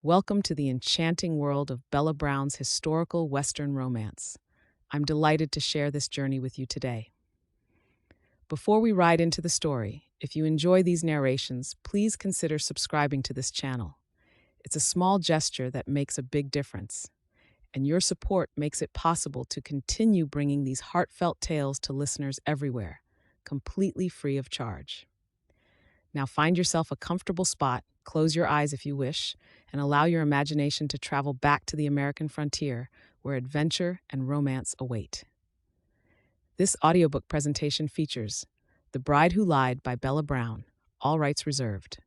Welcome to the enchanting world of Bella Brown's historical Western romance. I'm delighted to share this journey with you today. Before we ride into the story, if you enjoy these narrations, please consider subscribing to this channel. It's a small gesture that makes a big difference, and your support makes it possible to continue bringing these heartfelt tales to listeners everywhere, completely free of charge. Now find yourself a comfortable spot, close your eyes if you wish, and allow your imagination to travel back to the American frontier where adventure and romance await. This audiobook presentation features The Bride Who Lied by Bella Brown, all rights reserved.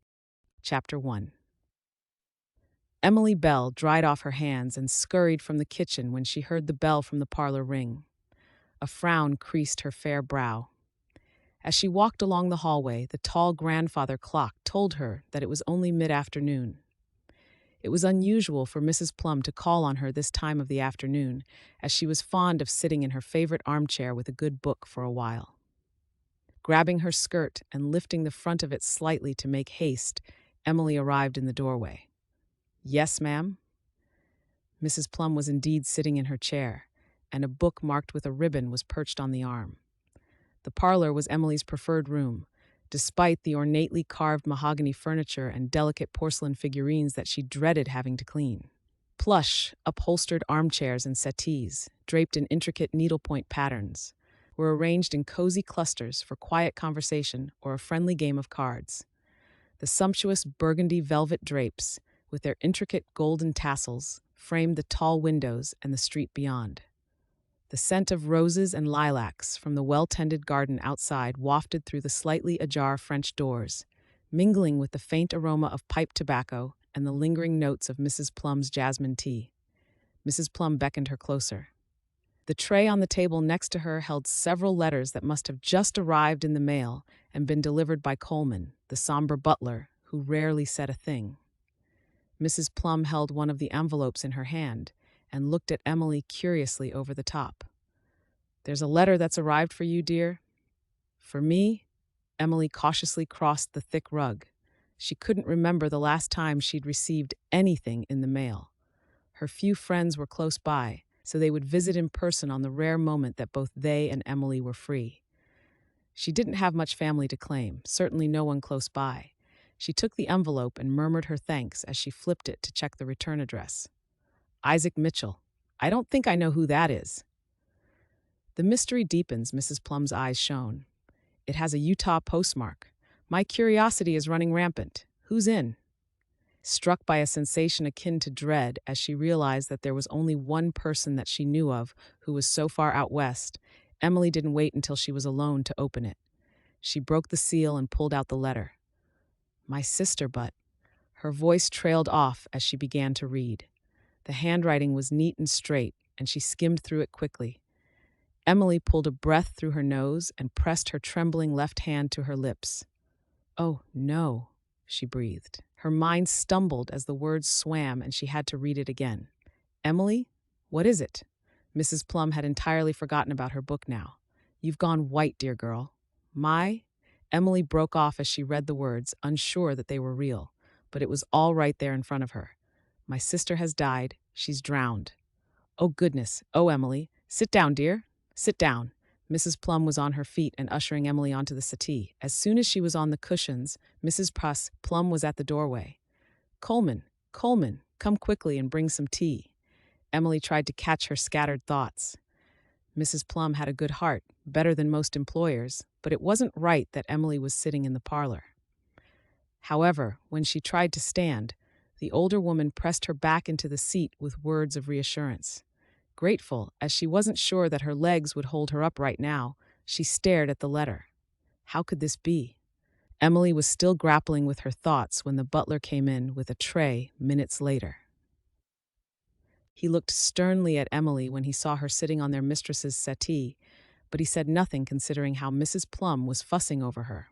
Chapter 1. Emily Bell dried off her hands and scurried from the kitchen when she heard the bell from the parlor ring. A frown creased her fair brow. As she walked along the hallway, the tall grandfather clock told her that it was only mid-afternoon. It was unusual for Mrs. Plum to call on her this time of the afternoon, as she was fond of sitting in her favorite armchair with a good book for a while. Grabbing her skirt and lifting the front of it slightly to make haste, Emily arrived in the doorway. "Yes, ma'am?" Mrs. Plum was indeed sitting in her chair, and a book marked with a ribbon was perched on the arm. The parlor was Emily's preferred room, despite the ornately carved mahogany furniture and delicate porcelain figurines that she dreaded having to clean. Plush, upholstered armchairs and settees, draped in intricate needlepoint patterns, were arranged in cozy clusters for quiet conversation or a friendly game of cards. The sumptuous burgundy velvet drapes, with their intricate golden tassels, framed the tall windows and the street beyond. The scent of roses and lilacs from the well-tended garden outside wafted through the slightly ajar French doors, mingling with the faint aroma of pipe tobacco and the lingering notes of Mrs. Plum's jasmine tea. Mrs. Plum beckoned her closer. The tray on the table next to her held several letters that must have just arrived in the mail and been delivered by Coleman, the somber butler, who rarely said a thing. Mrs. Plum held one of the envelopes in her hand and looked at Emily curiously over the top. "There's a letter that's arrived for you, dear?" "For me?" Emily cautiously crossed the thick rug. She couldn't remember the last time she'd received anything in the mail. Her few friends were close by, so they would visit in person on the rare moment that both they and Emily were free. She didn't have much family to claim, certainly no one close by. She took the envelope and murmured her thanks as she flipped it to check the return address. "Isaac Mitchell. I don't think I know who that is." The mystery deepens, Mrs. Plum's eyes shone. "It has a Utah postmark. My curiosity is running rampant. Who's in?" Struck by a sensation akin to dread as she realized that there was only one person that she knew of who was so far out west, Emily didn't wait until she was alone to open it. She broke the seal and pulled out the letter. "My sister, but..." Her voice trailed off as she began to read. The handwriting was neat and straight, and she skimmed through it quickly. Emily pulled a breath through her nose and pressed her trembling left hand to her lips. "Oh, no," she breathed. Her mind stumbled as the words swam and she had to read it again. "Emily, what is it?" Mrs. Plum had entirely forgotten about her book now. "You've gone white, dear girl." "My..." Emily broke off as she read the words, unsure that they were real, but it was all right there in front of her. "My sister has died. She's drowned." "Oh, goodness. Oh, Emily. Sit down, dear. Sit down." Mrs. Plum was on her feet and ushering Emily onto the settee. As soon as she was on the cushions, Mrs. Plum was at the doorway. "Coleman, Coleman, come quickly and bring some tea." Emily tried to catch her scattered thoughts. Mrs. Plum had a good heart, better than most employers, but it wasn't right that Emily was sitting in the parlor. However, when she tried to stand, the older woman pressed her back into the seat with words of reassurance. Grateful, as she wasn't sure that her legs would hold her up right now, she stared at the letter. How could this be? Emily was still grappling with her thoughts when the butler came in with a tray minutes later. He looked sternly at Emily when he saw her sitting on their mistress's settee, but he said nothing considering how Mrs. Plum was fussing over her.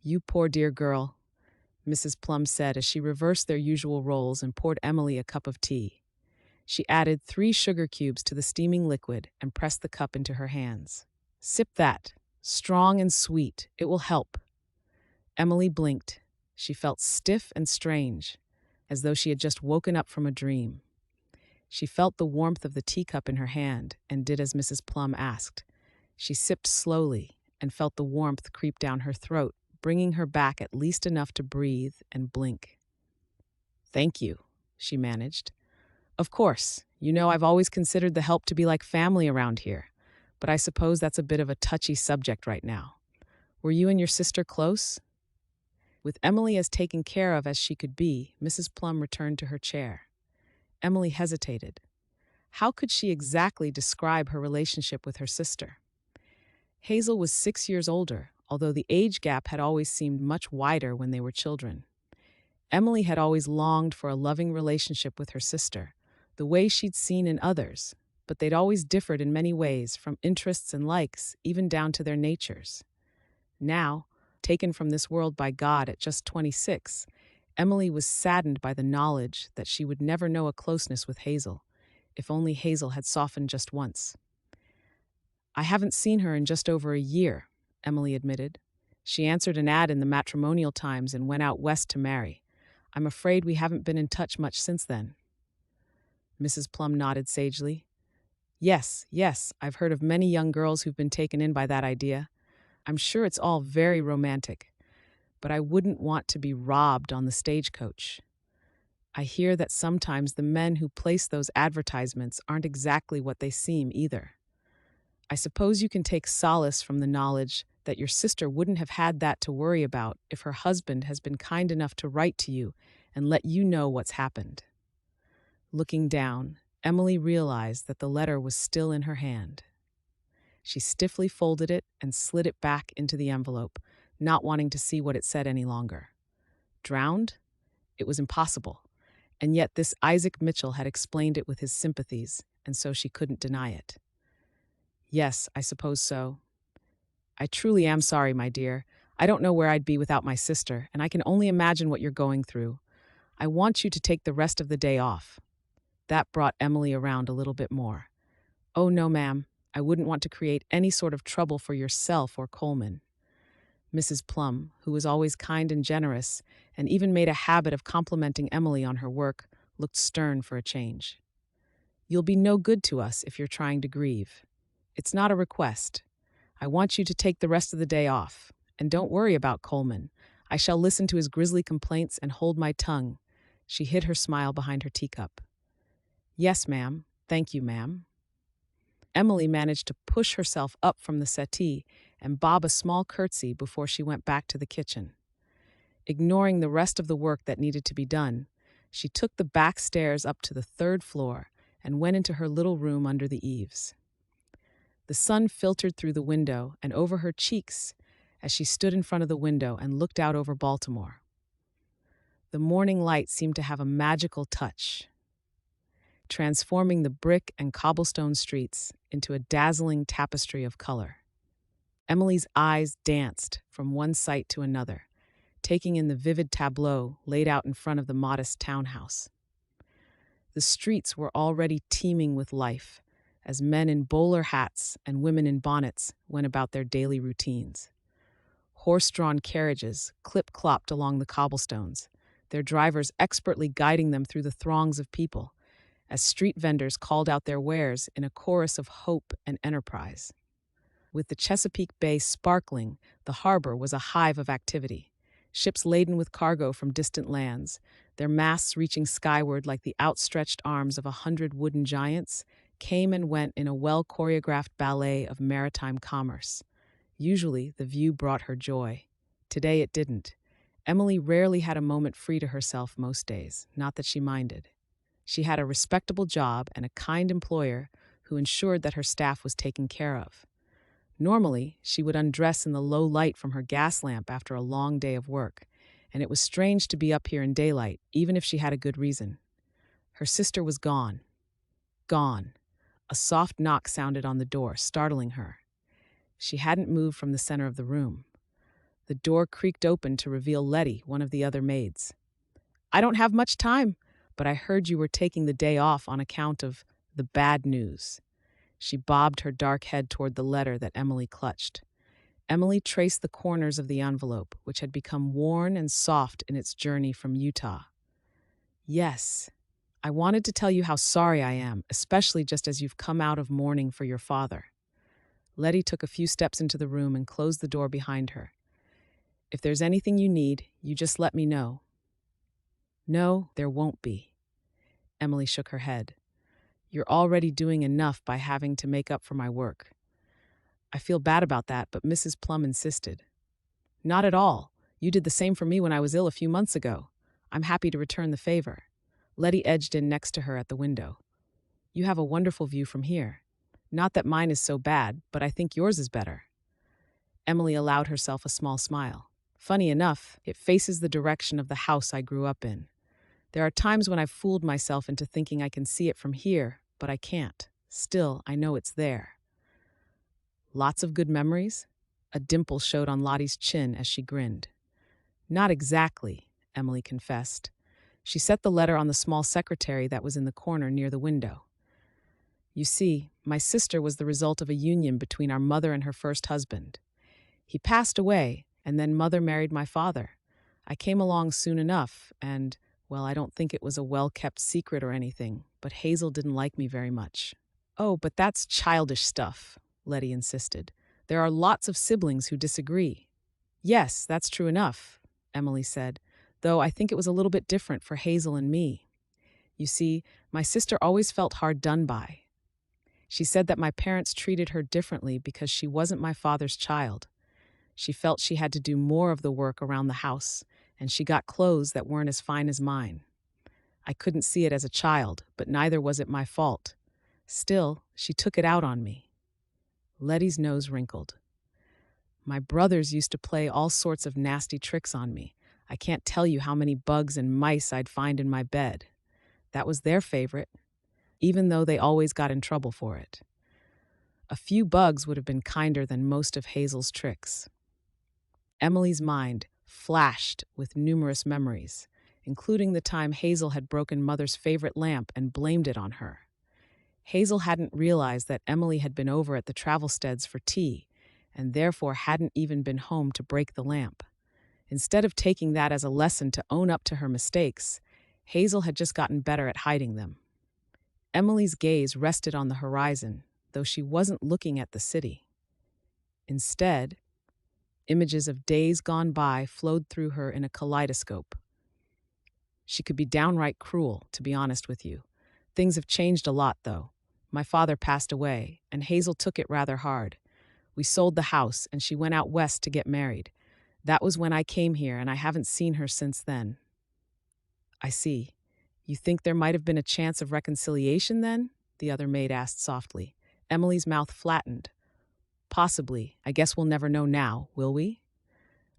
"You poor dear girl," Mrs. Plum said as she reversed their usual roles and poured Emily a cup of tea. She added 3 sugar cubes to the steaming liquid and pressed the cup into her hands. "Sip that. Strong and sweet. It will help." Emily blinked. She felt stiff and strange. as though she had just woken up from a dream. She felt the warmth of the teacup in her hand and did as Mrs. Plum asked. She sipped slowly and felt the warmth creep down her throat, bringing her back at least enough to breathe and blink. "Thank you," she managed. "Of course, I've always considered the help to be like family around here, but I suppose that's a bit of a touchy subject right now. Were you and your sister close?" With Emily as taken care of as she could be, Mrs. Plum returned to her chair. Emily hesitated. How could she exactly describe her relationship with her sister? Hazel was 6 years older, although the age gap had always seemed much wider when they were children. Emily had always longed for a loving relationship with her sister, the way she'd seen in others, but they'd always differed in many ways, from interests and likes, even down to their natures. Now, taken from this world by God at just 26, Emily was saddened by the knowledge that she would never know a closeness with Hazel, if only Hazel had softened just once. "I haven't seen her in just over a year," Emily admitted. "She answered an ad in the Matrimonial Times and went out west to marry. I'm afraid we haven't been in touch much since then." Mrs. Plum nodded sagely. Yes, I've heard of many young girls who've been taken in by that idea. I'm sure it's all very romantic, but I wouldn't want to be robbed on the stagecoach. I hear that sometimes the men who place those advertisements aren't exactly what they seem either. I suppose you can take solace from the knowledge that your sister wouldn't have had that to worry about if her husband has been kind enough to write to you and let you know what's happened." Looking down, Emily realized that the letter was still in her hand. She stiffly folded it and slid it back into the envelope, not wanting to see what it said any longer. Drowned? It was impossible. And yet this Isaac Mitchell had explained it with his sympathies, and so she couldn't deny it. "Yes, I suppose so. I truly am sorry, my dear. I don't know where I'd be without my sister, and I can only imagine what you're going through. I want you to take the rest of the day off." That brought Emily around a little bit more. "Oh, no, ma'am. I wouldn't want to create any sort of trouble for yourself or Coleman." Mrs. Plum, who was always kind and generous, and even made a habit of complimenting Emily on her work, looked stern for a change. "You'll be no good to us if you're trying to grieve. It's not a request. I want you to take the rest of the day off. And don't worry about Coleman. I shall listen to his grisly complaints and hold my tongue." She hid her smile behind her teacup. "Yes, ma'am. Thank you, ma'am." Emily managed to push herself up from the settee and bob a small curtsy before she went back to the kitchen. Ignoring the rest of the work that needed to be done, she took the back stairs up to the 3rd floor and went into her little room under the eaves. The sun filtered through the window and over her cheeks as she stood in front of the window and looked out over Baltimore. The morning light seemed to have a magical touch, transforming the brick and cobblestone streets into a dazzling tapestry of color. Emily's eyes danced from one sight to another, taking in the vivid tableau laid out in front of the modest townhouse. The streets were already teeming with life, as men in bowler hats and women in bonnets went about their daily routines. Horse-drawn carriages clip-clopped along the cobblestones, their drivers expertly guiding them through the throngs of people, as street vendors called out their wares in a chorus of hope and enterprise. With the Chesapeake Bay sparkling, the harbor was a hive of activity. Ships laden with cargo from distant lands, their masts reaching skyward like the outstretched arms of 100 wooden giants, came and went in a well-choreographed ballet of maritime commerce. Usually, the view brought her joy. Today it didn't. Emily rarely had a moment free to herself most days, not that she minded. She had a respectable job and a kind employer who ensured that her staff was taken care of. Normally, she would undress in the low light from her gas lamp after a long day of work, and it was strange to be up here in daylight, even if she had a good reason. Her sister was gone. Gone. A soft knock sounded on the door, startling her. She hadn't moved from the center of the room. The door creaked open to reveal Letty, one of the other maids. "I don't have much time, but I heard you were taking the day off on account of the bad news." She bobbed her dark head toward the letter that Emily clutched. Emily traced the corners of the envelope, which had become worn and soft in its journey from Utah. Yes, I wanted to tell you how sorry I am, especially just as you've come out of mourning for your father. Letty took a few steps into the room and closed the door behind her. If there's anything you need, you just let me know. No, there won't be. Emily shook her head. You're already doing enough by having to make up for my work. I feel bad about that, but Mrs. Plum insisted. Not at all. You did the same for me when I was ill a few months ago. I'm happy to return the favor. Letty edged in next to her at the window. You have a wonderful view from here. Not that mine is so bad, but I think yours is better. Emily allowed herself a small smile. Funny enough, it faces the direction of the house I grew up in. There are times when I've fooled myself into thinking I can see it from here, but I can't. Still, I know it's there. Lots of good memories? A dimple showed on Lottie's chin as she grinned. Not exactly, Emily confessed. She set the letter on the small secretary that was in the corner near the window. You see, my sister was the result of a union between our mother and her first husband. He passed away, and then Mother married my father. I came along soon enough, and, well, I don't think it was a well-kept secret or anything, but Hazel didn't like me very much. Oh, but that's childish stuff, Letty insisted. There are lots of siblings who disagree. Yes, that's true enough, Emily said, though I think it was a little bit different for Hazel and me. You see, my sister always felt hard done by. She said that my parents treated her differently because she wasn't my father's child. She felt she had to do more of the work around the house, and she got clothes that weren't as fine as mine. I couldn't see it as a child, but neither was it my fault. Still, she took it out on me. Letty's nose wrinkled. My brothers used to play all sorts of nasty tricks on me. I can't tell you how many bugs and mice I'd find in my bed. That was their favorite, even though they always got in trouble for it. A few bugs would have been kinder than most of Hazel's tricks. Emily's mind flashed with numerous memories, including the time Hazel had broken Mother's favorite lamp and blamed it on her. Hazel hadn't realized that Emily had been over at the Travelsteads for tea, and therefore hadn't even been home to break the lamp. Instead of taking that as a lesson to own up to her mistakes, Hazel had just gotten better at hiding them. Emily's gaze rested on the horizon, though she wasn't looking at the city. Instead, images of days gone by flowed through her in a kaleidoscope. She could be downright cruel, to be honest with you. Things have changed a lot, though. My father passed away, and Hazel took it rather hard. We sold the house, and she went out west to get married. That was when I came here, and I haven't seen her since then. I see. You think there might have been a chance of reconciliation then? The other maid asked softly. Emily's mouth flattened. Possibly. I guess we'll never know now, will we?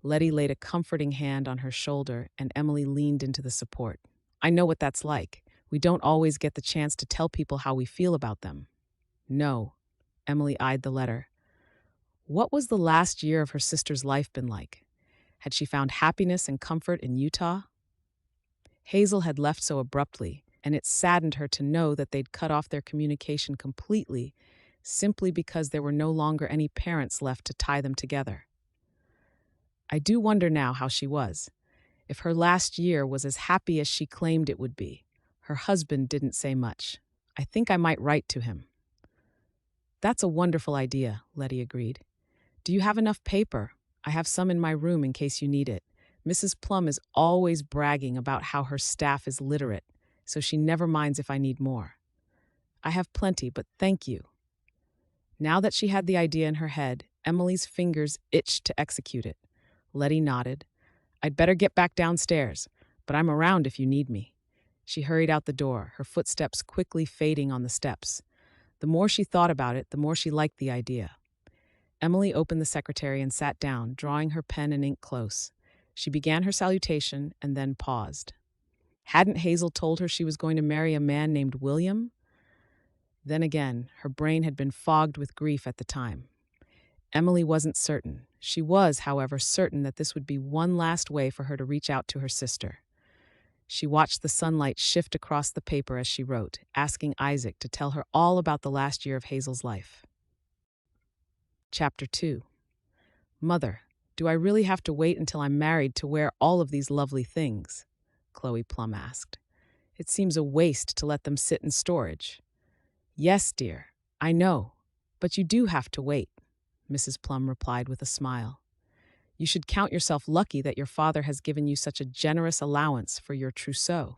Letty laid a comforting hand on her shoulder, and Emily leaned into the support. I know what that's like. We don't always get the chance to tell people how we feel about them. No. Emily eyed the letter. What was the last year of her sister's life been like? Had she found happiness and comfort in Utah? Hazel had left so abruptly, and it saddened her to know that they'd cut off their communication completely, simply because there were no longer any parents left to tie them together. I do wonder now how she was. If her last year was as happy as she claimed it would be. Her husband didn't say much. I think I might write to him. That's a wonderful idea, Letty agreed. Do you have enough paper? I have some in my room in case you need it. Mrs. Plum is always bragging about how her staff is literate, so she never minds if I need more. I have plenty, but thank you. Now that she had the idea in her head, Emily's fingers itched to execute it. Letty nodded. I'd better get back downstairs, but I'm around if you need me. She hurried out the door, her footsteps quickly fading on the steps. The more she thought about it, the more she liked the idea. Emily opened the secretary and sat down, drawing her pen and ink close. She began her salutation and then paused. Hadn't Hazel told her she was going to marry a man named William? Then again, her brain had been fogged with grief at the time. Emily wasn't certain. She was, however, certain that this would be one last way for her to reach out to her sister. She watched the sunlight shift across the paper as she wrote, asking Isaac to tell her all about the last year of Hazel's life. Chapter 2. Mother, do I really have to wait until I'm married to wear all of these lovely things? Chloe Plum asked. It seems a waste to let them sit in storage. Yes, dear, I know, but you do have to wait, Mrs. Plum replied with a smile. You should count yourself lucky that your father has given you such a generous allowance for your trousseau.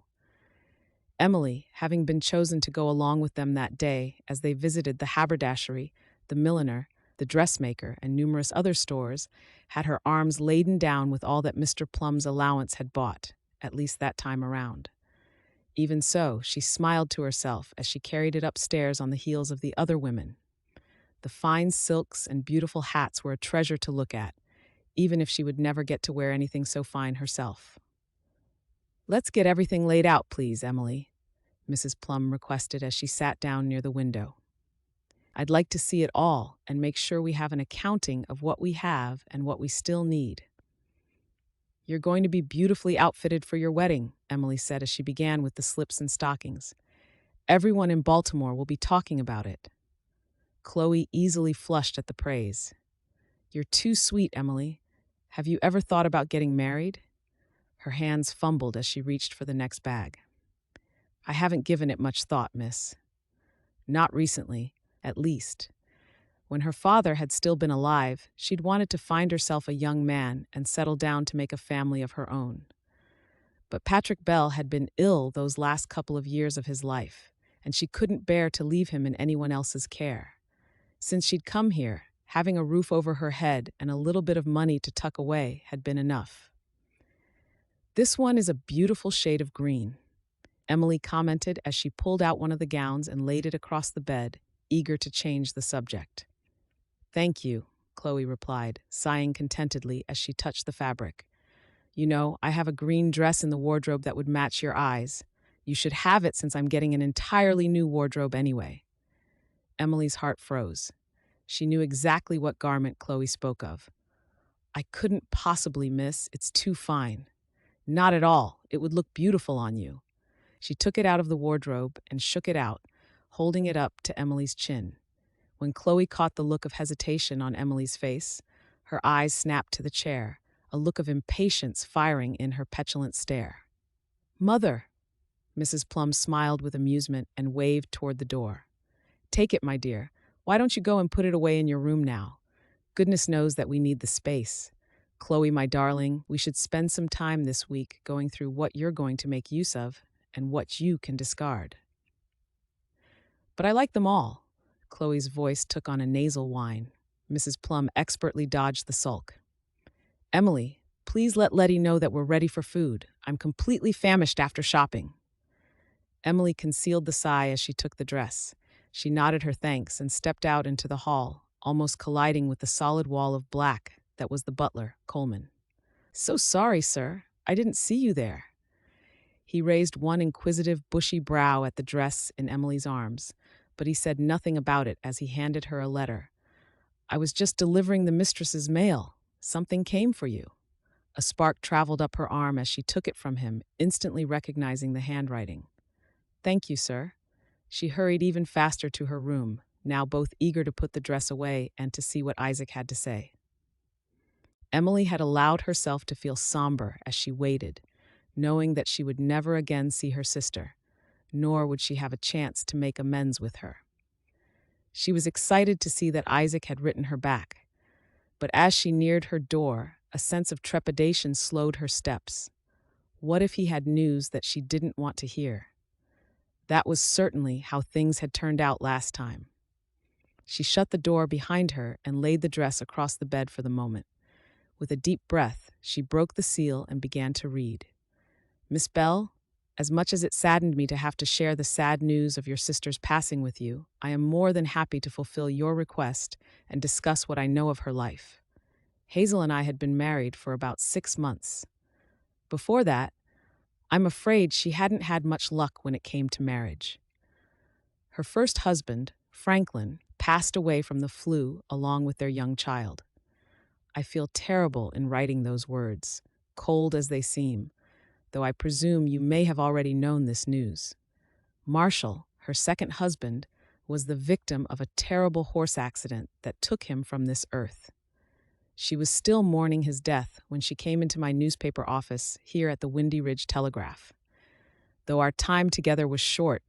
Emily, having been chosen to go along with them that day as they visited the haberdashery, the milliner, the dressmaker, and numerous other stores, had her arms laden down with all that Mr. Plum's allowance had bought, at least that time around. Even so, she smiled to herself as she carried it upstairs on the heels of the other women. The fine silks and beautiful hats were a treasure to look at, even if she would never get to wear anything so fine herself. Let's get everything laid out, please, Emily, Mrs. Plum requested as she sat down near the window. I'd like to see it all and make sure we have an accounting of what we have and what we still need. You're going to be beautifully outfitted for your wedding, Emily said as she began with the slips and stockings. Everyone in Baltimore will be talking about it. Chloe easily flushed at the praise. You're too sweet, Emily. Have you ever thought about getting married? Her hands fumbled as she reached for the next bag. I haven't given it much thought, miss. Not recently, at least. When her father had still been alive, she'd wanted to find herself a young man and settle down to make a family of her own. But Patrick Bell had been ill those last couple of years of his life, and she couldn't bear to leave him in anyone else's care. Since she'd come here, having a roof over her head and a little bit of money to tuck away had been enough. This one is a beautiful shade of green, Emily commented as she pulled out one of the gowns and laid it across the bed, eager to change the subject. Thank you, Chloe replied, sighing contentedly as she touched the fabric. You know, I have a green dress in the wardrobe that would match your eyes. You should have it since I'm getting an entirely new wardrobe anyway. Emily's heart froze. She knew exactly what garment Chloe spoke of. I couldn't possibly, miss. It's too fine. Not at all. It would look beautiful on you. She took it out of the wardrobe and shook it out, holding it up to Emily's chin. When Chloe caught the look of hesitation on Emily's face, her eyes snapped to the chair, a look of impatience firing in her petulant stare. Mother! Mrs. Plum smiled with amusement and waved toward the door. Take it, my dear. Why don't you go and put it away in your room now? Goodness knows that we need the space. Chloe, my darling, we should spend some time this week going through what you're going to make use of and what you can discard. But I like them all. Chloe's voice took on a nasal whine. Mrs. Plum expertly dodged the sulk. Emily, please let Letty know that we're ready for food. I'm completely famished after shopping. Emily concealed the sigh as she took the dress. She nodded her thanks and stepped out into the hall, almost colliding with the solid wall of black that was the butler, Coleman. So sorry, sir. I didn't see you there. He raised one inquisitive, bushy brow at the dress in Emily's arms, but he said nothing about it as he handed her a letter. I was just delivering the mistress's mail. Something came for you. A spark traveled up her arm as she took it from him, instantly recognizing the handwriting. Thank you, sir. She hurried even faster to her room, now both eager to put the dress away and to see what Isaac had to say. Emily had allowed herself to feel somber as she waited, knowing that she would never again see her sister, nor would she have a chance to make amends with her. She was excited to see that Isaac had written her back, but as she neared her door, a sense of trepidation slowed her steps. What if he had news that she didn't want to hear? That was certainly how things had turned out last time. She shut the door behind her and laid the dress across the bed for the moment. With a deep breath, she broke the seal and began to read. Miss Bell, as much as it saddened me to have to share the sad news of your sister's passing with you, I am more than happy to fulfill your request and discuss what I know of her life. Hazel and I had been married for about 6 months. Before that, I'm afraid she hadn't had much luck when it came to marriage. Her first husband, Franklin, passed away from the flu along with their young child. I feel terrible in writing those words, cold as they seem, though I presume you may have already known this news. Marshall, her second husband, was the victim of a terrible horse accident that took him from this earth. She was still mourning his death when she came into my newspaper office here at the Windy Ridge Telegraph. Though our time together was short,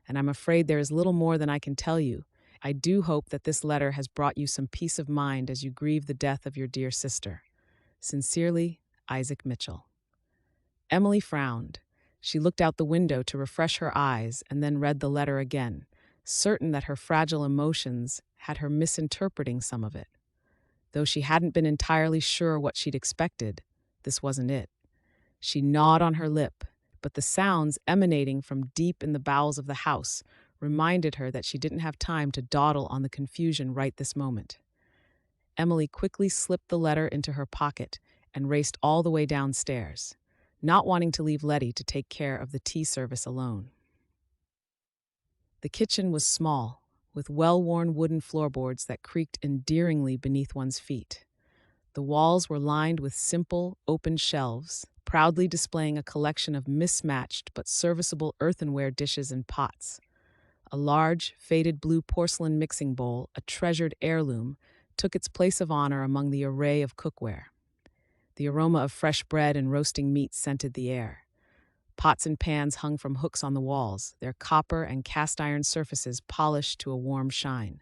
and I'm afraid there is little more than I can tell you, I do hope that this letter has brought you some peace of mind as you grieve the death of your dear sister. Sincerely, Isaac Mitchell. Emily frowned. She looked out the window to refresh her eyes and then read the letter again, certain that her fragile emotions had her misinterpreting some of it. Though she hadn't been entirely sure what she'd expected, this wasn't it. She gnawed on her lip, but the sounds emanating from deep in the bowels of the house reminded her that she didn't have time to dawdle on the confusion right this moment. Emily quickly slipped the letter into her pocket and raced all the way downstairs, not wanting to leave Letty to take care of the tea service alone. The kitchen was small, with well-worn wooden floorboards that creaked endearingly beneath one's feet. The walls were lined with simple, open shelves, proudly displaying a collection of mismatched but serviceable earthenware dishes and pots. A large, faded blue porcelain mixing bowl, a treasured heirloom, took its place of honor among the array of cookware. The aroma of fresh bread and roasting meat scented the air. Pots and pans hung from hooks on the walls, their copper and cast-iron surfaces polished to a warm shine.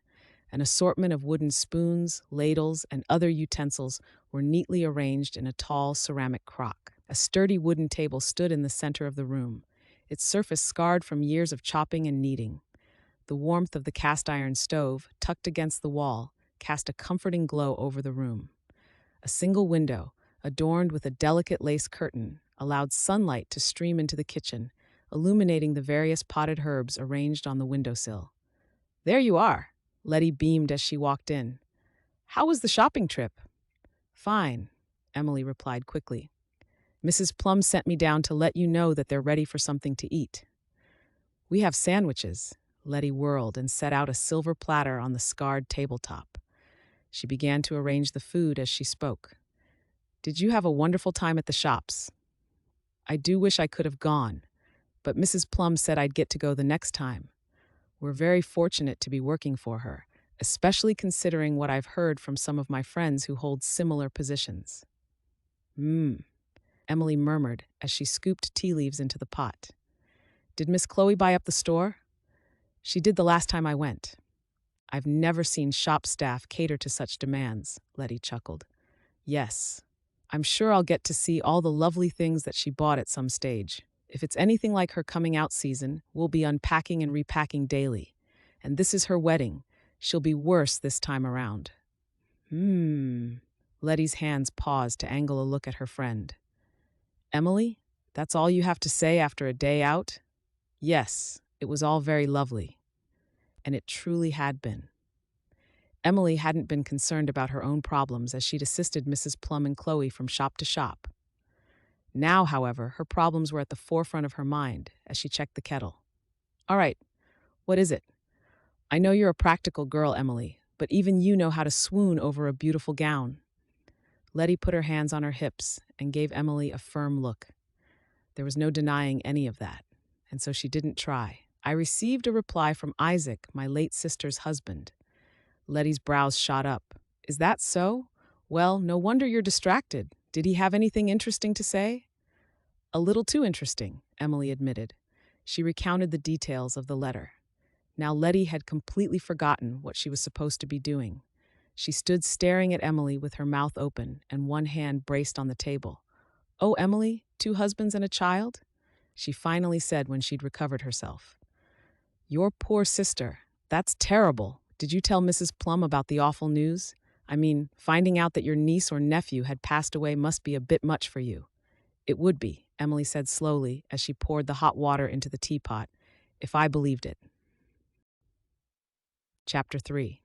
An assortment of wooden spoons, ladles, and other utensils were neatly arranged in a tall ceramic crock. A sturdy wooden table stood in the center of the room, its surface scarred from years of chopping and kneading. The warmth of the cast-iron stove, tucked against the wall, cast a comforting glow over the room. A single window, adorned with a delicate lace curtain, allowed sunlight to stream into the kitchen, illuminating the various potted herbs arranged on the windowsill. "There you are," Letty beamed as she walked in. "How was the shopping trip?" "Fine," Emily replied quickly. "Mrs. Plum sent me down to let you know that they're ready for something to eat." "We have sandwiches." Letty whirled and set out a silver platter on the scarred tabletop. She began to arrange the food as she spoke. "Did you have a wonderful time at the shops?" "I do wish I could have gone, but Mrs. Plum said I'd get to go the next time. We're very fortunate to be working for her, especially considering what I've heard from some of my friends who hold similar positions." Emily murmured as she scooped tea leaves into the pot. "Did Miss Chloe buy up the store?" "She did the last time I went." "I've never seen shop staff cater to such demands," Letty chuckled. "Yes. I'm sure I'll get to see all the lovely things that she bought at some stage. If it's anything like her coming out season, we'll be unpacking and repacking daily. And this is her wedding. She'll be worse this time around." Letty's hands paused to angle a look at her friend. "Emily, that's all you have to say after a day out?" Yes, it was all very lovely. And it truly had been. Emily hadn't been concerned about her own problems as she'd assisted Mrs. Plum and Chloe from shop to shop. Now, however, her problems were at the forefront of her mind as she checked the kettle. "All right, what is it? I know you're a practical girl, Emily, but even you know how to swoon over a beautiful gown." Letty put her hands on her hips and gave Emily a firm look. There was no denying any of that, and so she didn't try. "I received a reply from Isaac, my late sister's husband." Letty's brows shot up. "Is that so? Well, no wonder you're distracted. Did he have anything interesting to say?" "A little too interesting," Emily admitted. She recounted the details of the letter. Now Letty had completely forgotten what she was supposed to be doing. She stood staring at Emily with her mouth open and one hand braced on the table. "Oh, Emily, 2 husbands and a child?" she finally said when she'd recovered herself. "Your poor sister. That's terrible. Did you tell Mrs. Plum about the awful news? I mean, finding out that your niece or nephew had passed away must be a bit much for you." "It would be," Emily said slowly as she poured the hot water into the teapot, "if I believed it." Chapter 3.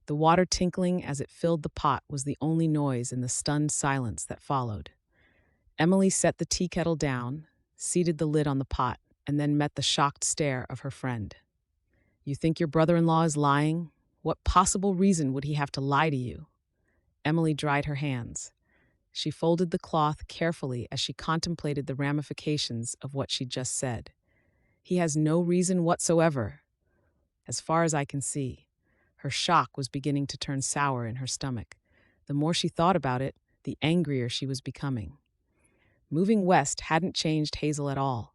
The water tinkling as it filled the pot was the only noise in the stunned silence that followed. Emily set the tea kettle down, seated the lid on the pot, and then met the shocked stare of her friend. "You think your brother-in-law is lying? What possible reason would he have to lie to you?" Emily dried her hands. She folded the cloth carefully as she contemplated the ramifications of what she'd just said. "He has no reason whatsoever, as far as I can see." Her shock was beginning to turn sour in her stomach. The more she thought about it, the angrier she was becoming. Moving west hadn't changed Hazel at all.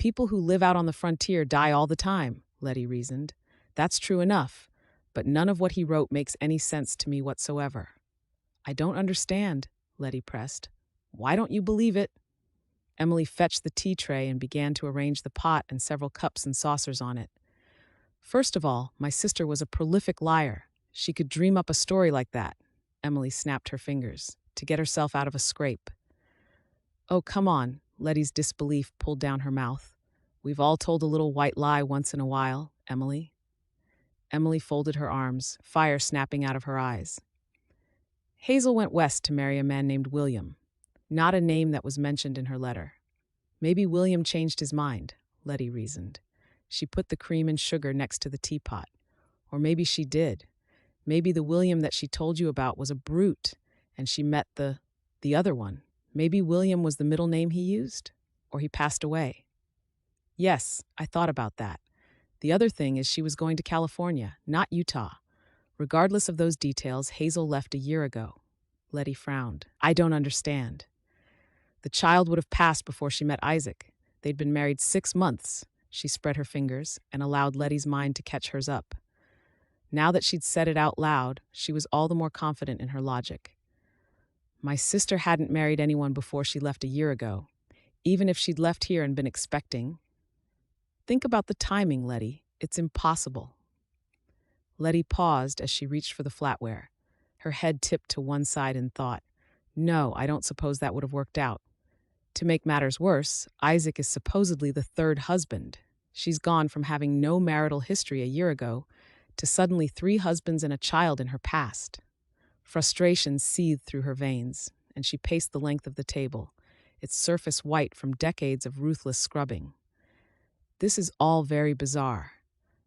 People who live out on the frontier die all the time, Letty reasoned. That's true enough, but none of what he wrote makes any sense to me whatsoever. I don't understand, Letty pressed. Why don't you believe it? Emily fetched the tea tray and began to arrange the pot and several cups and saucers on it. First of all, my sister was a prolific liar. She could dream up a story like that. Emily snapped her fingers to get herself out of a scrape. Oh, come on, Letty's disbelief pulled down her mouth. We've all told a little white lie once in a while, Emily. Emily folded her arms, fire snapping out of her eyes. Hazel went west to marry a man named William, not a name that was mentioned in her letter. Maybe William changed his mind, Letty reasoned. She put the cream and sugar next to the teapot. Or maybe she did. Maybe the William that she told you about was a brute, and she met the other one. Maybe William was the middle name he used? Or he passed away? Yes, I thought about that. The other thing is she was going to California, not Utah. Regardless of those details, Hazel left a year ago. Letty frowned. I don't understand. The child would have passed before she met Isaac. They'd been married 6 months. She spread her fingers and allowed Letty's mind to catch hers up. Now that she'd said it out loud, she was all the more confident in her logic. My sister hadn't married anyone before she left a year ago. Even if she'd left here and been expecting. Think about the timing, Letty. It's impossible. Letty paused as she reached for the flatware. Her head tipped to one side in thought. No, I don't suppose that would have worked out. To make matters worse, Isaac is supposedly the third husband. She's gone from having no marital history a year ago to suddenly 3 husbands and a child in her past. Frustration seethed through her veins, and she paced the length of the table, its surface white from decades of ruthless scrubbing. This is all very bizarre.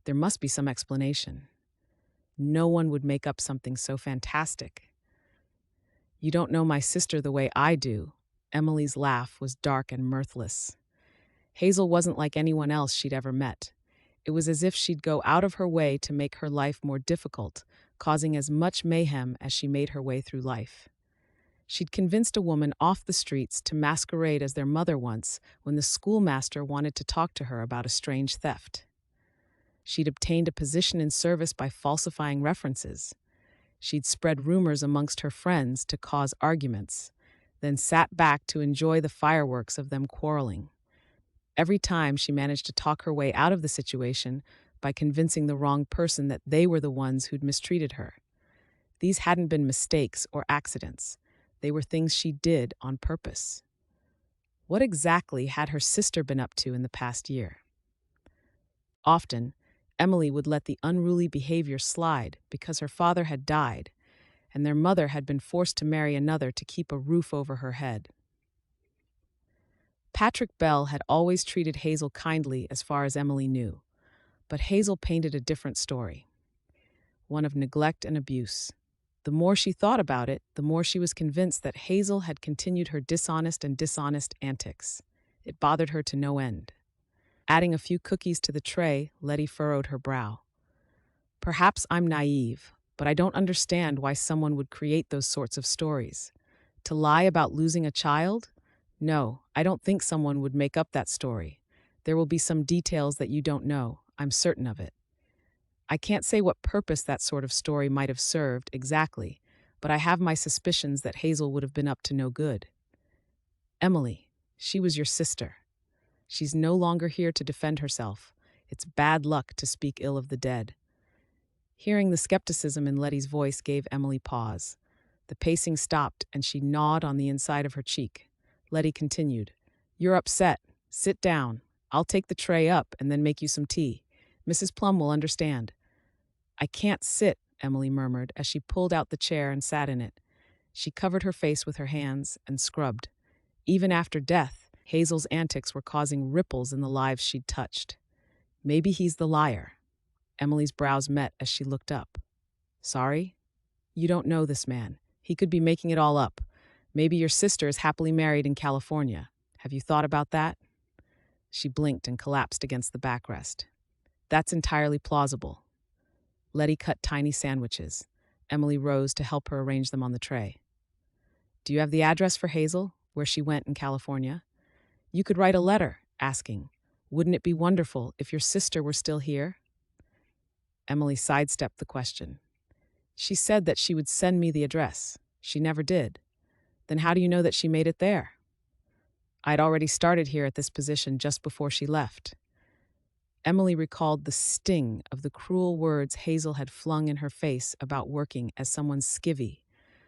There must be some explanation. No one would make up something so fantastic. You don't know my sister the way I do. Emily's laugh was dark and mirthless. Hazel wasn't like anyone else she'd ever met. It was as if she'd go out of her way to make her life more difficult, causing as much mayhem as she made her way through life. She'd convinced a woman off the streets to masquerade as their mother once when the schoolmaster wanted to talk to her about a strange theft. She'd obtained a position in service by falsifying references. She'd spread rumors amongst her friends to cause arguments, then sat back to enjoy the fireworks of them quarreling. Every time she managed to talk her way out of the situation by convincing the wrong person that they were the ones who'd mistreated her. These hadn't been mistakes or accidents. They were things she did on purpose. What exactly had her sister been up to in the past year? Often, Emily would let the unruly behavior slide because her father had died, and their mother had been forced to marry another to keep a roof over her head. Patrick Bell had always treated Hazel kindly as far as Emily knew, but Hazel painted a different story, one of neglect and abuse. The more she thought about it, the more she was convinced that Hazel had continued her dishonest antics. It bothered her to no end. Adding a few cookies to the tray, Letty furrowed her brow. Perhaps I'm naive, but I don't understand why someone would create those sorts of stories. To lie about losing a child? No, I don't think someone would make up that story. There will be some details that you don't know, I'm certain of it. I can't say what purpose that sort of story might have served exactly, but I have my suspicions that Hazel would have been up to no good. Emily, she was your sister. She's no longer here to defend herself. It's bad luck to speak ill of the dead. Hearing the skepticism in Letty's voice gave Emily pause. The pacing stopped, and she gnawed on the inside of her cheek. Letty continued. You're upset. Sit down. I'll take the tray up and then make you some tea. Mrs. Plum will understand. I can't sit, Emily murmured as she pulled out the chair and sat in it. She covered her face with her hands and scrubbed. Even after death, Hazel's antics were causing ripples in the lives she'd touched. Maybe he's the liar. Emily's brows met as she looked up. Sorry? You don't know this man. He could be making it all up. Maybe your sister is happily married in California. Have you thought about that? She blinked and collapsed against the backrest. That's entirely plausible. Letty cut tiny sandwiches. Emily rose to help her arrange them on the tray. Do you have the address for Hazel, where she went in California? You could write a letter, asking, Wouldn't it be wonderful if your sister were still here? Emily sidestepped the question. She said that she would send me the address. She never did. Then how do you know that she made it there? I'd already started here at this position just before she left. Emily recalled the sting of the cruel words Hazel had flung in her face about working as someone's skivvy,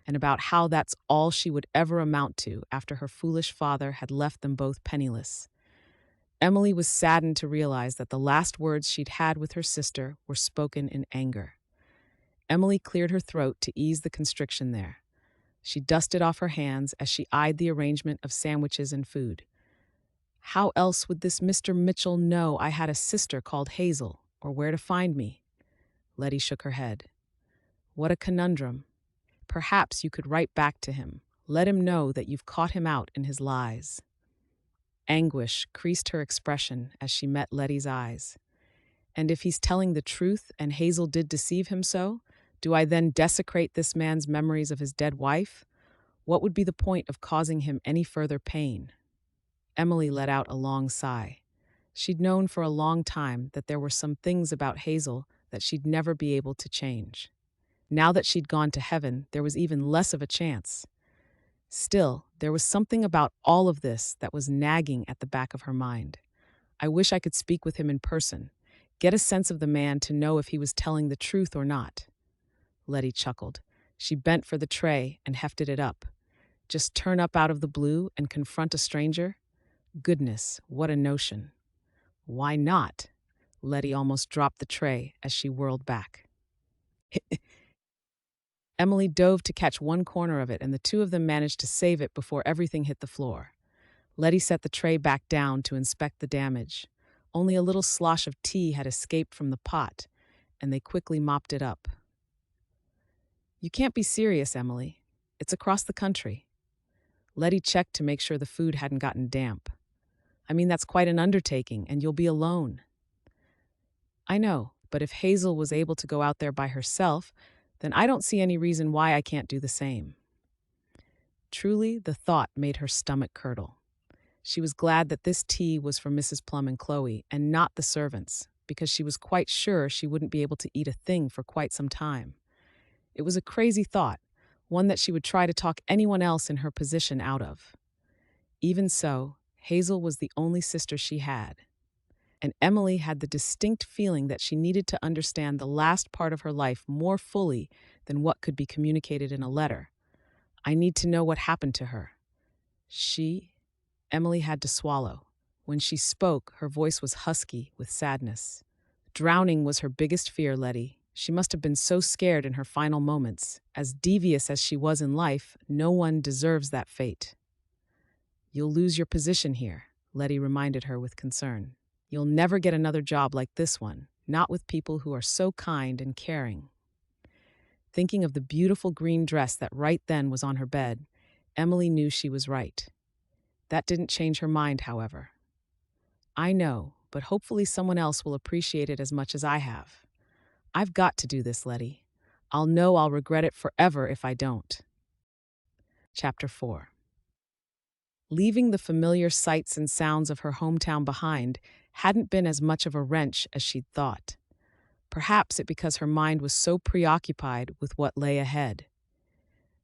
and about how that's all she would ever amount to after her foolish father had left them both penniless. Emily was saddened to realize that the last words she'd had with her sister were spoken in anger. Emily cleared her throat to ease the constriction there. She dusted off her hands as she eyed the arrangement of sandwiches and food. How else would this Mr. Mitchell know I had a sister called Hazel, or where to find me? Letty shook her head. What a conundrum. Perhaps you could write back to him. Let him know that you've caught him out in his lies. Anguish creased her expression as she met Letty's eyes. And if he's telling the truth and Hazel did deceive him so, do I then desecrate this man's memories of his dead wife? What would be the point of causing him any further pain? Emily let out a long sigh. She'd known for a long time that there were some things about Hazel that she'd never be able to change. Now that she'd gone to heaven, there was even less of a chance. Still, there was something about all of this that was nagging at the back of her mind. I wish I could speak with him in person, get a sense of the man to know if he was telling the truth or not. Letty chuckled. She bent for the tray and hefted it up. Just turn up out of the blue and confront a stranger? Goodness, what a notion. Why not? Letty almost dropped the tray as she whirled back. Emily dove to catch one corner of it, and the two of them managed to save it before everything hit the floor. Letty set the tray back down to inspect the damage. Only a little slosh of tea had escaped from the pot, and they quickly mopped it up. You can't be serious, Emily. It's across the country. Letty checked to make sure the food hadn't gotten damp. I mean, that's quite an undertaking, and you'll be alone. I know, but if Hazel was able to go out there by herself, then I don't see any reason why I can't do the same. Truly, the thought made her stomach curdle. She was glad that this tea was for Mrs. Plum and Chloe, and not the servants, because she was quite sure she wouldn't be able to eat a thing for quite some time. It was a crazy thought, one that she would try to talk anyone else in her position out of. Even so, Hazel was the only sister she had. And Emily had the distinct feeling that she needed to understand the last part of her life more fully than what could be communicated in a letter. I need to know what happened to her. Emily had to swallow. When she spoke, her voice was husky with sadness. Drowning was her biggest fear, Letty. She must have been so scared in her final moments. As devious as she was in life, no one deserves that fate. You'll lose your position here, Letty reminded her with concern. You'll never get another job like this one, not with people who are so kind and caring. Thinking of the beautiful green dress that right then was on her bed, Emily knew she was right. That didn't change her mind, however. I know, but hopefully someone else will appreciate it as much as I have. I've got to do this, Letty. I'll know I'll regret it forever if I don't. Chapter 4. Leaving the familiar sights and sounds of her hometown behind hadn't been as much of a wrench as she'd thought. Perhaps it because her mind was so preoccupied with what lay ahead.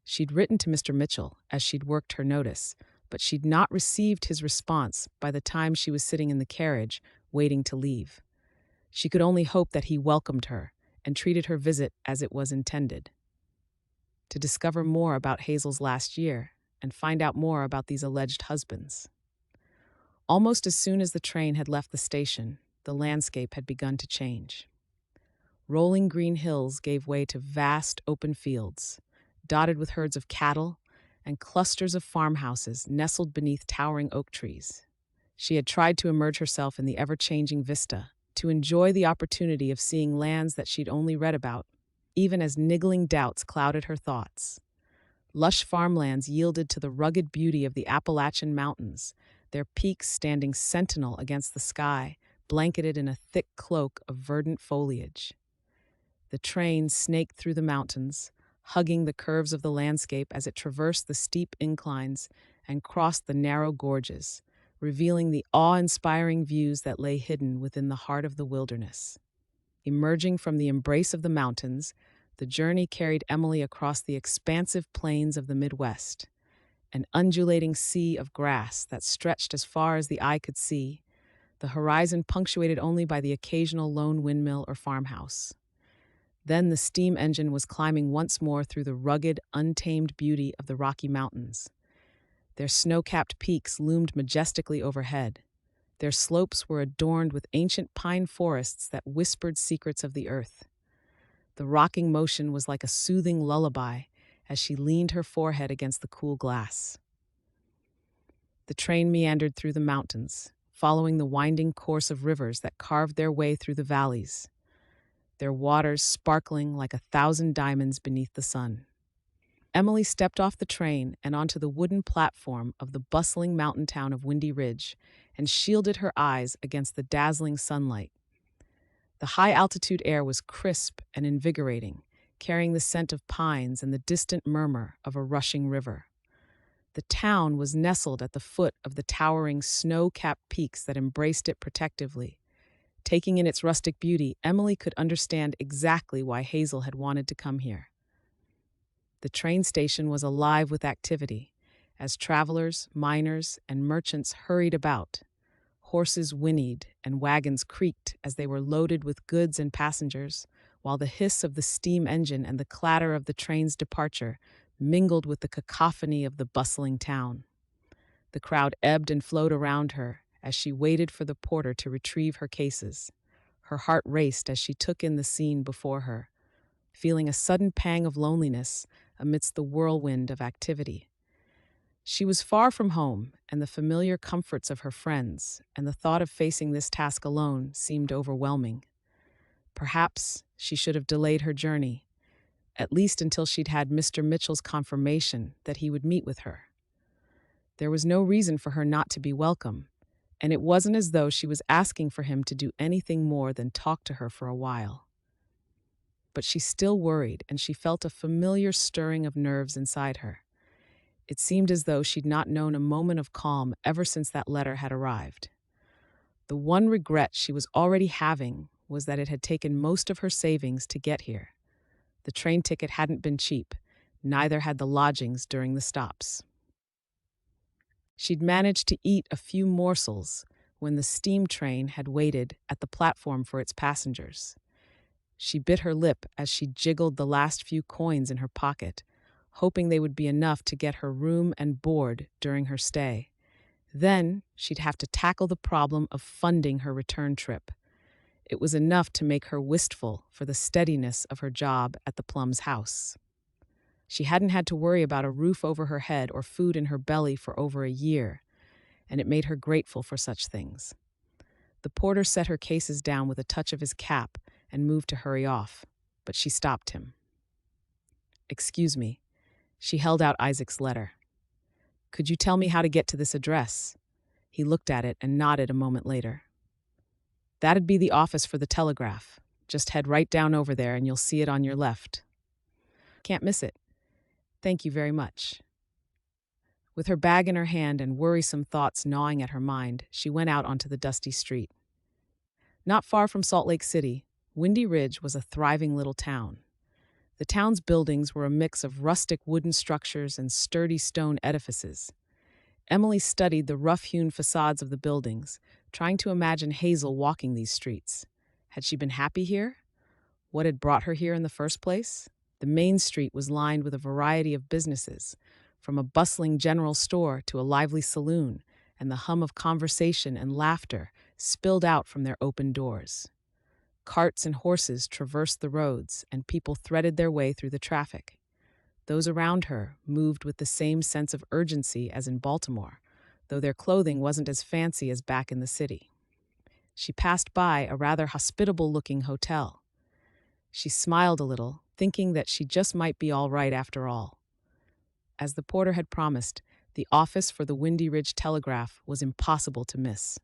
She'd written to Mr. Mitchell as she'd worked her notice, but she'd not received his response by the time she was sitting in the carriage, waiting to leave. She could only hope that he welcomed her and treated her visit as it was intended. To discover more about Hazel's last year and find out more about these alleged husbands. Almost as soon as the train had left the station, the landscape had begun to change. Rolling green hills gave way to vast open fields, dotted with herds of cattle and clusters of farmhouses nestled beneath towering oak trees. She had tried to immerse herself in the ever-changing vista, to enjoy the opportunity of seeing lands that she'd only read about, even as niggling doubts clouded her thoughts. Lush farmlands yielded to the rugged beauty of the Appalachian Mountains, their peaks standing sentinel against the sky, blanketed in a thick cloak of verdant foliage. The train snaked through the mountains, hugging the curves of the landscape as it traversed the steep inclines and crossed the narrow gorges, revealing the awe-inspiring views that lay hidden within the heart of the wilderness. Emerging from the embrace of the mountains, the journey carried Emily across the expansive plains of the Midwest, an undulating sea of grass that stretched as far as the eye could see, the horizon punctuated only by the occasional lone windmill or farmhouse. Then the steam engine was climbing once more through the rugged, untamed beauty of the Rocky Mountains. Their snow-capped peaks loomed majestically overhead. Their slopes were adorned with ancient pine forests that whispered secrets of the earth. The rocking motion was like a soothing lullaby as she leaned her forehead against the cool glass. The train meandered through the mountains, following the winding course of rivers that carved their way through the valleys, their waters sparkling like 1,000 diamonds beneath the sun. Emily stepped off the train and onto the wooden platform of the bustling mountain town of Windy Ridge and shielded her eyes against the dazzling sunlight. The high-altitude air was crisp and invigorating, carrying the scent of pines and the distant murmur of a rushing river. The town was nestled at the foot of the towering snow-capped peaks that embraced it protectively. Taking in its rustic beauty, Emily could understand exactly why Hazel had wanted to come here. The train station was alive with activity, as travelers, miners, and merchants hurried about. Horses whinnied and wagons creaked as they were loaded with goods and passengers, while the hiss of the steam engine and the clatter of the train's departure mingled with the cacophony of the bustling town. The crowd ebbed and flowed around her as she waited for the porter to retrieve her cases. Her heart raced as she took in the scene before her, feeling a sudden pang of loneliness amidst the whirlwind of activity. She was far from home and the familiar comforts of her friends, and the thought of facing this task alone seemed overwhelming. Perhaps she should have delayed her journey, at least until she'd had Mr. Mitchell's confirmation that he would meet with her. There was no reason for her not to be welcome, and it wasn't as though she was asking for him to do anything more than talk to her for a while. But she still worried, and she felt a familiar stirring of nerves inside her. It seemed as though she'd not known a moment of calm ever since that letter had arrived. The one regret she was already having was that it had taken most of her savings to get here. The train ticket hadn't been cheap, neither had the lodgings during the stops. She'd managed to eat a few morsels when the steam train had waited at the platform for its passengers. She bit her lip as she jiggled the last few coins in her pocket, hoping they would be enough to get her room and board during her stay. Then she'd have to tackle the problem of funding her return trip. It was enough to make her wistful for the steadiness of her job at the Plum's house. She hadn't had to worry about a roof over her head or food in her belly for over a year, and it made her grateful for such things. The porter set her cases down with a touch of his cap and moved to hurry off, but she stopped him. "Excuse me." She held out Isaac's letter. "Could you tell me how to get to this address?" He looked at it and nodded a moment later. "That'd be the office for the telegraph. Just head right down over there and you'll see it on your left. Can't miss it. Thank you very much." With her bag in her hand and worrisome thoughts gnawing at her mind, she went out onto the dusty street. Not far from Salt Lake City, Windy Ridge was a thriving little town. The town's buildings were a mix of rustic wooden structures and sturdy stone edifices. Emily studied the rough-hewn facades of the buildings, trying to imagine Hazel walking these streets. Had she been happy here? What had brought her here in the first place? The main street was lined with a variety of businesses, from a bustling general store to a lively saloon, and the hum of conversation and laughter spilled out from their open doors. Carts and horses traversed the roads, and people threaded their way through the traffic. Those around her moved with the same sense of urgency as in Baltimore, though their clothing wasn't as fancy as back in the city. She passed by a rather hospitable-looking hotel. She smiled a little, thinking that she just might be all right after all. As the porter had promised, the office for the Windy Ridge Telegraph was impossible to miss.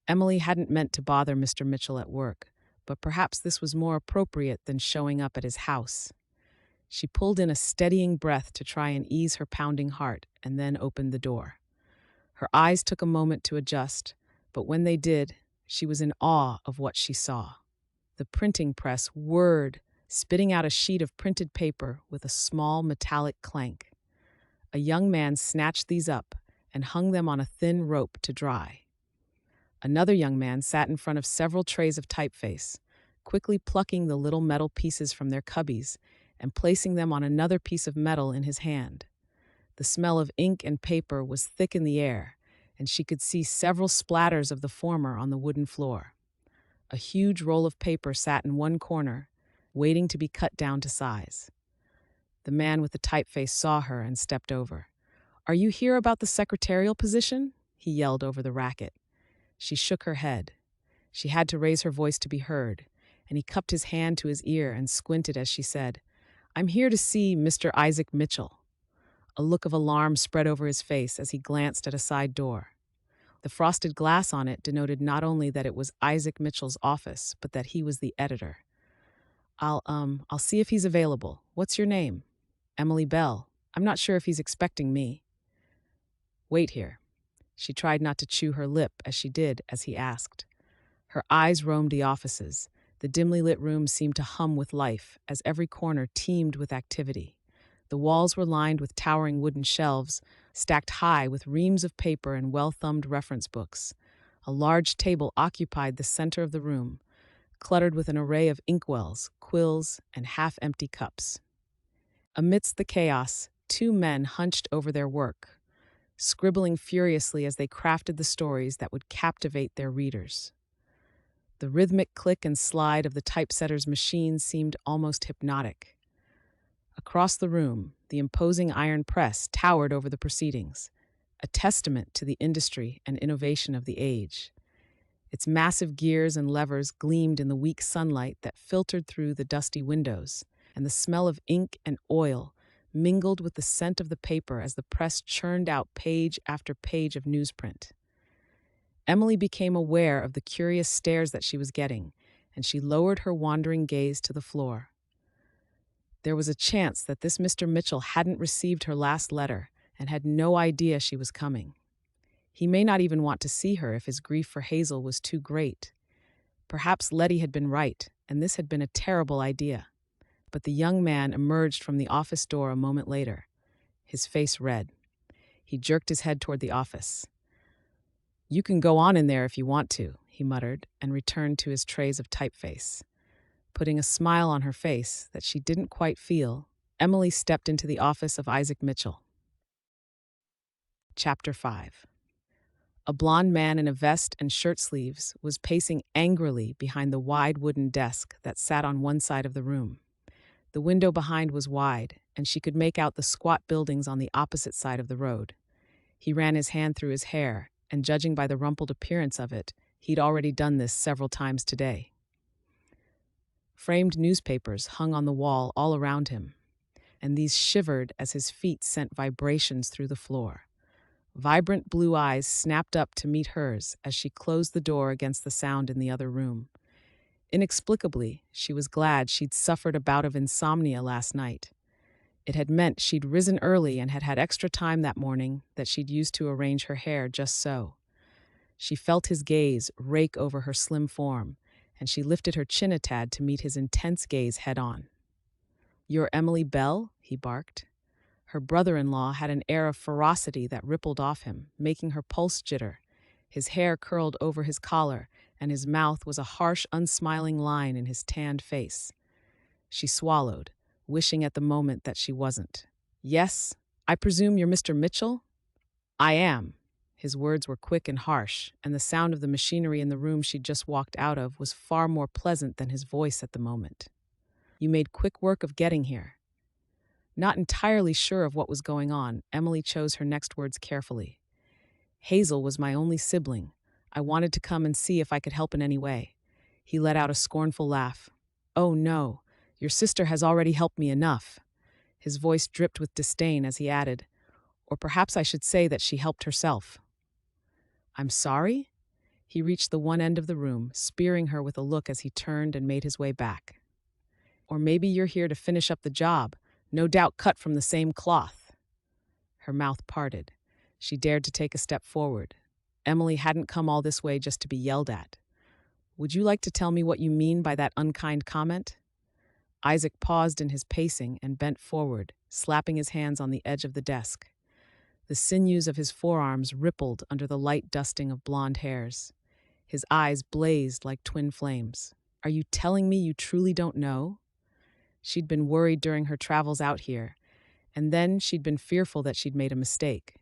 Emily hadn't meant to bother Mr. Mitchell at work, but perhaps this was more appropriate than showing up at his house. She pulled in a steadying breath to try and ease her pounding heart, and then opened the door. Her eyes took a moment to adjust, but when they did, she was in awe of what she saw. The printing press whirred, spitting out a sheet of printed paper with a small metallic clank. A young man snatched these up and hung them on a thin rope to dry. Another young man sat in front of several trays of typeface, quickly plucking the little metal pieces from their cubbies and placing them on another piece of metal in his hand. The smell of ink and paper was thick in the air, and she could see several splatters of the former on the wooden floor. A huge roll of paper sat in one corner, waiting to be cut down to size. The man with the typeface saw her and stepped over. "Are you here about the secretarial position?" he yelled over the racket. She shook her head. She had to raise her voice to be heard, and he cupped his hand to his ear and squinted as she said, "I'm here to see Mr. Isaac Mitchell." A look of alarm spread over his face as he glanced at a side door. The frosted glass on it denoted not only that it was Isaac Mitchell's office, but that he was the editor. I'll see if he's available. What's your name?" "Emily Bell. I'm not sure if he's expecting me." "Wait here." She tried not to chew her lip as she did as he asked. Her eyes roamed the offices. The dimly lit room seemed to hum with life as every corner teemed with activity. The walls were lined with towering wooden shelves, stacked high with reams of paper and well-thumbed reference books. A large table occupied the center of the room, cluttered with an array of inkwells, quills, and half-empty cups. Amidst the chaos, two men hunched over their work, scribbling furiously as they crafted the stories that would captivate their readers. The rhythmic click and slide of the typesetter's machine seemed almost hypnotic. Across the room, the imposing iron press towered over the proceedings, a testament to the industry and innovation of the age. Its massive gears and levers gleamed in the weak sunlight that filtered through the dusty windows, and the smell of ink and oil mingled with the scent of the paper as the press churned out page after page of newsprint. Emily became aware of the curious stares that she was getting, and she lowered her wandering gaze to the floor. There was a chance that this Mr. Mitchell hadn't received her last letter and had no idea she was coming. He may not even want to see her if his grief for Hazel was too great. Perhaps Letty had been right, and this had been a terrible idea. But the young man emerged from the office door a moment later, his face red. He jerked his head toward the office. "You can go on in there if you want to," he muttered, and returned to his trays of typeface. Putting a smile on her face that she didn't quite feel, Emily stepped into the office of Isaac Mitchell. Chapter 5. A blond man in a vest and shirt sleeves was pacing angrily behind the wide wooden desk that sat on one side of the room. The window behind was wide, and she could make out the squat buildings on the opposite side of the road. He ran his hand through his hair, and judging by the rumpled appearance of it, he'd already done this several times today. Framed newspapers hung on the wall all around him, and these shivered as his feet sent vibrations through the floor. Vibrant blue eyes snapped up to meet hers as she closed the door against the sound in the other room. Inexplicably, she was glad she'd suffered a bout of insomnia last night. It had meant she'd risen early and had had extra time that morning that she'd used to arrange her hair just so. She felt his gaze rake over her slim form, and she lifted her chin a tad to meet his intense gaze head-on. "You're Emily Bell?" he barked. Her brother-in-law had an air of ferocity that rippled off him, making her pulse jitter. His hair curled over his collar, and his mouth was a harsh, unsmiling line in his tanned face. She swallowed, wishing at the moment that she wasn't. "Yes, I presume you're Mr. Mitchell?" "I am." His words were quick and harsh, and the sound of the machinery in the room she'd just walked out of was far more pleasant than his voice at the moment. "You made quick work of getting here." Not entirely sure of what was going on, Emily chose her next words carefully. "Hazel was my only sibling. I wanted to come and see if I could help in any way." He let out a scornful laugh. "Oh no, your sister has already helped me enough." His voice dripped with disdain as he added, "Or perhaps I should say that she helped herself." "I'm sorry?" He reached the one end of the room, spearing her with a look as he turned and made his way back. "Or maybe you're here to finish up the job, no doubt cut from the same cloth." Her mouth parted. She dared to take a step forward. Emily hadn't come all this way just to be yelled at. "Would you like to tell me what you mean by that unkind comment?" Isaac paused in his pacing and bent forward, slapping his hands on the edge of the desk. The sinews of his forearms rippled under the light dusting of blonde hairs. His eyes blazed like twin flames. "Are you telling me you truly don't know?" She'd been worried during her travels out here, and then she'd been fearful that she'd made a mistake.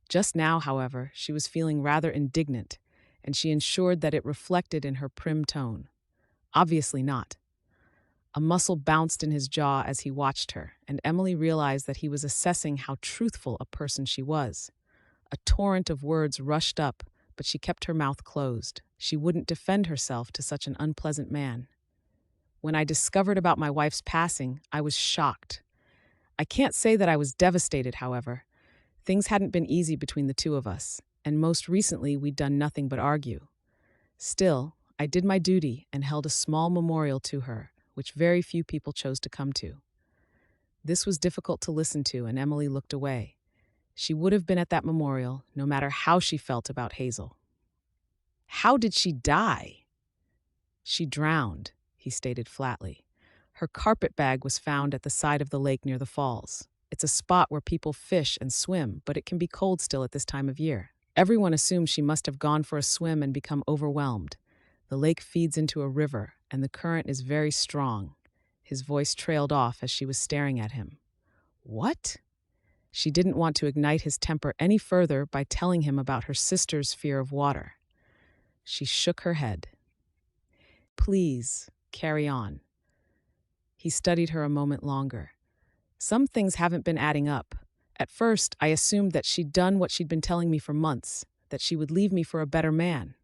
Just now, however, she was feeling rather indignant, and she ensured that it reflected in her prim tone. Obviously not. A muscle bounced in his jaw as he watched her, and Emily realized that he was assessing how truthful a person she was. A torrent of words rushed up, but she kept her mouth closed. She wouldn't defend herself to such an unpleasant man. "When I discovered about my wife's passing, I was shocked. I can't say that I was devastated, however. Things hadn't been easy between the two of us, and most recently we'd done nothing but argue. Still, I did my duty and held a small memorial to her, which very few people chose to come to." This was difficult to listen to, and Emily looked away. She would have been at that memorial, no matter how she felt about Hazel. "How did she die?" "She drowned," he stated flatly. "Her carpet bag was found at the side of the lake near the falls. It's a spot where people fish and swim, but it can be cold still at this time of year. Everyone assumes she must have gone for a swim and become overwhelmed. The lake feeds into a river, and the current is very strong." His voice trailed off as she was staring at him. "What?" She didn't want to ignite his temper any further by telling him about her sister's fear of water. She shook her head. "Please, carry on." He studied her a moment longer. "Some things haven't been adding up. At first, I assumed that she'd done what she'd been telling me for months, that she would leave me for a better man.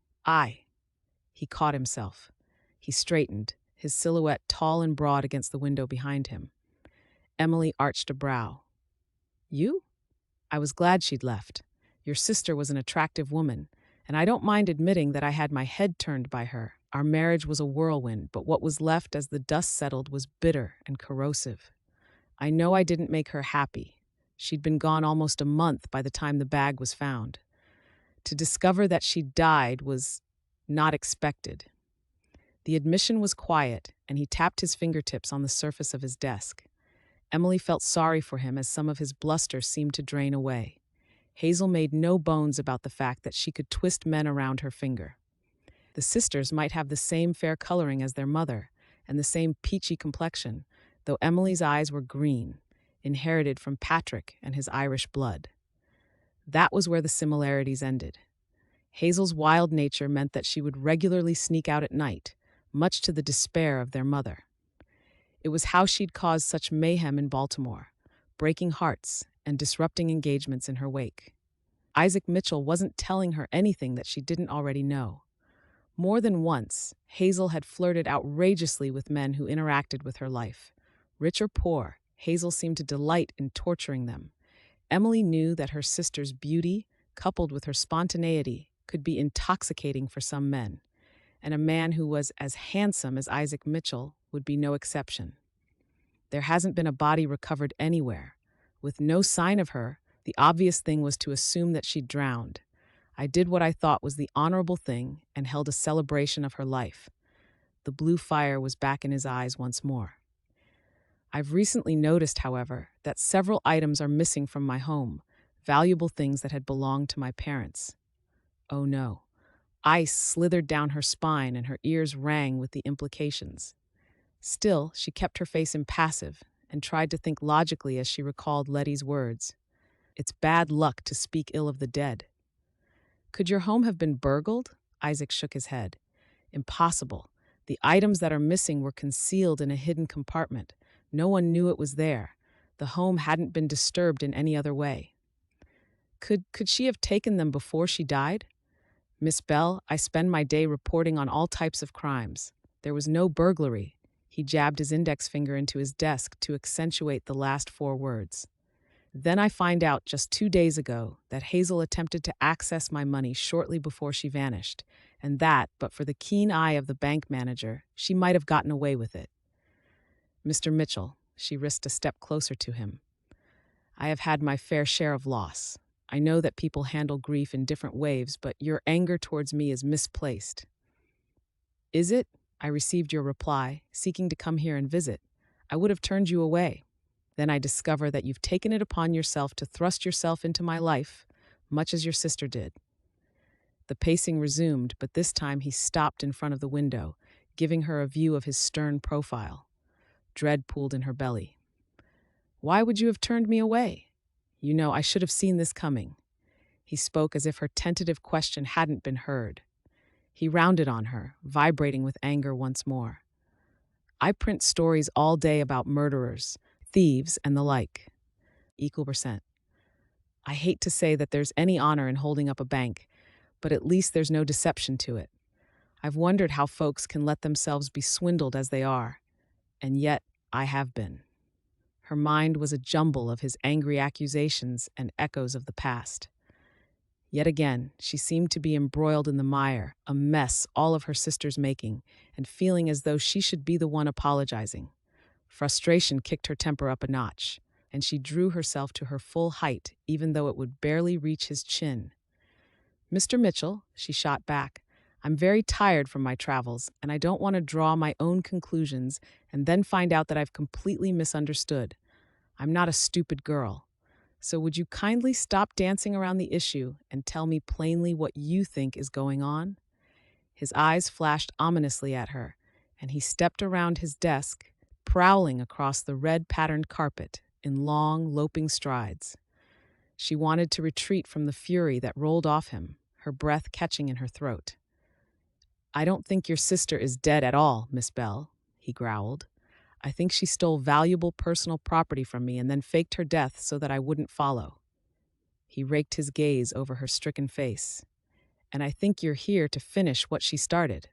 He caught himself. He straightened, his silhouette tall and broad against the window behind him. Emily arched a brow. "You? I was glad she'd left. Your sister was an attractive woman, and I don't mind admitting that I had my head turned by her. Our marriage was a whirlwind, but what was left as the dust settled was bitter and corrosive. I know I didn't make her happy. She'd been gone almost a month by the time the bag was found. To discover that she'd died was not expected." The admission was quiet, and he tapped his fingertips on the surface of his desk. Emily felt sorry for him as some of his bluster seemed to drain away. Hazel made no bones about the fact that she could twist men around her finger. The sisters might have the same fair coloring as their mother, and the same peachy complexion, though Emily's eyes were green, inherited from Patrick and his Irish blood. That was where the similarities ended. Hazel's wild nature meant that she would regularly sneak out at night, much to the despair of their mother. It was how she'd caused such mayhem in Baltimore, breaking hearts and disrupting engagements in her wake. Isaac Mitchell wasn't telling her anything that she didn't already know. More than once, Hazel had flirted outrageously with men who interacted with her life. Rich or poor, Hazel seemed to delight in torturing them. Emily knew that her sister's beauty, coupled with her spontaneity, could be intoxicating for some men, and a man who was as handsome as Isaac Mitchell would be no exception. There hasn't been a body recovered anywhere. With no sign of her, the obvious thing was to assume that she'd drowned. I did what I thought was the honorable thing and held a celebration of her life. The blue fire was back in his eyes once more. I've recently noticed, however, that several items are missing from my home, valuable things that had belonged to my parents. Oh no. Ice slithered down her spine and her ears rang with the implications. Still, she kept her face impassive and tried to think logically as she recalled Letty's words. "It's bad luck to speak ill of the dead." "Could your home have been burgled?" Isaac shook his head. "Impossible. The items that are missing were concealed in a hidden compartment. No one knew it was there. The home hadn't been disturbed in any other way." Could she have taken them before she died?" "Miss Bell, I spend my day reporting on all types of crimes. There was no burglary." He jabbed his index finger into his desk to accentuate the last 4 words. "Then I find out just 2 days ago that Hazel attempted to access my money shortly before she vanished, and that, but for the keen eye of the bank manager, she might have gotten away with it." "Mr. Mitchell," she risked a step closer to him, "I have had my fair share of loss. I know that people handle grief in different waves, but your anger towards me is misplaced. Is it? I received your reply, seeking to come here and visit. I would have turned you away. Then I discover that you've taken it upon yourself to thrust yourself into my life, much as your sister did. The pacing resumed, but this time he stopped in front of the window, giving her a view of his stern profile. Dread pooled in her belly. Why would you have turned me away? You know, I should have seen this coming. He spoke as if her tentative question hadn't been heard. He rounded on her, vibrating with anger once more. I print stories all day about murderers, thieves, and the like. Equal percent. I hate to say that there's any honor in holding up a bank, but at least there's no deception to it. I've wondered how folks can let themselves be swindled as they are, and yet I have been. Her mind was a jumble of his angry accusations and echoes of the past. Yet again, she seemed to be embroiled in the mire, a mess all of her sister's making, and feeling as though she should be the one apologizing. Frustration kicked her temper up a notch, and she drew herself to her full height, even though it would barely reach his chin. Mr. Mitchell, she shot back, I'm very tired from my travels, and I don't want to draw my own conclusions and then find out that I've completely misunderstood. I'm not a stupid girl. So would you kindly stop dancing around the issue and tell me plainly what you think is going on? His eyes flashed ominously at her, and he stepped around his desk, prowling across the red-patterned carpet in long, loping strides. She wanted to retreat from the fury that rolled off him, her breath catching in her throat. I don't think your sister is dead at all, Miss Bell, he growled. I think she stole valuable personal property from me and then faked her death so that I wouldn't follow. He raked his gaze over her stricken face. And I think you're here to finish what she started.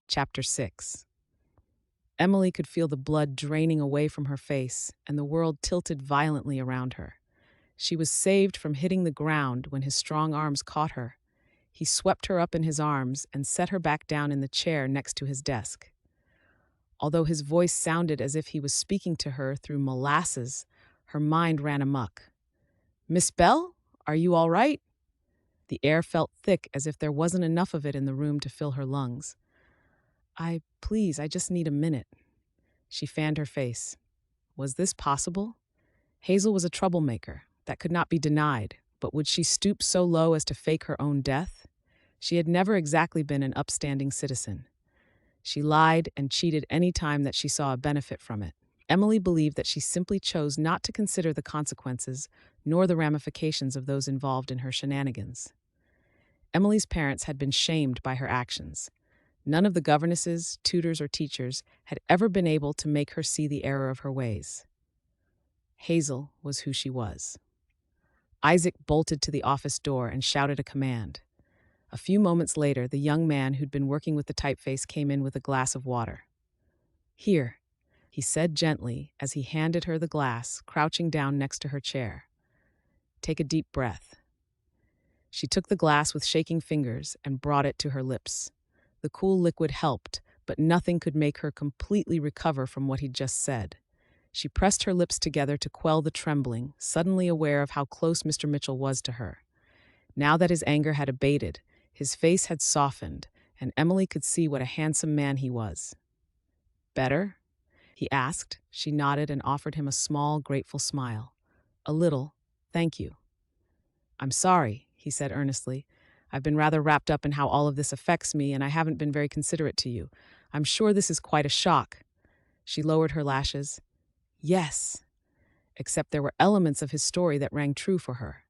Chapter 6. Emily could feel the blood draining away from her face, and the world tilted violently around her. She was saved from hitting the ground when his strong arms caught her. He swept her up in his arms and set her back down in the chair next to his desk. Although his voice sounded as if he was speaking to her through molasses, her mind ran amok. Miss Bell, are you all right? The air felt thick as if there wasn't enough of it in the room to fill her lungs. Please, I just need a minute. She fanned her face. Was this possible? Hazel was a troublemaker. That could not be denied, but would she stoop so low as to fake her own death? She had never exactly been an upstanding citizen. She lied and cheated any time that she saw a benefit from it. Emily believed that she simply chose not to consider the consequences nor the ramifications of those involved in her shenanigans. Emily's parents had been shamed by her actions. None of the governesses, tutors, or teachers had ever been able to make her see the error of her ways. Hazel was who she was. Isaac bolted to the office door and shouted a command. A few moments later, the young man who'd been working with the typeface came in with a glass of water. Here, he said gently as he handed her the glass, crouching down next to her chair. Take a deep breath. She took the glass with shaking fingers and brought it to her lips. The cool liquid helped, but nothing could make her completely recover from what he'd just said. She pressed her lips together to quell the trembling, suddenly aware of how close Mr. Mitchell was to her. Now that his anger had abated, his face had softened, and Emily could see what a handsome man he was. Better? He asked. She nodded and offered him a small, grateful smile. A little, thank you. I'm sorry, he said earnestly. I've been rather wrapped up in how all of this affects me, and I haven't been very considerate to you. I'm sure this is quite a shock. She lowered her lashes. Yes, except there were elements of his story that rang true for her.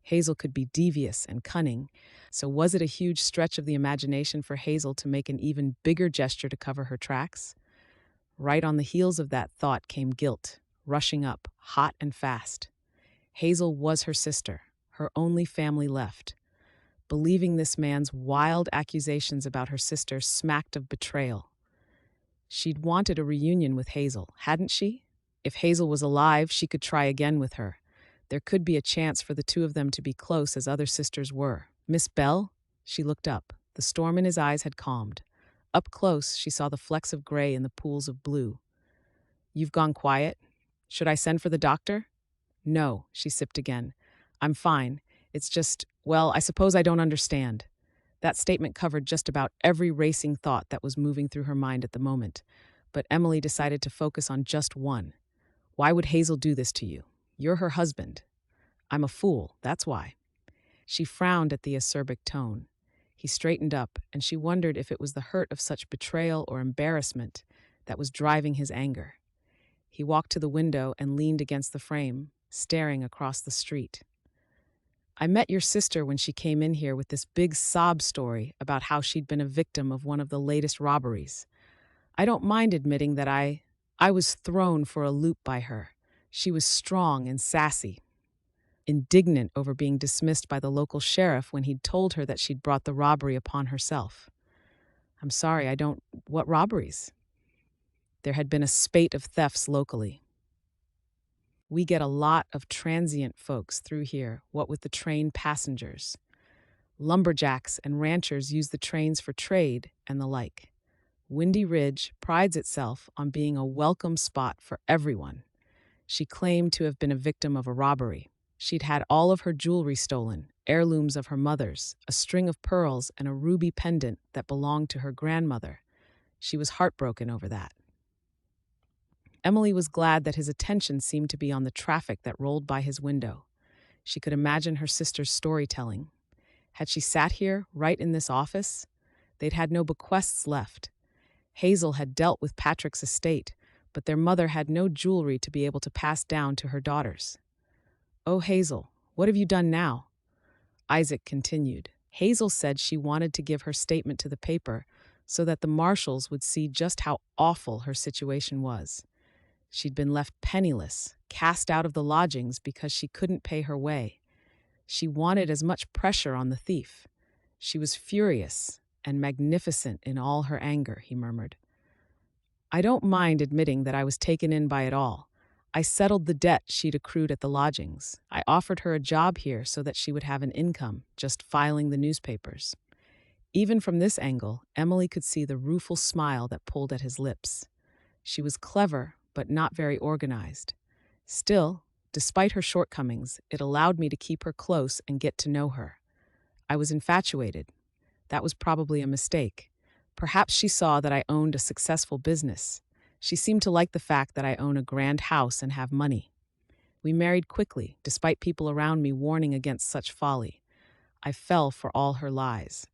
Hazel could be devious and cunning, so was it a huge stretch of the imagination for Hazel to make an even bigger gesture to cover her tracks? Right on the heels of that thought came guilt, rushing up, hot and fast. Hazel was her sister, her only family left. Believing this man's wild accusations about her sister smacked of betrayal. She'd wanted a reunion with Hazel, hadn't she? If Hazel was alive, she could try again with her. There could be a chance for the two of them to be close as other sisters were. Miss Bell? She looked up. The storm in his eyes had calmed. Up close, she saw the flecks of gray in the pools of blue. You've gone quiet? Should I send for the doctor? No, she sipped again. I'm fine. It's just, well, I suppose I don't understand. That statement covered just about every racing thought that was moving through her mind at the moment, but Emily decided to focus on just one. Why would Hazel do this to you? You're her husband. I'm a fool, that's why. She frowned at the acerbic tone. He straightened up, and she wondered if it was the hurt of such betrayal or embarrassment that was driving his anger. He walked to the window and leaned against the frame, staring across the street. I met your sister when she came in here with this big sob story about how she'd been a victim of one of the latest robberies. I don't mind admitting that I was thrown for a loop by her. She was strong and sassy, indignant over being dismissed by the local sheriff when he'd told her that she'd brought the robbery upon herself. I'm sorry, I don't. What robberies? There had been a spate of thefts locally. We get a lot of transient folks through here, what with the train passengers. Lumberjacks and ranchers use the trains for trade and the like. Windy Ridge prides itself on being a welcome spot for everyone. She claimed to have been a victim of a robbery. She'd had all of her jewelry stolen, heirlooms of her mother's, a string of pearls, and a ruby pendant that belonged to her grandmother. She was heartbroken over that. Emily was glad that his attention seemed to be on the traffic that rolled by his window. She could imagine her sister's storytelling. Had she sat here, right in this office? They'd had no bequests left. Hazel had dealt with Patrick's estate, but their mother had no jewelry to be able to pass down to her daughters. Oh, Hazel, what have you done now? Isaac continued. Hazel said she wanted to give her statement to the paper so that the marshals would see just how awful her situation was. She'd been left penniless, cast out of the lodgings because she couldn't pay her way. She wanted as much pressure on the thief. She was furious and magnificent in all her anger, he murmured. I don't mind admitting that I was taken in by it all. I settled the debt she'd accrued at the lodgings. I offered her a job here so that she would have an income, just filing the newspapers. Even from this angle, Emily could see the rueful smile that pulled at his lips. She was clever, but not very organized. Still, despite her shortcomings, it allowed me to keep her close and get to know her. I was infatuated. That was probably a mistake. Perhaps she saw that I owned a successful business. She seemed to like the fact that I own a grand house and have money. We married quickly, despite people around me warning against such folly. I fell for all her lies.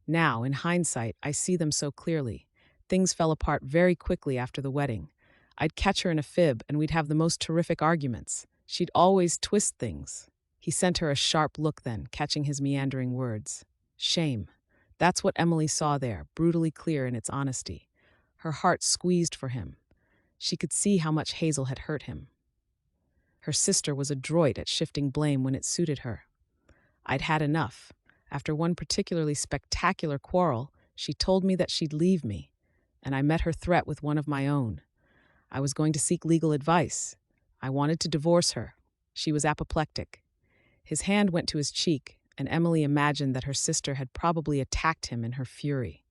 Now, in hindsight, I see them so clearly. Things fell apart very quickly after the wedding. I'd catch her in a fib, and we'd have the most terrific arguments. She'd always twist things. He sent her a sharp look then, catching his meandering words. Shame. That's what Emily saw there, brutally clear in its honesty. Her heart squeezed for him. She could see how much Hazel had hurt him. Her sister was adroit at shifting blame when it suited her. I'd had enough. After one particularly spectacular quarrel, she told me that she'd leave me, and I met her threat with one of my own. I was going to seek legal advice. I wanted to divorce her. She was apoplectic. His hand went to his cheek, and Emily imagined that her sister had probably attacked him in her fury.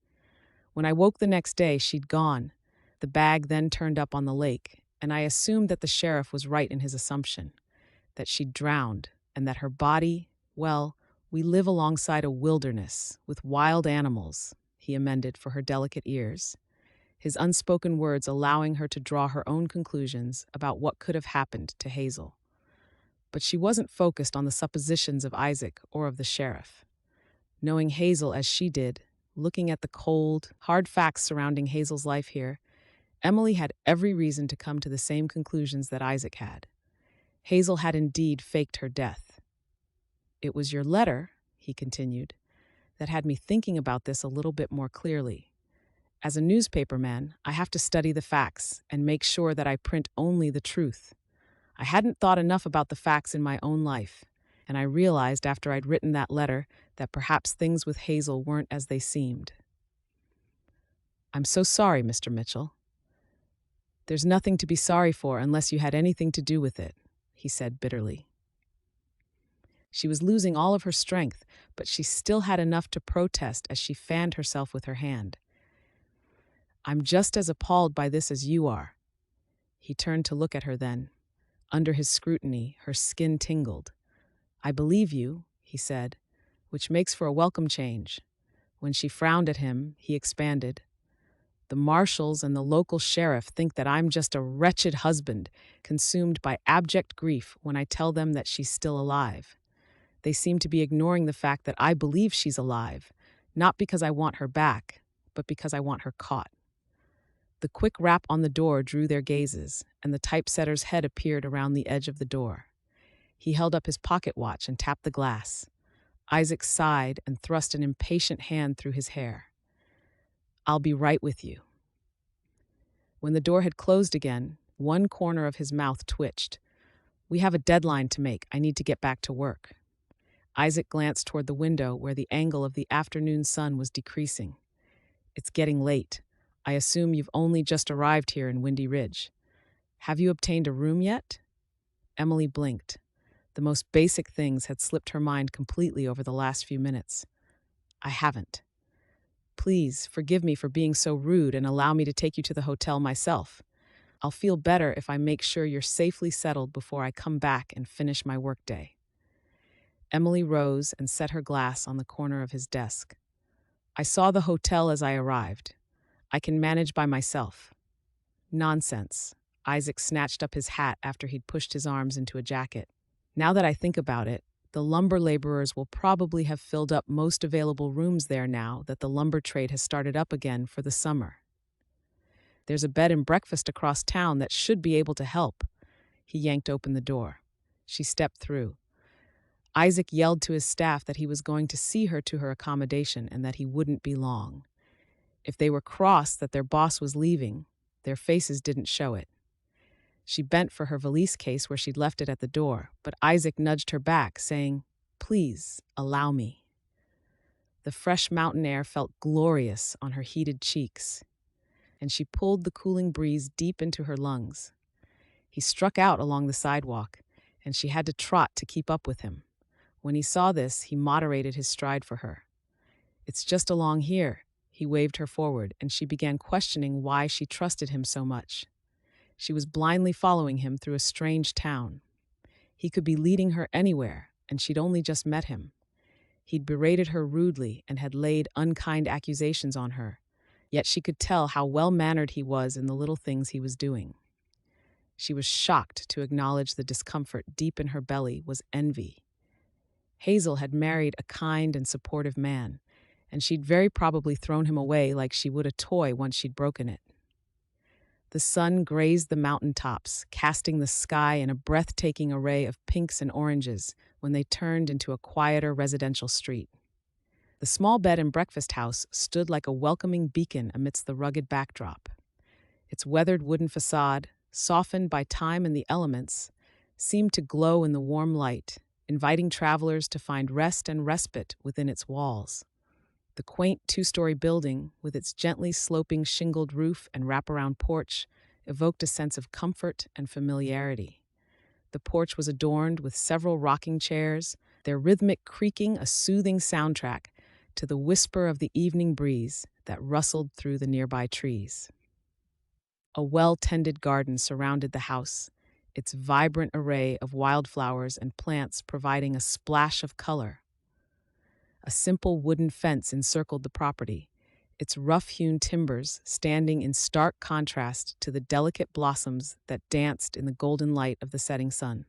When I woke the next day, she'd gone. The bag then turned up on the lake, and I assumed that the sheriff was right in his assumption, that she'd drowned, and that her body, well, we live alongside a wilderness with wild animals, he amended for her delicate ears, his unspoken words allowing her to draw her own conclusions about what could have happened to Hazel. But she wasn't focused on the suppositions of Isaac or of the sheriff. Knowing Hazel as she did, looking at the cold, hard facts surrounding Hazel's life here, Emily had every reason to come to the same conclusions that Isaac had. Hazel had indeed faked her death. It was your letter, he continued, that had me thinking about this a little bit more clearly. As a newspaperman, I have to study the facts and make sure that I print only the truth. I hadn't thought enough about the facts in my own life, and I realized after I'd written that letter that perhaps things with Hazel weren't as they seemed. I'm so sorry, Mr. Mitchell. There's nothing to be sorry for unless you had anything to do with it, he said bitterly. She was losing all of her strength, but she still had enough to protest as she fanned herself with her hand. I'm just as appalled by this as you are. He turned to look at her then. Under his scrutiny, her skin tingled. "I believe you," he said, which makes for a welcome change. When she frowned at him, he expanded. "The marshals and the local sheriff think that I'm just a wretched husband, consumed by abject grief when I tell them that she's still alive. They seem to be ignoring the fact that I believe she's alive, not because I want her back, but because I want her caught." The quick rap on the door drew their gazes, and the typesetter's head appeared around the edge of the door. He held up his pocket watch and tapped the glass. Isaac sighed and thrust an impatient hand through his hair. "I'll be right with you." When the door had closed again, one corner of his mouth twitched. "We have a deadline to make. I need to get back to work." Isaac glanced toward the window where the angle of the afternoon sun was decreasing. "It's getting late. I assume you've only just arrived here in Windy Ridge. Have you obtained a room yet?" Emily blinked. The most basic things had slipped her mind completely over the last few minutes. "I haven't." "Please forgive me for being so rude and allow me to take you to the hotel myself. I'll feel better if I make sure you're safely settled before I come back and finish my workday." Emily rose and set her glass on the corner of his desk. "I saw the hotel as I arrived. I can manage by myself." "Nonsense." Isaac snatched up his hat after he'd pushed his arms into a jacket. "Now that I think about it, the lumber laborers will probably have filled up most available rooms there now that the lumber trade has started up again for the summer. There's a bed and breakfast across town that should be able to help." He yanked open the door. She stepped through. Isaac yelled to his staff that he was going to see her to her accommodation and that he wouldn't be long. If they were cross that their boss was leaving, their faces didn't show it. She bent for her valise case where she'd left it at the door, but Isaac nudged her back, saying, "Please, allow me." The fresh mountain air felt glorious on her heated cheeks, and she pulled the cooling breeze deep into her lungs. He struck out along the sidewalk, and she had to trot to keep up with him. When he saw this, he moderated his stride for her. "It's just along here." He waved her forward, and she began questioning why she trusted him so much. She was blindly following him through a strange town. He could be leading her anywhere, and she'd only just met him. He'd berated her rudely and had laid unkind accusations on her, yet she could tell how well-mannered he was in the little things he was doing. She was shocked to acknowledge the discomfort deep in her belly was envy. Hazel had married a kind and supportive man, and she'd very probably thrown him away like she would a toy once she'd broken it. The sun grazed the mountain tops, casting the sky in a breathtaking array of pinks and oranges when they turned into a quieter residential street. The small bed and breakfast house stood like a welcoming beacon amidst the rugged backdrop. Its weathered wooden facade, softened by time and the elements, seemed to glow in the warm light, inviting travelers to find rest and respite within its walls. The quaint two-story building, with its gently sloping shingled roof and wraparound porch, evoked a sense of comfort and familiarity. The porch was adorned with several rocking chairs, their rhythmic creaking a soothing soundtrack to the whisper of the evening breeze that rustled through the nearby trees. A well-tended garden surrounded the house, its vibrant array of wildflowers and plants providing a splash of color. A simple wooden fence encircled the property, its rough-hewn timbers standing in stark contrast to the delicate blossoms that danced in the golden light of the setting sun.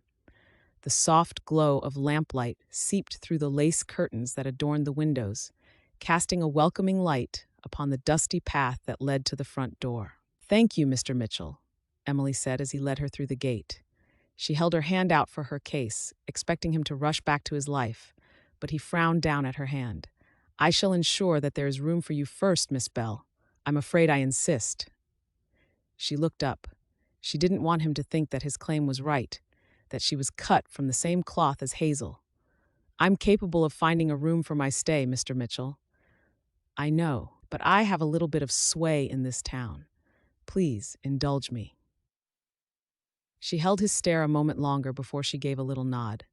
The soft glow of lamplight seeped through the lace curtains that adorned the windows, casting a welcoming light upon the dusty path that led to the front door. "Thank you, Mr. Mitchell," Emily said as he led her through the gate. She held her hand out for her case, expecting him to rush back to his life, but he frowned down at her hand. "I shall ensure that there is room for you first, Miss Bell. I'm afraid I insist." She looked up. She didn't want him to think that his claim was right, that she was cut from the same cloth as Hazel. "I'm capable of finding a room for my stay, Mr. Mitchell." "I know, but I have a little bit of sway in this town. Please indulge me." She held his stare a moment longer before she gave a little nod.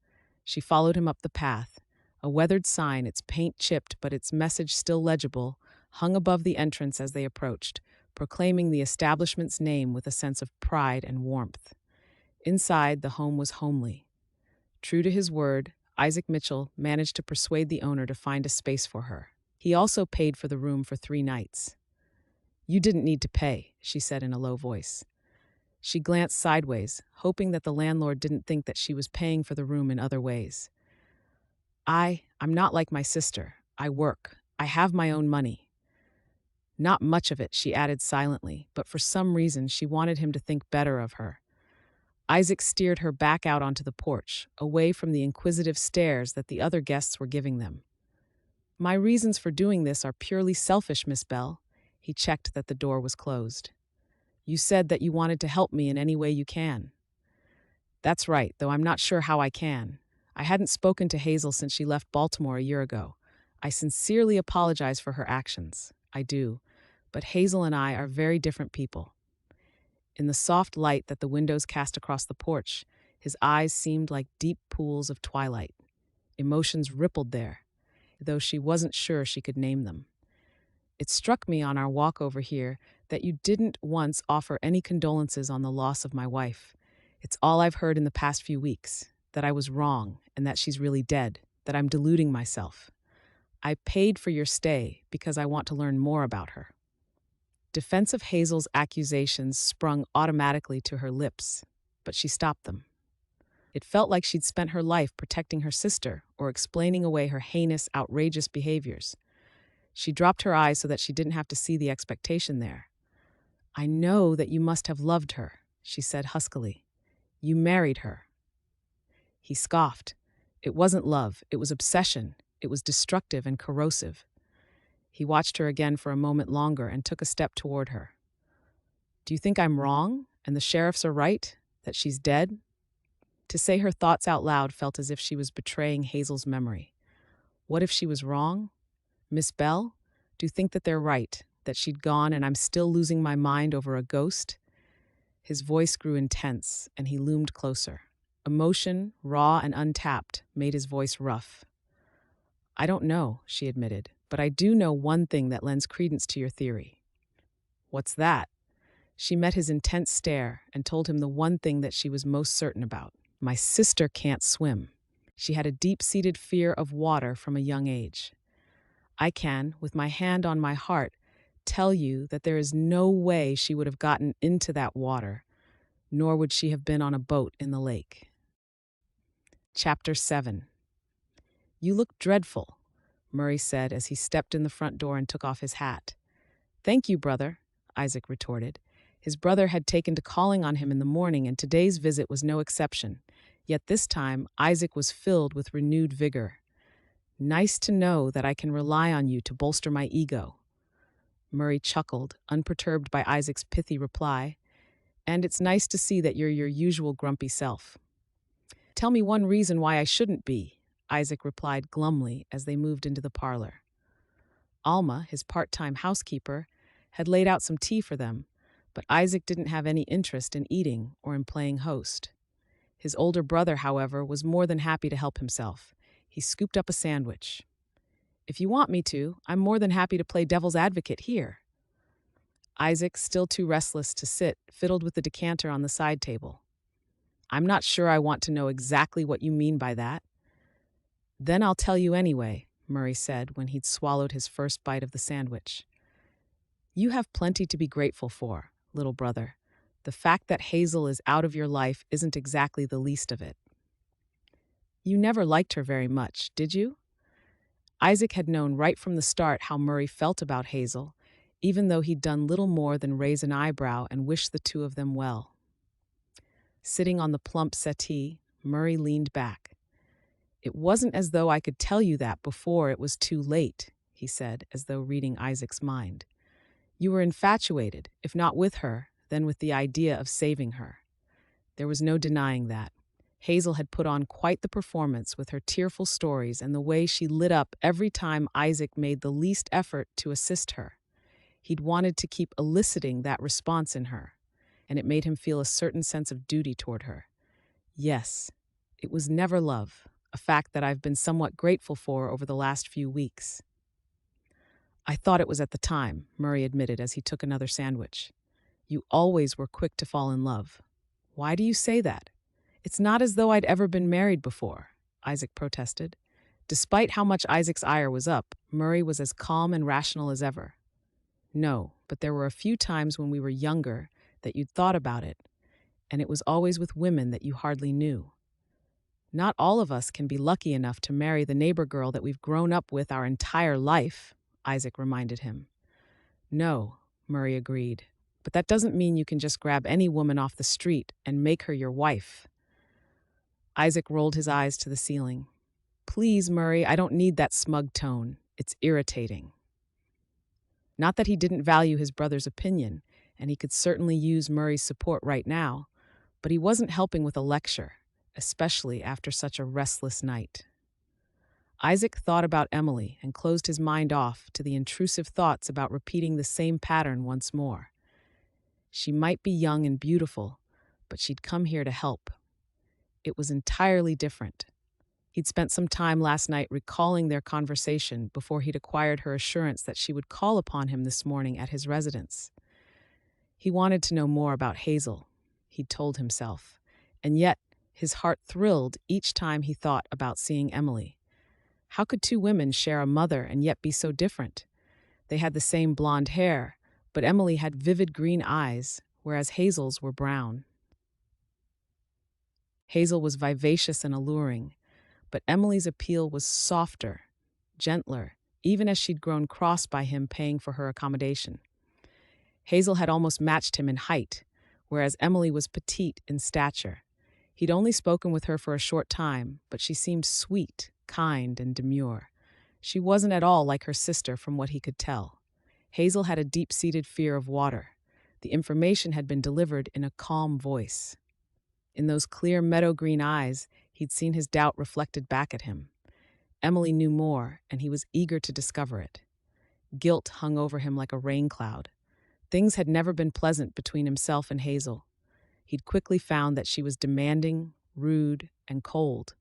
She followed him up the path. A weathered sign, its paint chipped but its message still legible, hung above the entrance as they approached, proclaiming the establishment's name with a sense of pride and warmth. Inside, the home was homely. True to his word, Isaac Mitchell managed to persuade the owner to find a space for her. He also paid for the room for 3 nights. "You didn't need to pay," she said in a low voice. She glanced sideways, hoping that the landlord didn't think that she was paying for the room in other ways. I'm not like my sister. I work. I have my own money." Not much of it, she added silently, but for some reason she wanted him to think better of her. Isaac steered her back out onto the porch, away from the inquisitive stares that the other guests were giving them. "My reasons for doing this are purely selfish, Miss Bell." He checked that the door was closed. "You said that you wanted to help me in any way you can." "That's right, though I'm not sure how I can. I hadn't spoken to Hazel since she left Baltimore a year ago. I sincerely apologize for her actions. I do. But Hazel and I are very different people." In the soft light that the windows cast across the porch, his eyes seemed like deep pools of twilight. Emotions rippled there, though she wasn't sure she could name them. "It struck me on our walk over here that you didn't once offer any condolences on the loss of my wife. It's all I've heard in the past few weeks, that I was wrong and that she's really dead, that I'm deluding myself. I paid for your stay because I want to learn more about her." Defense of Hazel's accusations sprung automatically to her lips, but she stopped them. It felt like she'd spent her life protecting her sister or explaining away her heinous, outrageous behaviors. She dropped her eyes so that she didn't have to see the expectation there. "I know that you must have loved her," she said huskily. "You married her." He scoffed. It wasn't love, it was obsession. It was destructive and corrosive. He watched her again for a moment longer and took a step toward her. "Do you think I'm wrong, and the sheriffs are right, that she's dead?" To say her thoughts out loud felt as if she was betraying Hazel's memory. What if she was wrong? "Miss Bell, do you think that they're right, that she'd gone and I'm still losing my mind over a ghost?" His voice grew intense, and he loomed closer. Emotion, raw and untapped, made his voice rough. "I don't know," she admitted, "but I do know one thing that lends credence to your theory." "What's that?" She met his intense stare and told him the one thing that she was most certain about. "My sister can't swim. She had a deep-seated fear of water from a young age. I can, with my hand on my heart, tell you that there is no way she would have gotten into that water, nor would she have been on a boat in the lake." Chapter 7. "You look dreadful," Murray said as he stepped in the front door and took off his hat. "Thank you, brother," Isaac retorted. His brother had taken to calling on him in the morning, and today's visit was no exception. Yet this time, Isaac was filled with renewed vigor. "Nice to know that I can rely on you to bolster my ego." Murray chuckled, unperturbed by Isaac's pithy reply. "And it's nice to see that you're your usual grumpy self." "Tell me one reason why I shouldn't be," Isaac replied glumly as they moved into the parlor. Alma, his part-time housekeeper, had laid out some tea for them, but Isaac didn't have any interest in eating or in playing host. His older brother, however, was more than happy to help himself. He scooped up a sandwich. "If you want me to, I'm more than happy to play devil's advocate here." Isaac, still too restless to sit, fiddled with the decanter on the side table. "I'm not sure I want to know exactly what you mean by that." "Then I'll tell you anyway," Murray said when he'd swallowed his first bite of the sandwich. "You have plenty to be grateful for, little brother. The fact that Hazel is out of your life isn't exactly the least of it." "You never liked her very much, did you?" Isaac had known right from the start how Murray felt about Hazel, even though he'd done little more than raise an eyebrow and wish the two of them well. Sitting on the plump settee, Murray leaned back. "It wasn't as though I could tell you that before it was too late," he said, as though reading Isaac's mind. "You were infatuated, if not with her, then with the idea of saving her." There was no denying that. Hazel had put on quite the performance with her tearful stories and the way she lit up every time Isaac made the least effort to assist her. He'd wanted to keep eliciting that response in her, and it made him feel a certain sense of duty toward her. Yes, it was never love, a fact that I've been somewhat grateful for over the last few weeks. "I thought it was at the time," Murray admitted as he took another sandwich. "You always were quick to fall in love." "Why do you say that?" "It's not as though I'd ever been married before," Isaac protested. Despite how much Isaac's ire was up, Murray was as calm and rational as ever. No, but there were a few times when we were younger that you'd thought about it, and it was always with women that you hardly knew. Not all of us can be lucky enough to marry the neighbor girl that we've grown up with our entire life, Isaac reminded him. No, Murray agreed, but that doesn't mean you can just grab any woman off the street and make her your wife. Isaac rolled his eyes to the ceiling. Please, Murray, I don't need that smug tone. It's irritating. Not that he didn't value his brother's opinion, and he could certainly use Murray's support right now, but he wasn't helping with a lecture, especially after such a restless night. Isaac thought about Emily and closed his mind off to the intrusive thoughts about repeating the same pattern once more. She might be young and beautiful, but she'd come here to help. It was entirely different. He'd spent some time last night recalling their conversation before he'd acquired her assurance that she would call upon him this morning at his residence. He wanted to know more about Hazel, he'd told himself, and yet his heart thrilled each time he thought about seeing Emily. How could two women share a mother and yet be so different? They had the same blonde hair, but Emily had vivid green eyes, whereas Hazel's were brown. Hazel was vivacious and alluring, but Emily's appeal was softer, gentler, even as she'd grown cross by him paying for her accommodation. Hazel had almost matched him in height, whereas Emily was petite in stature. He'd only spoken with her for a short time, but she seemed sweet, kind, and demure. She wasn't at all like her sister from what he could tell. Hazel had a deep-seated fear of water. The information had been delivered in a calm voice. In those clear meadow-green eyes, he'd seen his doubt reflected back at him. Emily knew more, and he was eager to discover it. Guilt hung over him like a rain cloud. Things had never been pleasant between himself and Hazel. He'd quickly found that she was demanding, rude, and cold.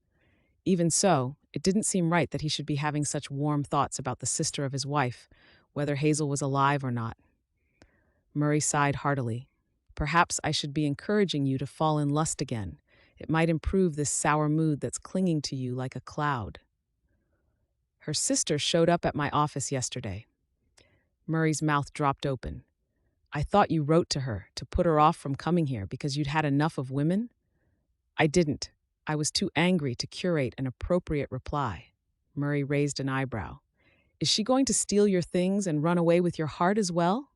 Even so, it didn't seem right that he should be having such warm thoughts about the sister of his wife, whether Hazel was alive or not. Murray sighed heartily. Perhaps I should be encouraging you to fall in lust again. It might improve this sour mood that's clinging to you like a cloud. Her sister showed up at my office yesterday. Murray's mouth dropped open. I thought you wrote to her to put her off from coming here because you'd had enough of women? I didn't. I was too angry to curate an appropriate reply. Murray raised an eyebrow. Is she going to steal your things and run away with your heart as well?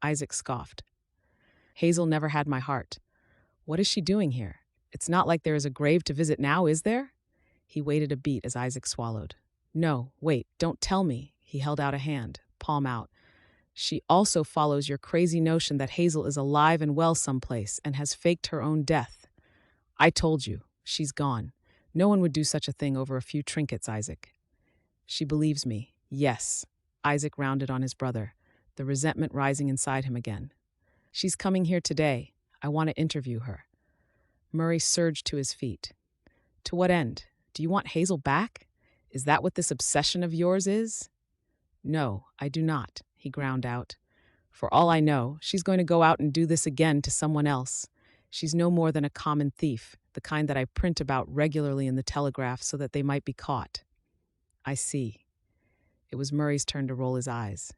Isaac scoffed. Hazel never had my heart. What is she doing here? It's not like there is a grave to visit now, is there? He waited a beat as Isaac swallowed. No, wait, don't tell me. He held out a hand, palm out. She also follows your crazy notion that Hazel is alive and well someplace and has faked her own death. I told you, she's gone. No one would do such a thing over a few trinkets, Isaac. She believes me, yes. Isaac rounded on his brother, the resentment rising inside him again. She's coming here today. I want to interview her. Murray surged to his feet. To what end? Do you want Hazel back? Is that what this obsession of yours is? No, I do not, he ground out. For all I know, she's going to go out and do this again to someone else. She's no more than a common thief, the kind that I print about regularly in the Telegraph so that they might be caught. I see. It was Murray's turn to roll his eyes.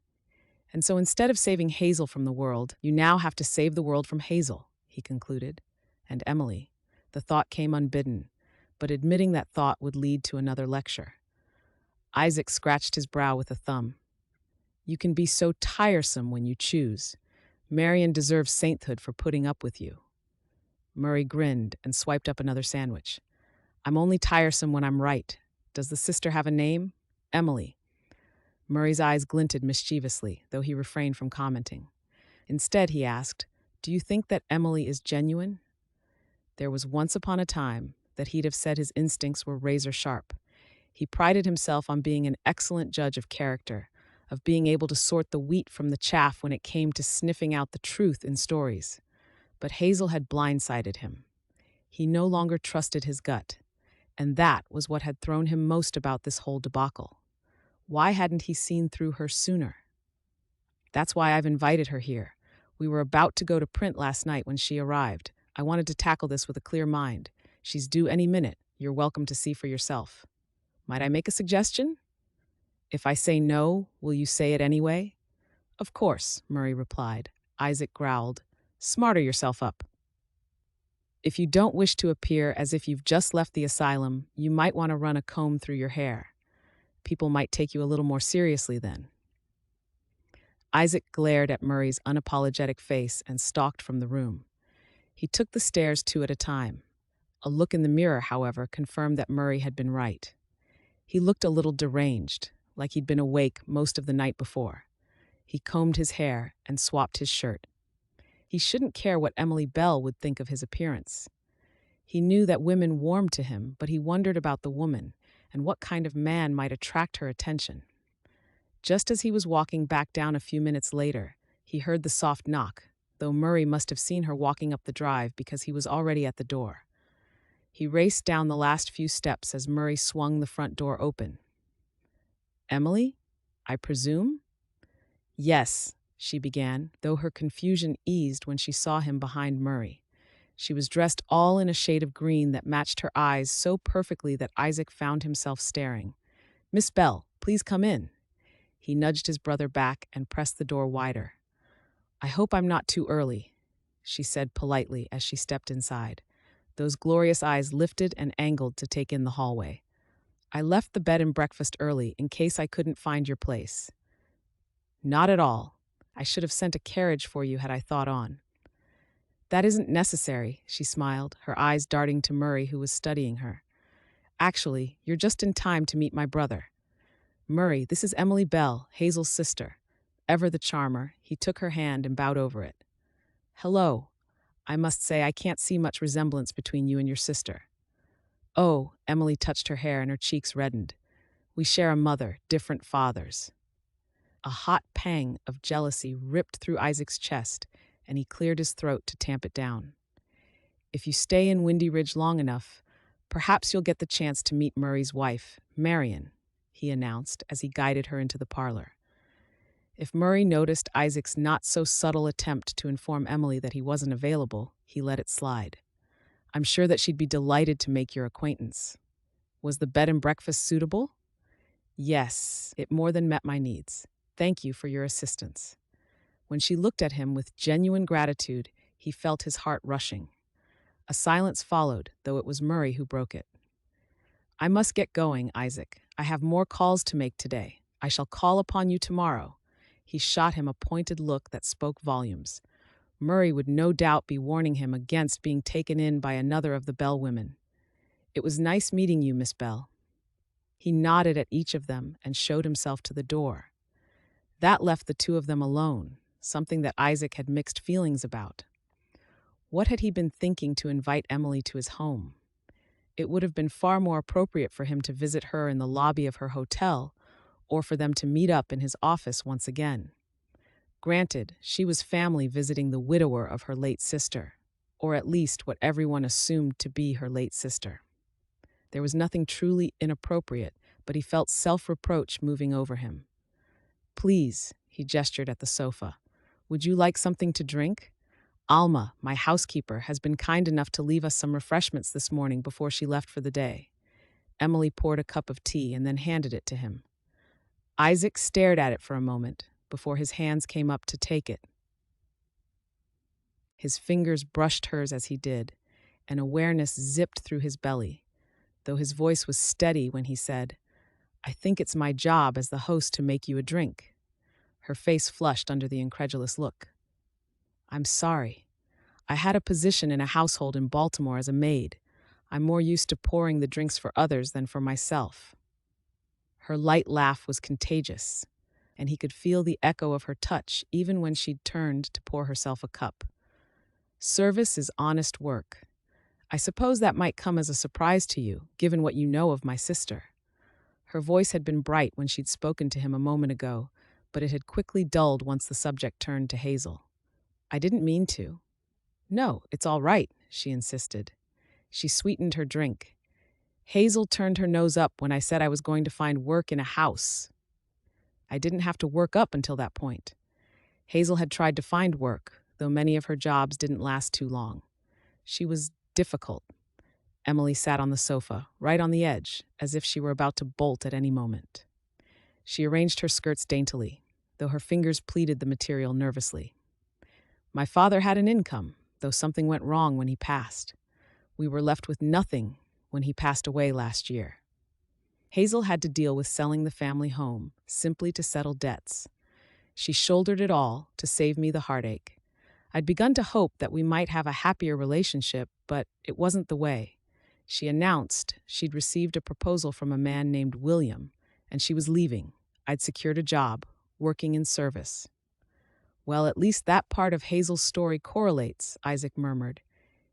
And so instead of saving Hazel from the world, you now have to save the world from Hazel, he concluded. And Emily. The thought came unbidden, but admitting that thought would lead to another lecture. Isaac scratched his brow with a thumb. You can be so tiresome when you choose. Marion deserves sainthood for putting up with you. Murray grinned and swiped up another sandwich. I'm only tiresome when I'm right. Does the sister have a name? Emily. Murray's eyes glinted mischievously, though he refrained from commenting. Instead, he asked, Do you think that Emily is genuine? There was once upon a time that he'd have said his instincts were razor sharp. He prided himself on being an excellent judge of character, of being able to sort the wheat from the chaff when it came to sniffing out the truth in stories. But Hazel had blindsided him. He no longer trusted his gut, and that was what had thrown him most about this whole debacle. Why hadn't he seen through her sooner? That's why I've invited her here. We were about to go to print last night when she arrived. I wanted to tackle this with a clear mind. She's due any minute. You're welcome to see for yourself. Might I make a suggestion? If I say no, will you say it anyway? Of course, Murray replied. Isaac growled. Smarter yourself up. If you don't wish to appear as if you've just left the asylum, you might want to run a comb through your hair. People might take you a little more seriously then. Isaac glared at Murray's unapologetic face and stalked from the room. He took the stairs two at a time. A look in the mirror, however, confirmed that Murray had been right. He looked a little deranged, like he'd been awake most of the night before. He combed his hair and swapped his shirt. He shouldn't care what Emily Bell would think of his appearance. He knew that women warmed to him, but he wondered about the woman and what kind of man might attract her attention. Just as he was walking back down a few minutes later, he heard the soft knock, though Murray must have seen her walking up the drive because he was already at the door. He raced down the last few steps as Murray swung the front door open. Emily, I presume? Yes, she began, though her confusion eased when she saw him behind Murray. She was dressed all in a shade of green that matched her eyes so perfectly that Isaac found himself staring. Miss Bell, please come in. He nudged his brother back and pressed the door wider. I hope I'm not too early, she said politely as she stepped inside. Those glorious eyes lifted and angled to take in the hallway. I left the bed and breakfast early in case I couldn't find your place. Not at all. I should have sent a carriage for you had I thought on. That isn't necessary, she smiled, her eyes darting to Murray, who was studying her. Actually, you're just in time to meet my brother. Murray, this is Emily Bell, Hazel's sister. Ever the charmer, he took her hand and bowed over it. Hello. I must say I can't see much resemblance between you and your sister. Oh, Emily touched her hair and her cheeks reddened. We share a mother, different fathers. A hot pang of jealousy ripped through Isaac's chest, and he cleared his throat to tamp it down. If you stay in Windy Ridge long enough, perhaps you'll get the chance to meet Murray's wife, Marion, he announced as he guided her into the parlor. If Murray noticed Isaac's not-so-subtle attempt to inform Emily that he wasn't available, he let it slide. I'm sure that she'd be delighted to make your acquaintance. Was the bed and breakfast suitable? Yes, it more than met my needs. Thank you for your assistance. When she looked at him with genuine gratitude, he felt his heart rushing. A silence followed, though it was Murray who broke it. I must get going, Isaac. I have more calls to make today. I shall call upon you tomorrow. He shot him a pointed look that spoke volumes. Murray would no doubt be warning him against being taken in by another of the Bell women. It was nice meeting you, Miss Bell. He nodded at each of them and showed himself to the door. That left the two of them alone, something that Isaac had mixed feelings about. What had he been thinking to invite Emily to his home? It would have been far more appropriate for him to visit her in the lobby of her hotel, or for them to meet up in his office once again. Granted, she was family visiting the widower of her late sister, or at least what everyone assumed to be her late sister. There was nothing truly inappropriate, but he felt self-reproach moving over him. Please, he gestured at the sofa, would you like something to drink? Alma, my housekeeper, has been kind enough to leave us some refreshments this morning before she left for the day. Emily poured a cup of tea and then handed it to him. Isaac stared at it for a moment before his hands came up to take it. His fingers brushed hers as he did, and awareness zipped through his belly, though his voice was steady when he said, I think it's my job as the host to make you a drink. Her face flushed under the incredulous look. I'm sorry. I had a position in a household in Baltimore as a maid. I'm more used to pouring the drinks for others than for myself. Her light laugh was contagious, and he could feel the echo of her touch even when she'd turned to pour herself a cup. Service is honest work. I suppose that might come as a surprise to you, given what you know of my sister. Her voice had been bright when she'd spoken to him a moment ago, but it had quickly dulled once the subject turned to Hazel. I didn't mean to. No, it's all right, she insisted. She sweetened her drink. Hazel turned her nose up when I said I was going to find work in a house. I didn't have to work up until that point. Hazel had tried to find work, though many of her jobs didn't last too long. She was difficult. Emily sat on the sofa, right on the edge, as if she were about to bolt at any moment. She arranged her skirts daintily, though her fingers pleated the material nervously. My father had an income, though something went wrong when he passed. We were left with nothing when he passed away last year. Hazel had to deal with selling the family home simply to settle debts. She shouldered it all to save me the heartache. I'd begun to hope that we might have a happier relationship, but it wasn't the way. She announced she'd received a proposal from a man named William, and she was leaving. I'd secured a job, working in service. Well, at least that part of Hazel's story correlates, Isaac murmured.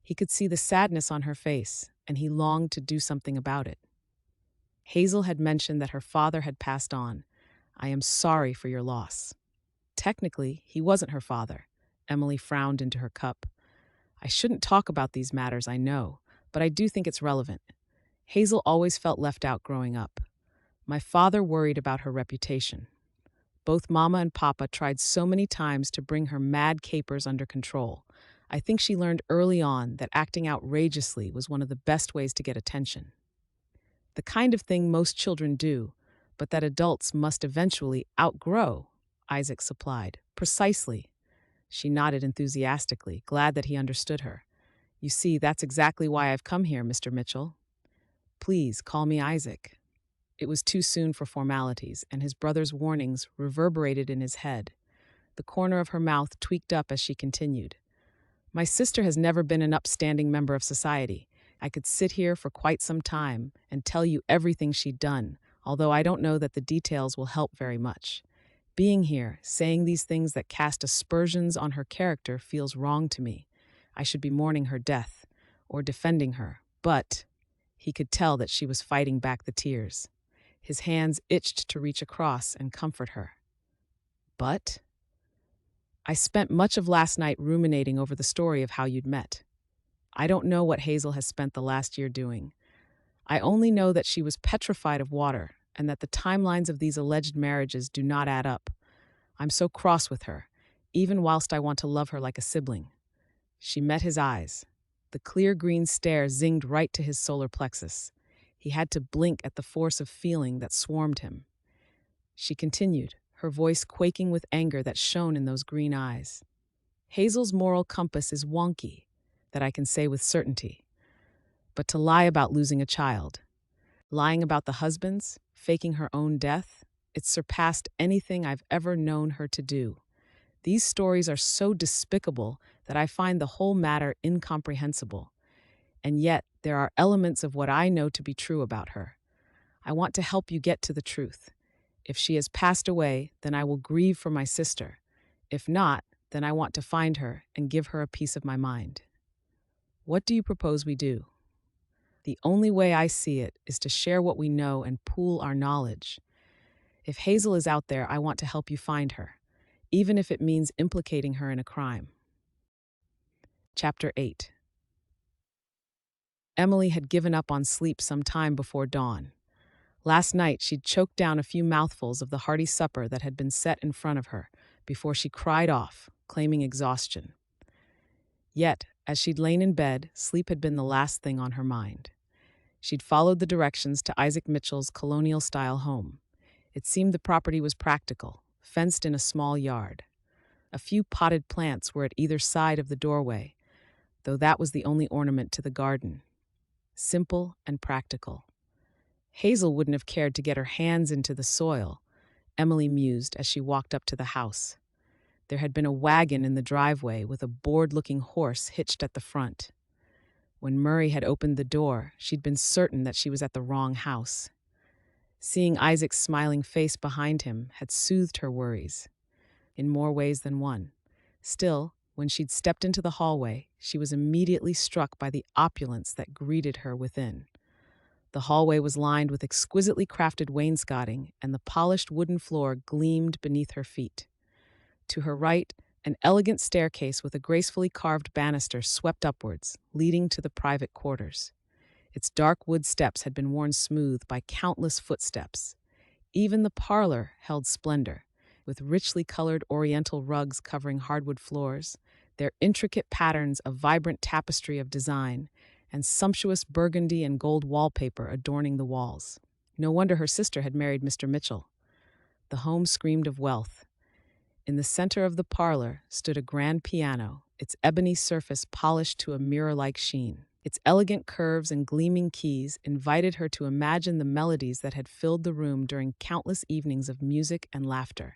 He could see the sadness on her face, and he longed to do something about it. Hazel had mentioned that her father had passed on. I am sorry for your loss. Technically, he wasn't her father. Emily frowned into her cup. I shouldn't talk about these matters, I know, but I do think it's relevant. Hazel always felt left out growing up. My father worried about her reputation. Both Mama and Papa tried so many times to bring her mad capers under control. I think she learned early on that acting outrageously was one of the best ways to get attention. The kind of thing most children do, but that adults must eventually outgrow, Isaac supplied. Precisely. She nodded enthusiastically, glad that he understood her. You see, that's exactly why I've come here, Mr. Mitchell. Please call me Isaac. It was too soon for formalities, and his brother's warnings reverberated in his head. The corner of her mouth tweaked up as she continued. My sister has never been an upstanding member of society. I could sit here for quite some time and tell you everything she'd done, although I don't know that the details will help very much. Being here, saying these things that cast aspersions on her character feels wrong to me. I should be mourning her death, or defending her, but he could tell that she was fighting back the tears. His hands itched to reach across and comfort her. But I spent much of last night ruminating over the story of how you'd met. I don't know what Hazel has spent the last year doing. I only know that she was petrified of water and that the timelines of these alleged marriages do not add up. I'm so cross with her, even whilst I want to love her like a sibling. She met his eyes. The clear green stare zinged right to his solar plexus. He had to blink at the force of feeling that swarmed him. She continued, her voice quaking with anger that shone in those green eyes. Hazel's moral compass is wonky, that I can say with certainty. But to lie about losing a child, lying about the husband's, faking her own death, it surpassed anything I've ever known her to do. These stories are so despicable that I find the whole matter incomprehensible. And yet, there are elements of what I know to be true about her. I want to help you get to the truth. If she has passed away, then I will grieve for my sister. If not, then I want to find her and give her a piece of my mind. What do you propose we do? The only way I see it is to share what we know and pool our knowledge. If Hazel is out there, I want to help you find her, even if it means implicating her in a crime. Chapter 8. Emily had given up on sleep some time before dawn. Last night, she'd choked down a few mouthfuls of the hearty supper that had been set in front of her before she cried off, claiming exhaustion. Yet, as she'd lain in bed, sleep had been the last thing on her mind. She'd followed the directions to Isaac Mitchell's colonial-style home. It seemed the property was practical, fenced in a small yard. A few potted plants were at either side of the doorway, though that was the only ornament to the garden. Simple and practical. Hazel wouldn't have cared to get her hands into the soil, Emily mused as she walked up to the house. There had been a wagon in the driveway with a bored-looking horse hitched at the front. When Murray had opened the door, she'd been certain that she was at the wrong house. Seeing Isaac's smiling face behind him had soothed her worries, in more ways than one. Still, when she'd stepped into the hallway, she was immediately struck by the opulence that greeted her within. The hallway was lined with exquisitely crafted wainscoting, and the polished wooden floor gleamed beneath her feet. To her right, an elegant staircase with a gracefully carved banister swept upwards, leading to the private quarters. Its dark wood steps had been worn smooth by countless footsteps. Even the parlor held splendor, with richly colored oriental rugs covering hardwood floors, their intricate patterns a vibrant tapestry of design, and sumptuous burgundy and gold wallpaper adorning the walls. No wonder her sister had married Mr. Mitchell. The home screamed of wealth. In the center of the parlor stood a grand piano, its ebony surface polished to a mirror-like sheen. Its elegant curves and gleaming keys invited her to imagine the melodies that had filled the room during countless evenings of music and laughter.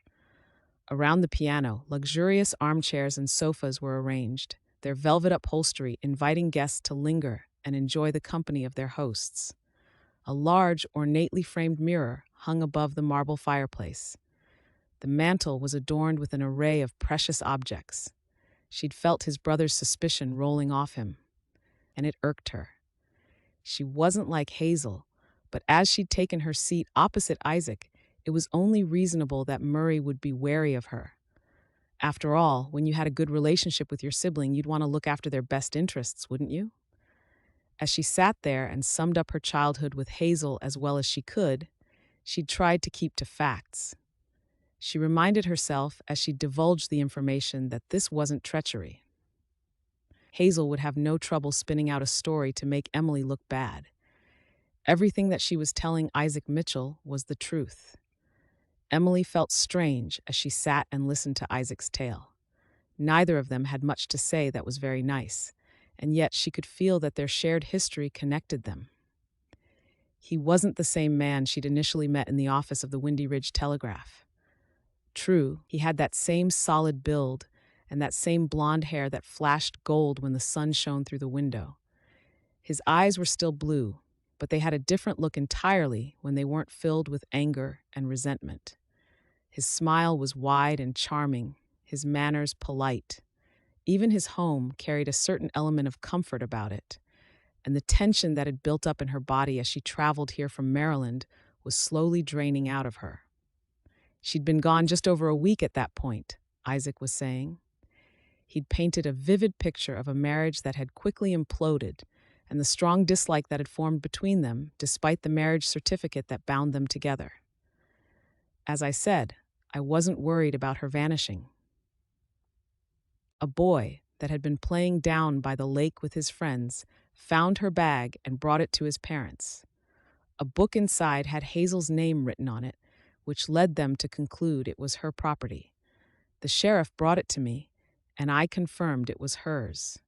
Around the piano, luxurious armchairs and sofas were arranged, their velvet upholstery inviting guests to linger and enjoy the company of their hosts. A large, ornately framed mirror hung above the marble fireplace. The mantel was adorned with an array of precious objects. She'd felt his brother's suspicion rolling off him, and it irked her. She wasn't like Hazel, but as she'd taken her seat opposite Isaac, it was only reasonable that Murray would be wary of her. After all, when you had a good relationship with your sibling, you'd want to look after their best interests, wouldn't you? As she sat there and summed up her childhood with Hazel as well as she could, she'd tried to keep to facts. She reminded herself as she divulged the information that this wasn't treachery. Hazel would have no trouble spinning out a story to make Emily look bad. Everything that she was telling Isaac Mitchell was the truth. Emily felt strange as she sat and listened to Isaac's tale. Neither of them had much to say that was very nice, and yet she could feel that their shared history connected them. He wasn't the same man she'd initially met in the office of the Windy Ridge Telegraph. True, he had that same solid build and that same blonde hair that flashed gold when the sun shone through the window. His eyes were still blue, but they had a different look entirely when they weren't filled with anger and resentment. His smile was wide and charming, his manners polite. Even his home carried a certain element of comfort about it, and the tension that had built up in her body as she traveled here from Maryland was slowly draining out of her. She'd been gone just over a week at that point, Isaac was saying. He'd painted a vivid picture of a marriage that had quickly imploded and the strong dislike that had formed between them despite the marriage certificate that bound them together. As I said, I wasn't worried about her vanishing. A boy that had been playing down by the lake with his friends found her bag and brought it to his parents. A book inside had Hazel's name written on it, which led them to conclude it was her property. The sheriff brought it to me, and I confirmed it was hers.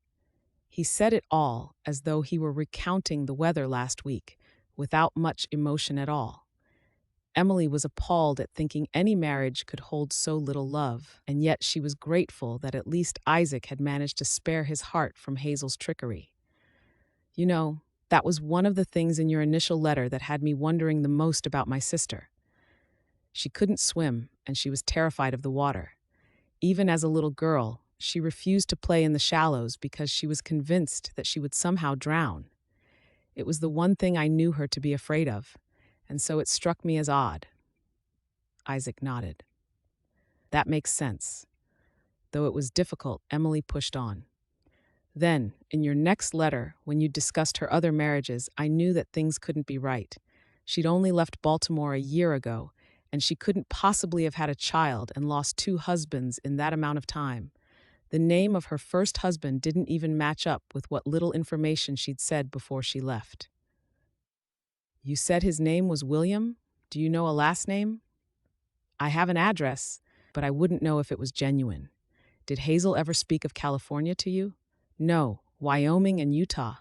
He said it all as though he were recounting the weather last week, without much emotion at all. Emily was appalled at thinking any marriage could hold so little love, and yet she was grateful that at least Isaac had managed to spare his heart from Hazel's trickery. You know, that was one of the things in your initial letter that had me wondering the most about my sister. She couldn't swim, and she was terrified of the water. Even as a little girl, she refused to play in the shallows because she was convinced that she would somehow drown. It was the one thing I knew her to be afraid of, and so it struck me as odd. Isaac nodded. That makes sense. Though it was difficult, Emily pushed on. Then, in your next letter, when you discussed her other marriages, I knew that things couldn't be right. She'd only left Baltimore a year ago, and she couldn't possibly have had a child and lost 2 husbands in that amount of time. The name of her first husband didn't even match up with what little information she'd said before she left. You said his name was William? Do you know a last name? I have an address, but I wouldn't know if it was genuine. Did Hazel ever speak of California to you? No, Wyoming and Utah.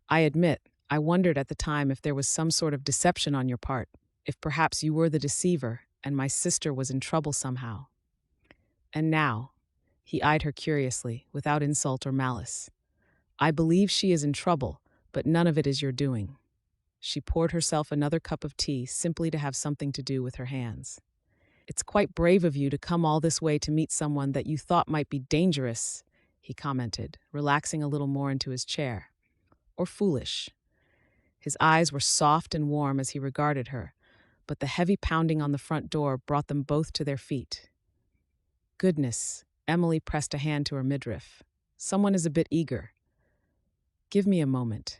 I admit, I wondered at the time if there was some sort of deception on your part, if perhaps you were the deceiver and my sister was in trouble somehow. And now, he eyed her curiously, without insult or malice. I believe she is in trouble, but none of it is your doing. She poured herself another cup of tea simply to have something to do with her hands. It's quite brave of you to come all this way to meet someone that you thought might be dangerous, he commented, relaxing a little more into his chair. Or foolish. His eyes were soft and warm as he regarded her, but the heavy pounding on the front door brought them both to their feet. Goodness, Emily pressed a hand to her midriff. Someone is a bit eager. Give me a moment.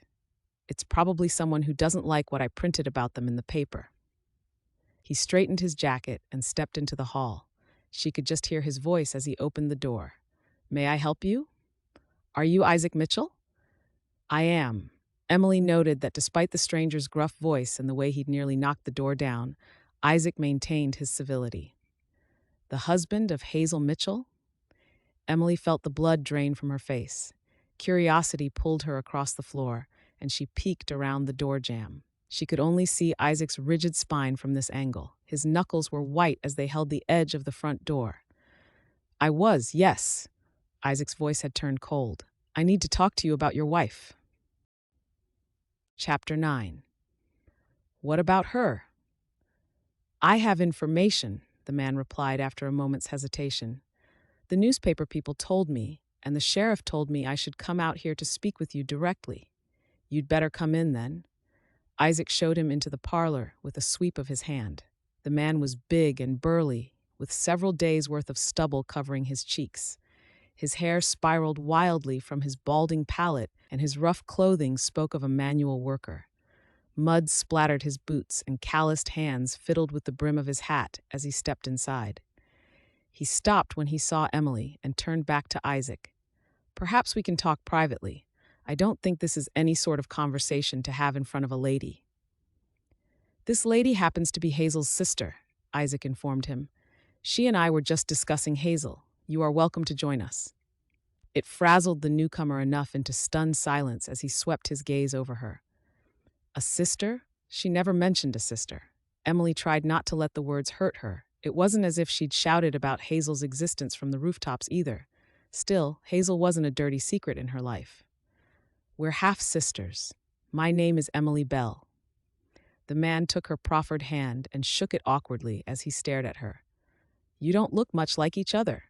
It's probably someone who doesn't like what I printed about them in the paper. He straightened his jacket and stepped into the hall. She could just hear his voice as he opened the door. May I help you? Are you Isaac Mitchell? I am. Emily noted that despite the stranger's gruff voice and the way he'd nearly knocked the door down, Isaac maintained his civility. The husband of Hazel Mitchell? Emily felt the blood drain from her face. Curiosity pulled her across the floor, and she peeked around the door jamb. She could only see Isaac's rigid spine from this angle. His knuckles were white as they held the edge of the front door. I was, yes. Isaac's voice had turned cold. I need to talk to you about your wife. Chapter 9. What about her? I have information, the man replied after a moment's hesitation. The newspaper people told me, and the sheriff told me I should come out here to speak with you directly. You'd better come in then. Isaac showed him into the parlor with a sweep of his hand. The man was big and burly, with several days' worth of stubble covering his cheeks. His hair spiraled wildly from his balding palate, and his rough clothing spoke of a manual worker. Mud splattered his boots, and calloused hands fiddled with the brim of his hat as he stepped inside. He stopped when he saw Emily and turned back to Isaac. Perhaps we can talk privately. I don't think this is any sort of conversation to have in front of a lady. This lady happens to be Hazel's sister, Isaac informed him. She and I were just discussing Hazel. You are welcome to join us. It frazzled the newcomer enough into stunned silence as he swept his gaze over her. A sister? She never mentioned a sister. Emily tried not to let the words hurt her. It wasn't as if she'd shouted about Hazel's existence from the rooftops either. Still, Hazel wasn't a dirty secret in her life. We're half-sisters. My name is Emily Bell. The man took her proffered hand and shook it awkwardly as he stared at her. You don't look much like each other,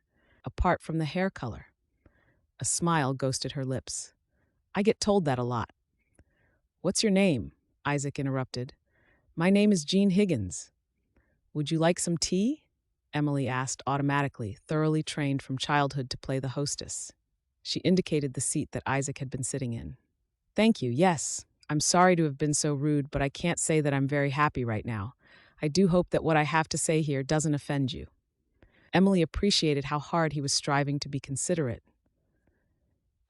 apart from the hair color. A smile ghosted her lips. I get told that a lot. What's your name? Isaac interrupted. My name is Jean Higgins. Would you like some tea? Emily asked automatically, thoroughly trained from childhood to play the hostess. She indicated the seat that Isaac had been sitting in. Thank you, yes. I'm sorry to have been so rude, but I can't say that I'm very happy right now. I do hope that what I have to say here doesn't offend you. Emily appreciated how hard he was striving to be considerate.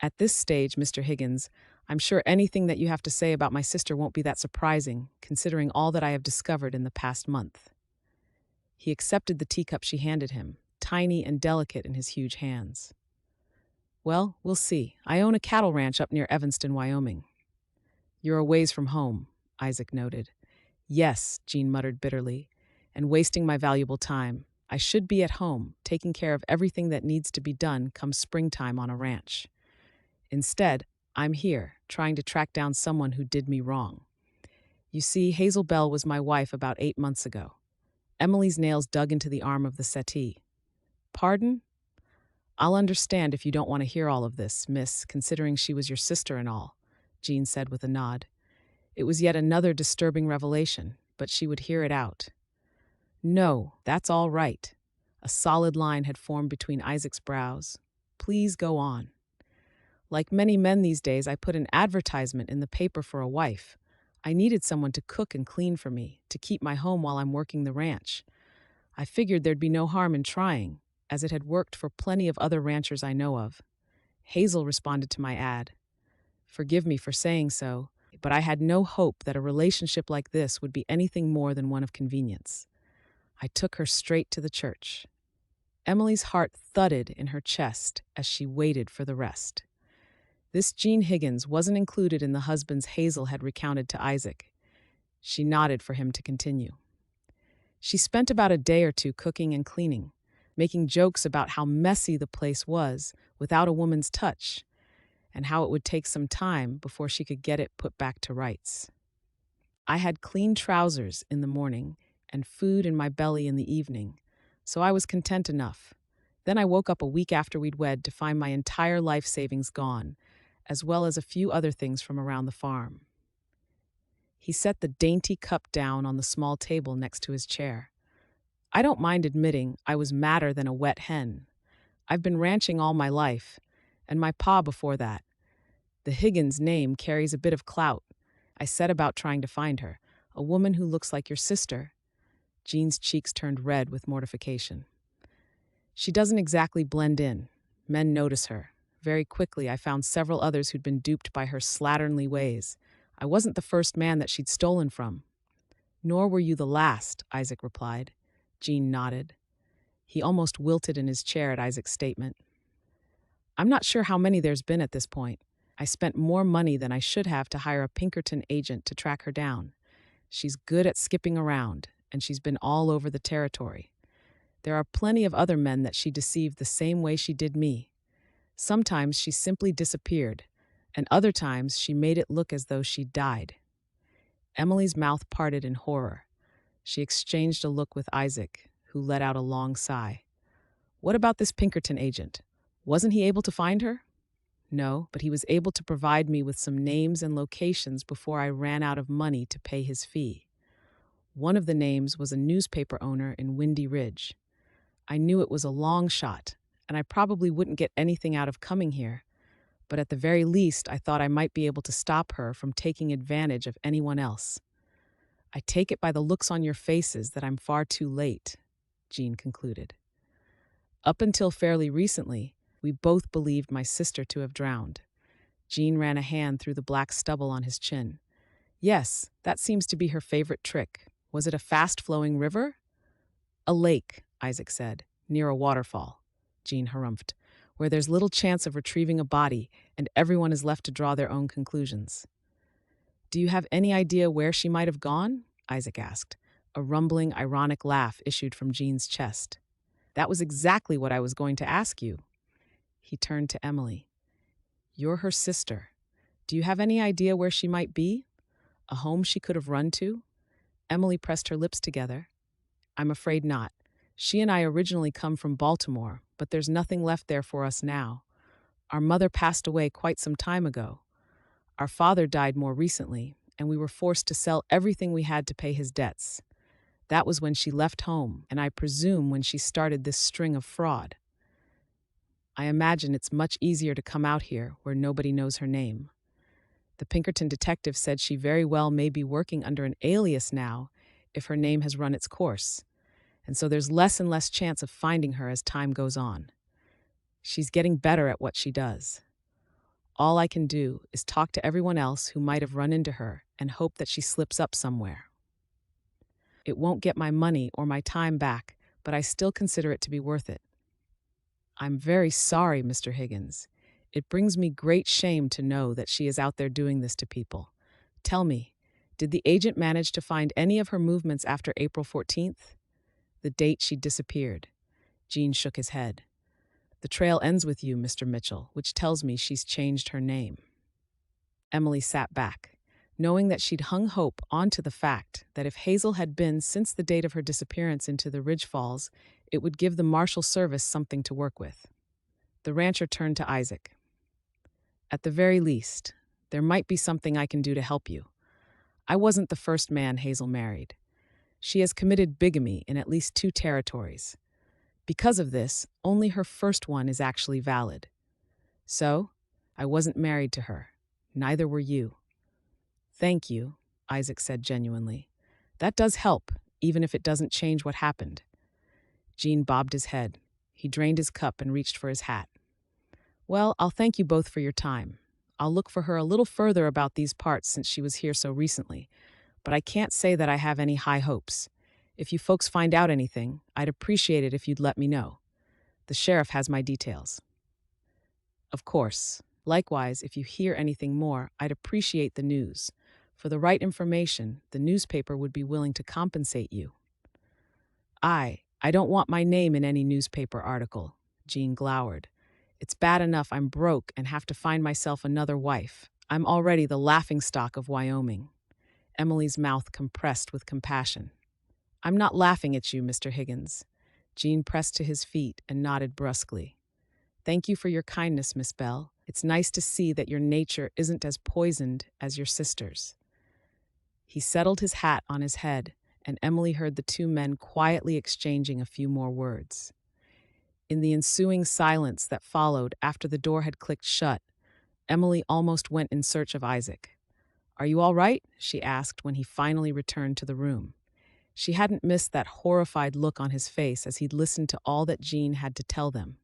At this stage, Mr. Higgins, I'm sure anything that you have to say about my sister won't be that surprising, considering all that I have discovered in the past month. He accepted the teacup she handed him, tiny and delicate in his huge hands. Well, we'll see. I own a cattle ranch up near Evanston, Wyoming. You're a ways from home, Isaac noted. Yes, Jean muttered bitterly, and wasting my valuable time. I should be at home, taking care of everything that needs to be done come springtime on a ranch. Instead, I'm here, trying to track down someone who did me wrong. You see, Hazel Bell was my wife about 8 months ago. Emily's nails dug into the arm of the settee. Pardon? I'll understand if you don't want to hear all of this, miss, considering she was your sister and all, Jean said with a nod. It was yet another disturbing revelation, but she would hear it out. No, that's all right. A solid line had formed between Isaac's brows. Please go on. Like many men these days, I put an advertisement in the paper for a wife. I needed someone to cook and clean for me, to keep my home while I'm working the ranch. I figured there'd be no harm in trying, as it had worked for plenty of other ranchers I know of. Hazel responded to my ad. Forgive me for saying so, but I had no hope that a relationship like this would be anything more than one of convenience. I took her straight to the church. Emily's heart thudded in her chest as she waited for the rest. This Jean Higgins wasn't included in the husbands Hazel had recounted to Isaac. She nodded for him to continue. She spent about a day or two cooking and cleaning, making jokes about how messy the place was without a woman's touch, and how it would take some time before she could get it put back to rights. I had clean trousers in the morning and food in my belly in the evening, so I was content enough. Then I woke up a week after we'd wed to find my entire life savings gone, as well as a few other things from around the farm. He set the dainty cup down on the small table next to his chair. I don't mind admitting I was madder than a wet hen. I've been ranching all my life, and my pa before that. The Higgins name carries a bit of clout. I set about trying to find her, a woman who looks like your sister. Jean's cheeks turned red with mortification. She doesn't exactly blend in. Men notice her. Very quickly, I found several others who'd been duped by her slatternly ways. I wasn't the first man that she'd stolen from. Nor were you the last, Isaac replied. Jean nodded. He almost wilted in his chair at Isaac's statement. I'm not sure how many there's been at this point. I spent more money than I should have to hire a Pinkerton agent to track her down. She's good at skipping around, and she's been all over the territory. There are plenty of other men that she deceived the same way she did me. Sometimes she simply disappeared, and other times she made it look as though she died. Emily's mouth parted in horror. She exchanged a look with Isaac, who let out a long sigh. What about this Pinkerton agent? Wasn't he able to find her? No, but he was able to provide me with some names and locations before I ran out of money to pay his fee. One of the names was a newspaper owner in Windy Ridge. I knew it was a long shot, and I probably wouldn't get anything out of coming here, but at the very least I thought I might be able to stop her from taking advantage of anyone else. I take it by the looks on your faces that I'm far too late, Jean concluded. Up until fairly recently, we both believed my sister to have drowned. Jean ran a hand through the black stubble on his chin. Yes, that seems to be her favorite trick. Was it a fast-flowing river? A lake, Isaac said, near a waterfall, Jean harumphed, where there's little chance of retrieving a body and everyone is left to draw their own conclusions. Do you have any idea where she might have gone? Isaac asked. A rumbling, ironic laugh issued from Jean's chest. That was exactly what I was going to ask you. He turned to Emily. You're her sister. Do you have any idea where she might be? A home she could have run to? Emily pressed her lips together. I'm afraid not. She and I originally come from Baltimore, but there's nothing left there for us now. Our mother passed away quite some time ago. Our father died more recently, and we were forced to sell everything we had to pay his debts. That was when she left home, and I presume when she started this string of fraud. I imagine it's much easier to come out here where nobody knows her name. The Pinkerton detective said she very well may be working under an alias now if her name has run its course, and so there's less and less chance of finding her as time goes on. She's getting better at what she does. All I can do is talk to everyone else who might have run into her and hope that she slips up somewhere. It won't get my money or my time back, but I still consider it to be worth it. I'm very sorry, Mr. Higgins. It brings me great shame to know that she is out there doing this to people. Tell me, did the agent manage to find any of her movements after April 14th? The date she disappeared. Jean shook his head. The trail ends with you, Mr. Mitchell, which tells me she's changed her name. Emily sat back, knowing that she'd hung hope onto the fact that if Hazel had been since the date of her disappearance into the Ridge Falls, it would give the Marshal Service something to work with. The rancher turned to Isaac. At the very least, there might be something I can do to help you. I wasn't the first man Hazel married. She has committed bigamy in at least 2 territories. Because of this, only her first one is actually valid. So, I wasn't married to her. Neither were you. Thank you, Isaac said genuinely. That does help, even if it doesn't change what happened. Jean bobbed his head. He drained his cup and reached for his hat. Well, I'll thank you both for your time. I'll look for her a little further about these parts since she was here so recently, but I can't say that I have any high hopes. If you folks find out anything, I'd appreciate it if you'd let me know. The sheriff has my details. Of course. Likewise, if you hear anything more, I'd appreciate the news. For the right information, the newspaper would be willing to compensate you. I don't want my name in any newspaper article, Jean glowered. It's bad enough I'm broke and have to find myself another wife. I'm already the laughingstock of Wyoming. Emily's mouth compressed with compassion. I'm not laughing at you, Mr. Higgins. Jean pressed to his feet and nodded brusquely. Thank you for your kindness, Miss Bell. It's nice to see that your nature isn't as poisoned as your sister's. He settled his hat on his head, and Emily heard the 2 men quietly exchanging a few more words. In the ensuing silence that followed after the door had clicked shut, Emily almost went in search of Isaac. Are you all right? She asked when he finally returned to the room. She hadn't missed that horrified look on his face as he'd listened to all that Jean had to tell them.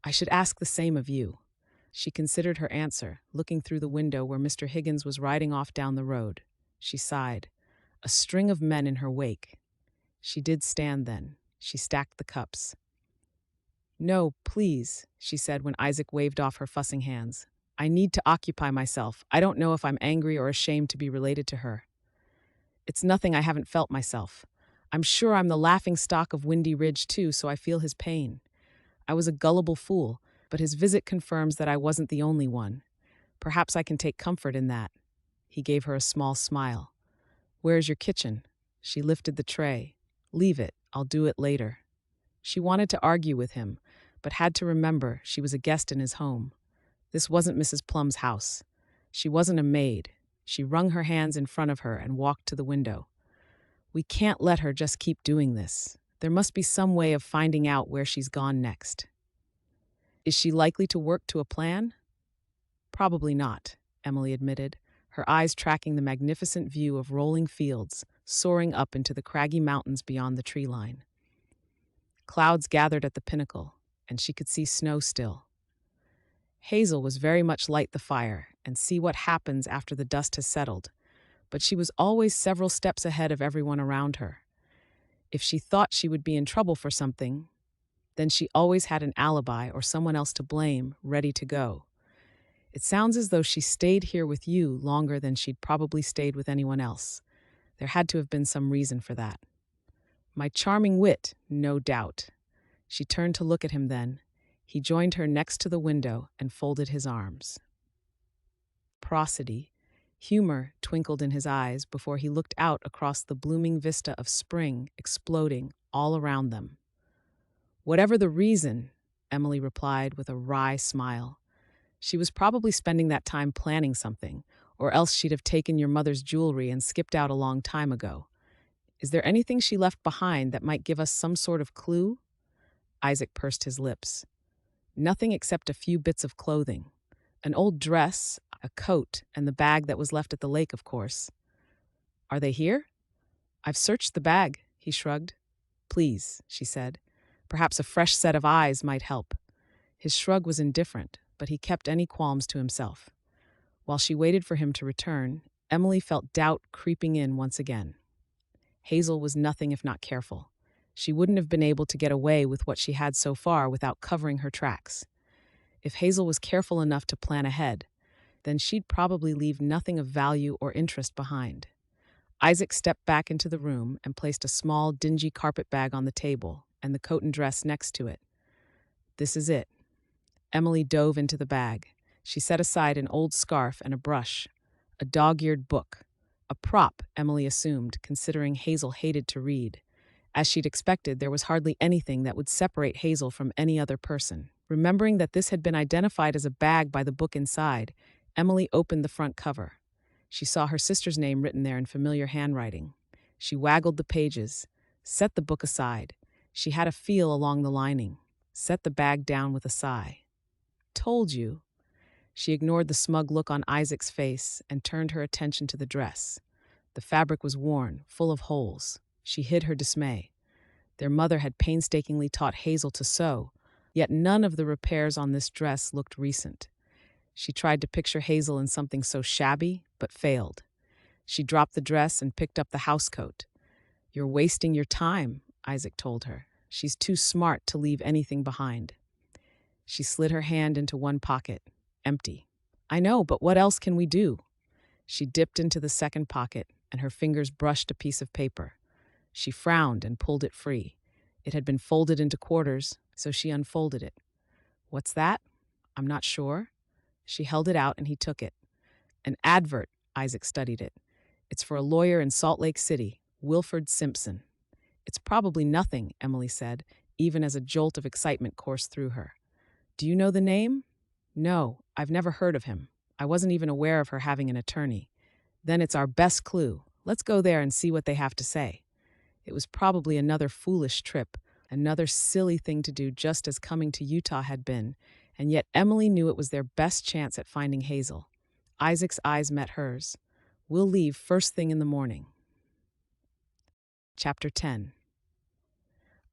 I should ask the same of you. She considered her answer, looking through the window where Mr. Higgins was riding off down the road. She sighed. A string of men in her wake. She did stand then. She stacked the cups. "No, please," she said when Isaac waved off her fussing hands. "I need to occupy myself. I don't know if I'm angry or ashamed to be related to her. It's nothing I haven't felt myself. I'm sure I'm the laughing stock of Windy Ridge, too, so I feel his pain. I was a gullible fool, but his visit confirms that I wasn't the only one. Perhaps I can take comfort in that." He gave her a small smile. "Where's your kitchen?" She lifted the tray. "Leave it. I'll do it later." She wanted to argue with him, but had to remember she was a guest in his home. This wasn't Mrs. Plum's house. She wasn't a maid. She wrung her hands in front of her and walked to the window. "We can't let her just keep doing this. There must be some way of finding out where she's gone next." "Is she likely to work to a plan?" "Probably not," Emily admitted, her eyes tracking the magnificent view of rolling fields soaring up into the craggy mountains beyond the tree line. Clouds gathered at the pinnacle, and she could see snow still. Hazel was very much light the fire and see what happens after the dust has settled, but she was always several steps ahead of everyone around her. If she thought she would be in trouble for something, then she always had an alibi or someone else to blame ready to go. "It sounds as though she stayed here with you longer than she'd probably stayed with anyone else. There had to have been some reason for that." "My charming wit, no doubt." She turned to look at him then. He joined her next to the window and folded his arms. Prosody, humor twinkled in his eyes before he looked out across the blooming vista of spring exploding all around them. "Whatever the reason," Emily replied with a wry smile, "she was probably spending that time planning something, or else she'd have taken your mother's jewelry and skipped out a long time ago. Is there anything she left behind that might give us some sort of clue?" Isaac pursed his lips. "Nothing except a few bits of clothing. An old dress, a coat, and the bag that was left at the lake, of course." "Are they here?" "I've searched the bag," he shrugged. "Please," she said. "Perhaps a fresh set of eyes might help." His shrug was indifferent, but he kept any qualms to himself. While she waited for him to return, Emily felt doubt creeping in once again. Hazel was nothing if not careful. She wouldn't have been able to get away with what she had so far without covering her tracks. If Hazel was careful enough to plan ahead, then she'd probably leave nothing of value or interest behind. Isaac stepped back into the room and placed a small, dingy carpet bag on the table and the coat and dress next to it. "This is it." Emily dove into the bag. She set aside an old scarf and a brush, a dog-eared book, a prop, Emily assumed, considering Hazel hated to read. As she'd expected, there was hardly anything that would separate Hazel from any other person. Remembering that this had been identified as a bag by the book inside, Emily opened the front cover. She saw her sister's name written there in familiar handwriting. She waggled the pages, set the book aside. She had a feel along the lining, set the bag down with a sigh. "Told you." She ignored the smug look on Isaac's face and turned her attention to the dress. The fabric was worn, full of holes. She hid her dismay. Their mother had painstakingly taught Hazel to sew, yet none of the repairs on this dress looked recent. She tried to picture Hazel in something so shabby, but failed. She dropped the dress and picked up the housecoat. "You're wasting your time," Isaac told her. "She's too smart to leave anything behind." She slid her hand into one pocket, empty. "I know, but what else can we do?" She dipped into the second pocket, and her fingers brushed a piece of paper. She frowned and pulled it free. It had been folded into quarters, so she unfolded it. "What's that?" "I'm not sure." She held it out and he took it. "An advert," Isaac studied it. "It's for a lawyer in Salt Lake City, Wilford Simpson." "It's probably nothing," Emily said, even as a jolt of excitement coursed through her. "Do you know the name?" "No, I've never heard of him. I wasn't even aware of her having an attorney." "Then it's our best clue. Let's go there and see what they have to say." It was probably another foolish trip, another silly thing to do, just as coming to Utah had been, and yet Emily knew it was their best chance at finding Hazel. Isaac's eyes met hers. "We'll leave first thing in the morning." Chapter 10.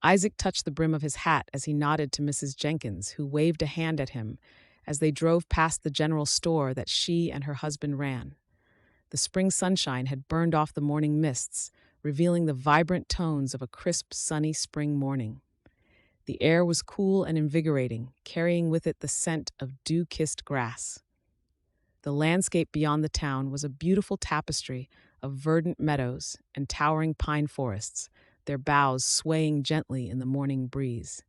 Isaac touched the brim of his hat as he nodded to Mrs. Jenkins, who waved a hand at him as they drove past the general store that she and her husband ran. The spring sunshine had burned off the morning mists, revealing the vibrant tones of a crisp, sunny spring morning. The air was cool and invigorating, carrying with it the scent of dew-kissed grass. The landscape beyond the town was a beautiful tapestry of verdant meadows and towering pine forests, their boughs swaying gently in the morning breeze.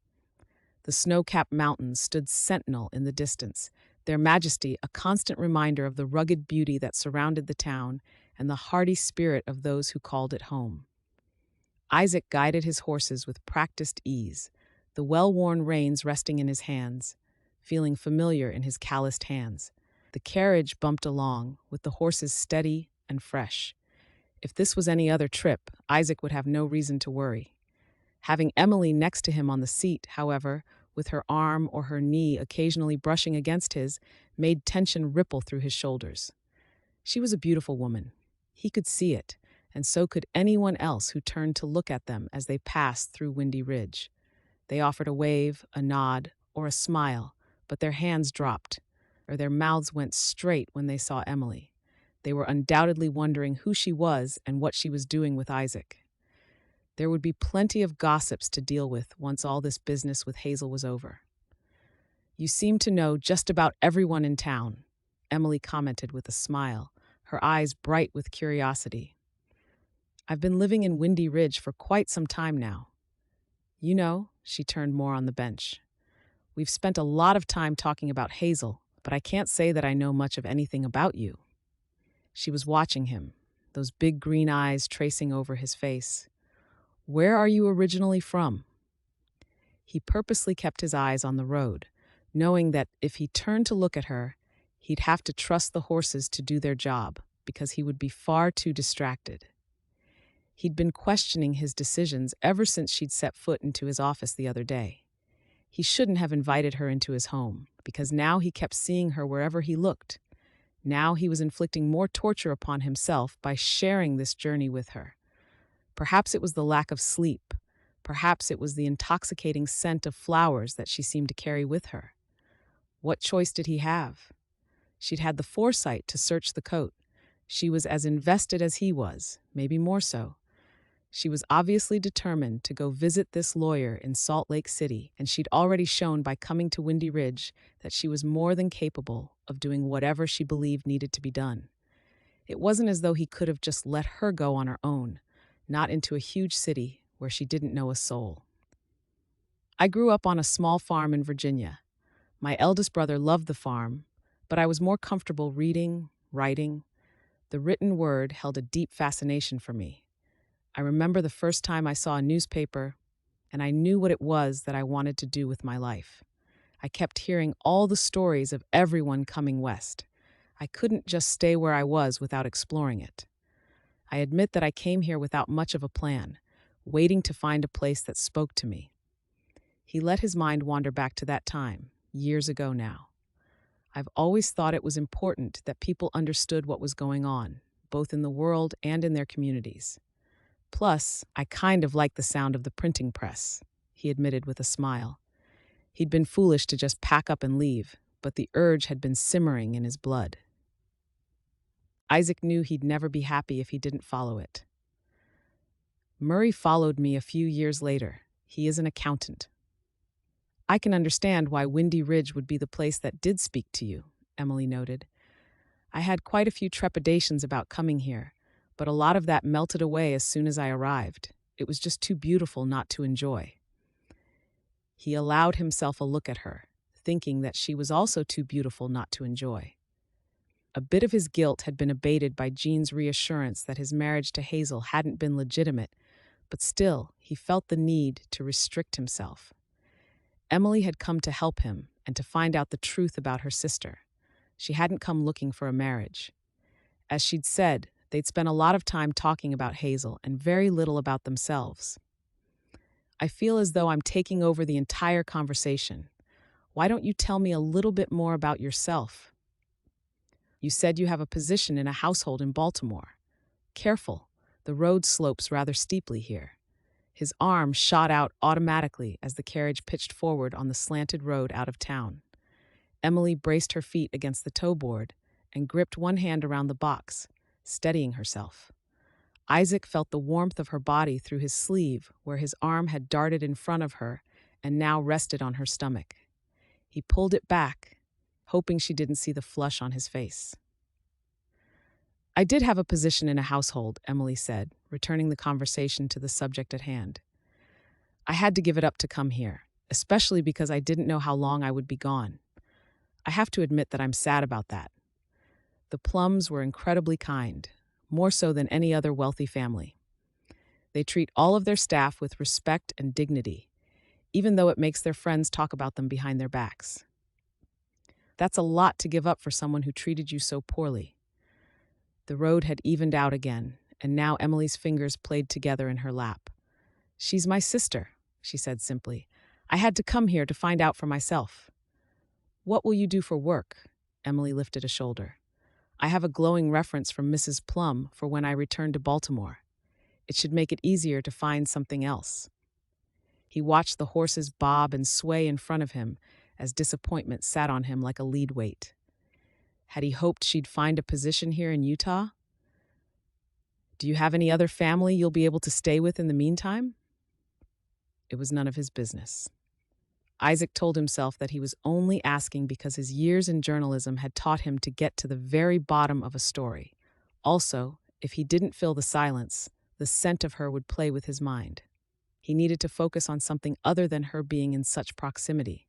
The snow-capped mountains stood sentinel in the distance, their majesty a constant reminder of the rugged beauty that surrounded the town and the hardy spirit of those who called it home. Isaac guided his horses with practiced ease, the well-worn reins resting in his hands, feeling familiar in his calloused hands. The carriage bumped along, with the horses steady and fresh. If this was any other trip, Isaac would have no reason to worry. Having Emily next to him on the seat, however, with her arm or her knee occasionally brushing against his, made tension ripple through his shoulders. She was a beautiful woman. He could see it, and so could anyone else who turned to look at them as they passed through Windy Ridge. They offered a wave, a nod, or a smile, but their hands dropped, or their mouths went straight when they saw Emily. They were undoubtedly wondering who she was and what she was doing with Isaac. There would be plenty of gossips to deal with once all this business with Hazel was over. "You seem to know just about everyone in town," Emily commented with a smile, her eyes bright with curiosity. "I've been living in Windy Ridge for quite some time now." "You know," she turned more on the bench, "we've spent a lot of time talking about Hazel, but I can't say that I know much of anything about you." She was watching him, those big green eyes tracing over his face. "Where are you originally from?" He purposely kept his eyes on the road, knowing that if he turned to look at her, he'd have to trust the horses to do their job, because he would be far too distracted. He'd been questioning his decisions ever since she'd set foot into his office the other day. He shouldn't have invited her into his home, because now he kept seeing her wherever he looked. Now he was inflicting more torture upon himself by sharing this journey with her. Perhaps it was the lack of sleep. Perhaps it was the intoxicating scent of flowers that she seemed to carry with her. What choice did he have? She'd had the foresight to search the coat. She was as invested as he was, maybe more so. She was obviously determined to go visit this lawyer in Salt Lake City, and she'd already shown by coming to Windy Ridge that she was more than capable of doing whatever she believed needed to be done. It wasn't as though he could have just let her go on her own, not into a huge city where she didn't know a soul. "I grew up on a small farm in Virginia. My eldest brother loved the farm, but I was more comfortable reading, writing. The written word held a deep fascination for me. I remember the first time I saw a newspaper, and I knew what it was that I wanted to do with my life. I kept hearing all the stories of everyone coming west. I couldn't just stay where I was without exploring it. I admit that I came here without much of a plan, waiting to find a place that spoke to me." He let his mind wander back to that time, years ago now. "I've always thought it was important that people understood what was going on, both in the world and in their communities. Plus, I kind of like the sound of the printing press," he admitted with a smile. He'd been foolish to just pack up and leave, but the urge had been simmering in his blood. Isaac knew he'd never be happy if he didn't follow it. "Murray followed me a few years later. He is an accountant." "I can understand why Windy Ridge would be the place that did speak to you," Emily noted. "I had quite a few trepidations about coming here, but a lot of that melted away as soon as I arrived. It was just too beautiful not to enjoy." He allowed himself a look at her, thinking that she was also too beautiful not to enjoy. A bit of his guilt had been abated by Jean's reassurance that his marriage to Hazel hadn't been legitimate, but still, he felt the need to restrict himself. Emily had come to help him and to find out the truth about her sister. She hadn't come looking for a marriage. As she'd said, they'd spent a lot of time talking about Hazel and very little about themselves. "I feel as though I'm taking over the entire conversation. Why don't you tell me a little bit more about yourself? You said you have a position in a household in Baltimore. Careful, the road slopes rather steeply here." His arm shot out automatically as the carriage pitched forward on the slanted road out of town. Emily braced her feet against the toe board and gripped one hand around the box, steadying herself. Isaac felt the warmth of her body through his sleeve, where his arm had darted in front of her and now rested on her stomach. He pulled it back, hoping she didn't see the flush on his face. "I did have a position in a household," Emily said, returning the conversation to the subject at hand. "I had to give it up to come here, especially because I didn't know how long I would be gone. I have to admit that I'm sad about that. The Plums were incredibly kind, more so than any other wealthy family. They treat all of their staff with respect and dignity, even though it makes their friends talk about them behind their backs. That's a lot to give up for someone who treated you so poorly." The road had evened out again, and now Emily's fingers played together in her lap. "She's my sister," she said simply. "I had to come here to find out for myself." "What will you do for work?" Emily lifted a shoulder. "I have a glowing reference from Mrs. Plum for when I return to Baltimore. It should make it easier to find something else." He watched the horses bob and sway in front of him as disappointment sat on him like a lead weight. Had he hoped she'd find a position here in Utah? "Do you have any other family you'll be able to stay with in the meantime?" It was none of his business. Isaac told himself that he was only asking because his years in journalism had taught him to get to the very bottom of a story. Also, if he didn't fill the silence, the scent of her would play with his mind. He needed to focus on something other than her being in such proximity.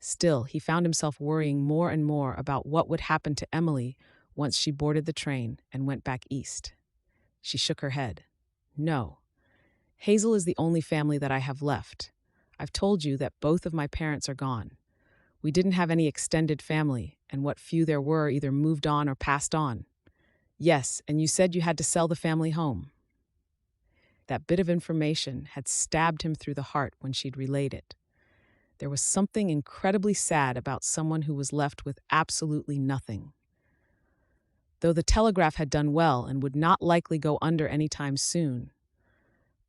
Still, he found himself worrying more and more about what would happen to Emily once she boarded the train and went back east. She shook her head. "No. Hazel is the only family that I have left. I've told you that both of my parents are gone. We didn't have any extended family, and what few there were either moved on or passed on. Yes, and you said you had to sell the family home." That bit of information had stabbed him through the heart when she'd relayed it. There was something incredibly sad about someone who was left with absolutely nothing. Though the telegraph had done well and would not likely go under any time soon,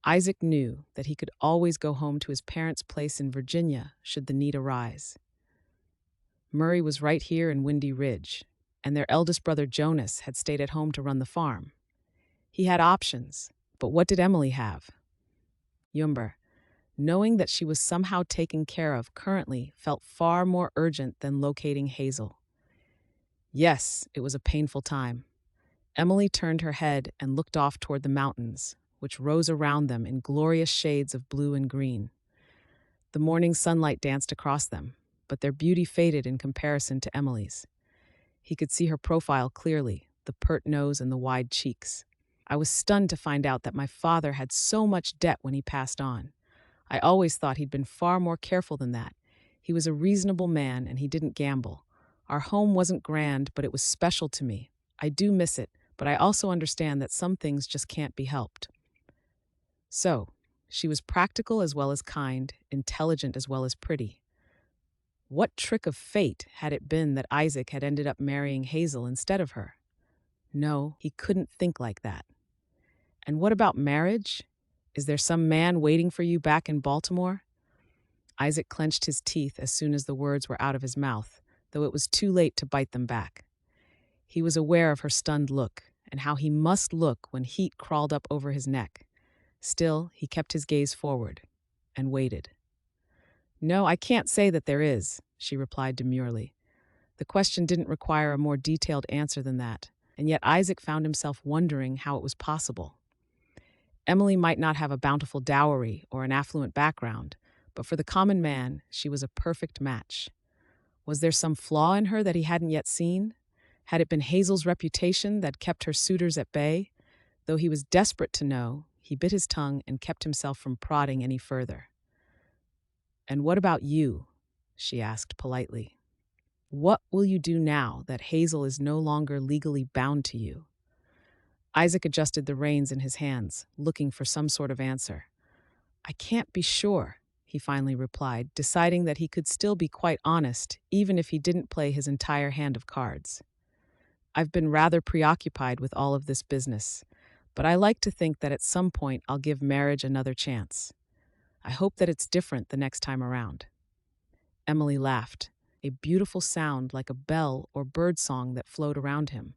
Isaac knew that he could always go home to his parents' place in Virginia should the need arise. Murray was right here in Windy Ridge, and their eldest brother Jonas had stayed at home to run the farm. He had options, but what did Emily have? Yumber, knowing that she was somehow taken care of currently, felt far more urgent than locating Hazel. Yes, it was a painful time. Emily turned her head and looked off toward the mountains, which rose around them in glorious shades of blue and green. The morning sunlight danced across them, but their beauty faded in comparison to Emily's. He could see her profile clearly, the pert nose and the wide cheeks. "I was stunned to find out that my father had so much debt when he passed on. I always thought he'd been far more careful than that. He was a reasonable man and he didn't gamble. Our home wasn't grand, but it was special to me. I do miss it, but I also understand that some things just can't be helped." So, she was practical as well as kind, intelligent as well as pretty. What trick of fate had it been that Isaac had ended up marrying Hazel instead of her? No, he couldn't think like that. And what about marriage? Is there some man waiting for you back in Baltimore? Isaac clenched his teeth as soon as the words were out of his mouth, though it was too late to bite them back. He was aware of her stunned look, and how he must look when heat crawled up over his neck. Still, he kept his gaze forward, and waited. "No, I can't say that there is," she replied demurely. The question didn't require a more detailed answer than that, and yet Isaac found himself wondering how it was possible. Emily might not have a bountiful dowry or an affluent background, but for the common man, she was a perfect match. Was there some flaw in her that he hadn't yet seen? Had it been Hazel's reputation that kept her suitors at bay? Though he was desperate to know, he bit his tongue and kept himself from prodding any further. "And what about you?" she asked politely. "What will you do now that Hazel is no longer legally bound to you?" Isaac adjusted the reins in his hands, looking for some sort of answer. "I can't be sure," he finally replied, deciding that he could still be quite honest, even if he didn't play his entire hand of cards. "I've been rather preoccupied with all of this business, but I like to think that at some point I'll give marriage another chance. I hope that it's different the next time around." Emily laughed. a beautiful sound like a bell or bird song that flowed around him.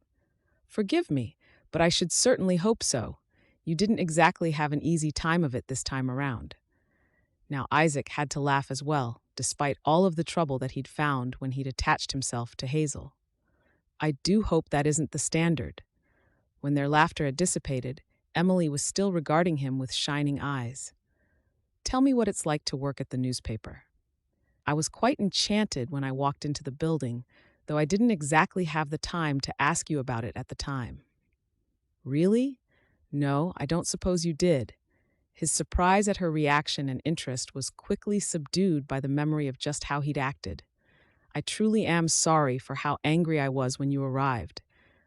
"Forgive me, but I should certainly hope so. You didn't exactly have an easy time of it this time around." Now Isaac had to laugh as well, despite all of the trouble that he'd found when he'd attached himself to Hazel. "I do hope that isn't the standard." When their laughter had dissipated, Emily was still regarding him with shining eyes. "Tell me what it's like to work at the newspaper." "I was quite enchanted when I walked into the building, though I didn't exactly have the time to ask you about it at the time." "Really? No, I don't suppose you did." His surprise at her reaction and interest was quickly subdued by the memory of just how he'd acted. "I truly am sorry for how angry I was when you arrived.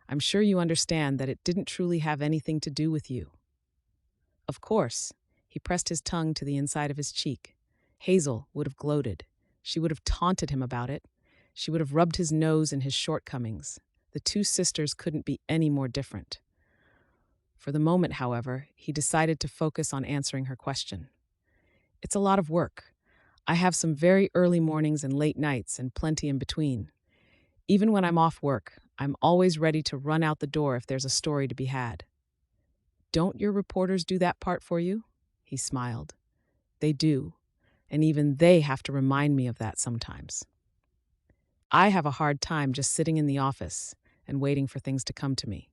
I'm sure you understand that it didn't truly have anything to do with you." "Of course." He pressed his tongue to the inside of his cheek. Hazel would have gloated. She would have taunted him about it. She would have rubbed his nose in his shortcomings. The two sisters couldn't be any more different. For the moment, however, he decided to focus on answering her question. "It's a lot of work. I have some very early mornings and late nights and plenty in between. Even when I'm off work, I'm always ready to run out the door if there's a story to be had." "Don't your reporters do that part for you?" He smiled. "They do, and even they have to remind me of that sometimes. I have a hard time just sitting in the office and waiting for things to come to me.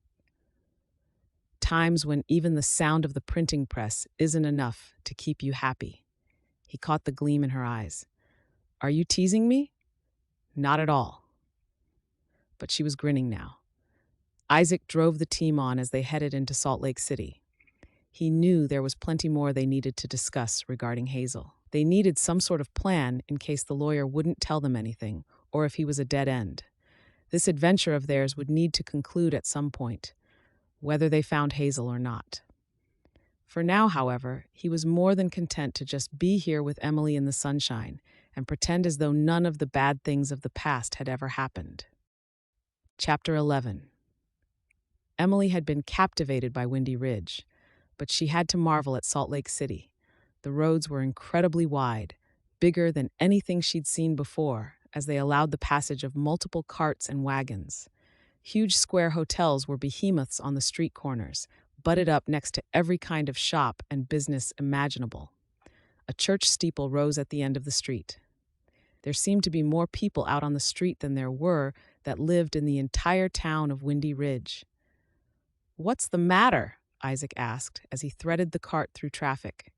Times when even the sound of the printing press isn't enough to keep you happy." He caught the gleam in her eyes. "Are you teasing me?" "Not at all." But she was grinning now. Isaac drove the team on as they headed into Salt Lake City. He knew there was plenty more they needed to discuss regarding Hazel. They needed some sort of plan in case the lawyer wouldn't tell them anything, or if he was a dead end. This adventure of theirs would need to conclude at some point, whether they found Hazel or not. For now, however, he was more than content to just be here with Emily in the sunshine and pretend as though none of the bad things of the past had ever happened. Chapter 11. Emily had been captivated by Windy Ridge, but she had to marvel at Salt Lake City. The roads were incredibly wide, bigger than anything she'd seen before, as they allowed the passage of multiple carts and wagons. Huge square hotels were behemoths on the street corners, butted up next to every kind of shop and business imaginable. A church steeple rose at the end of the street. There seemed to be more people out on the street than there were that lived in the entire town of Windy Ridge. "What's the matter?" Isaac asked as he threaded the cart through traffic.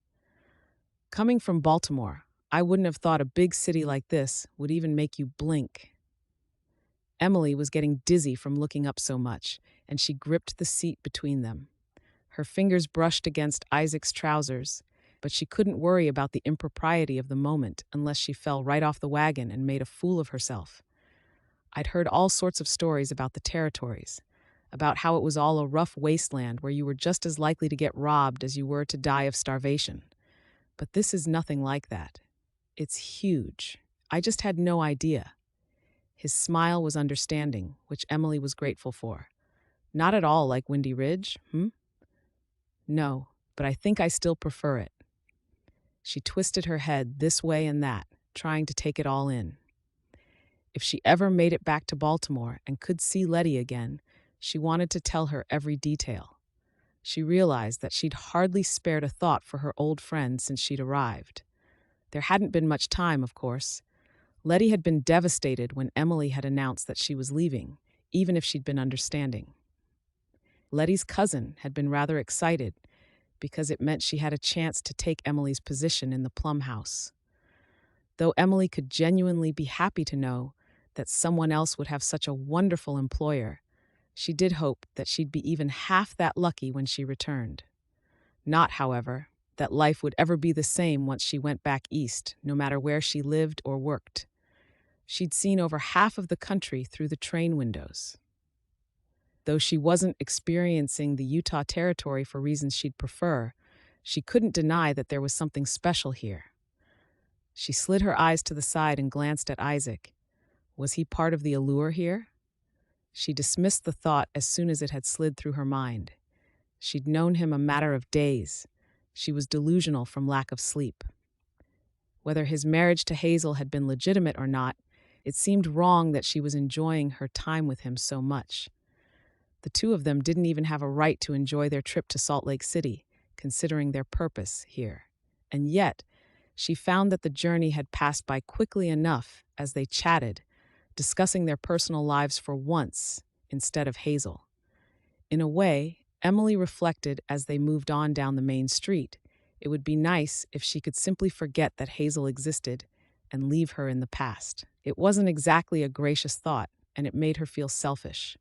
"Coming from Baltimore, I wouldn't have thought a big city like this would even make you blink." Emily was getting dizzy from looking up so much, and she gripped the seat between them. Her fingers brushed against Isaac's trousers, but she couldn't worry about the impropriety of the moment unless she fell right off the wagon and made a fool of herself. I'd heard all sorts of stories about the territories, about how it was all a rough wasteland where you were just as likely to get robbed as you were to die of starvation. But this is nothing like that. It's huge. I just had no idea. His smile was understanding, which Emily was grateful for. "Not at all like Windy Ridge, hmm?" "No, but I think I still prefer it." She twisted her head this way and that, trying to take it all in. If she ever made it back to Baltimore and could see Letty again, she wanted to tell her every detail. She realized that she'd hardly spared a thought for her old friend since she'd arrived. There hadn't been much time, of course. Letty had been devastated when Emily had announced that she was leaving, even if she'd been understanding. Letty's cousin had been rather excited because it meant she had a chance to take Emily's position in the Plum House. Though Emily could genuinely be happy to know that someone else would have such a wonderful employer, she did hope that she'd be even half that lucky when she returned. Not, however, that life would ever be the same once she went back east, no matter where she lived or worked. She'd seen over half of the country through the train windows. Though she wasn't experiencing the Utah territory for reasons she'd prefer, she couldn't deny that there was something special here. She slid her eyes to the side and glanced at Isaac. Was he part of the allure here? She dismissed the thought as soon as it had slid through her mind. She'd known him a matter of days. She was delusional from lack of sleep. Whether his marriage to Hazel had been legitimate or not, It seemed wrong that she was enjoying her time with him so much. The two of them didn't even have a right to enjoy their trip to Salt Lake City, considering their purpose here. And yet, she found that the journey had passed by quickly enough as they chatted, discussing their personal lives for once instead of Hazel. In a way, Emily reflected as they moved on down the main street. It would be nice if she could simply forget that Hazel existed and leave her in the past. It wasn't exactly a gracious thought, and it made her feel selfish.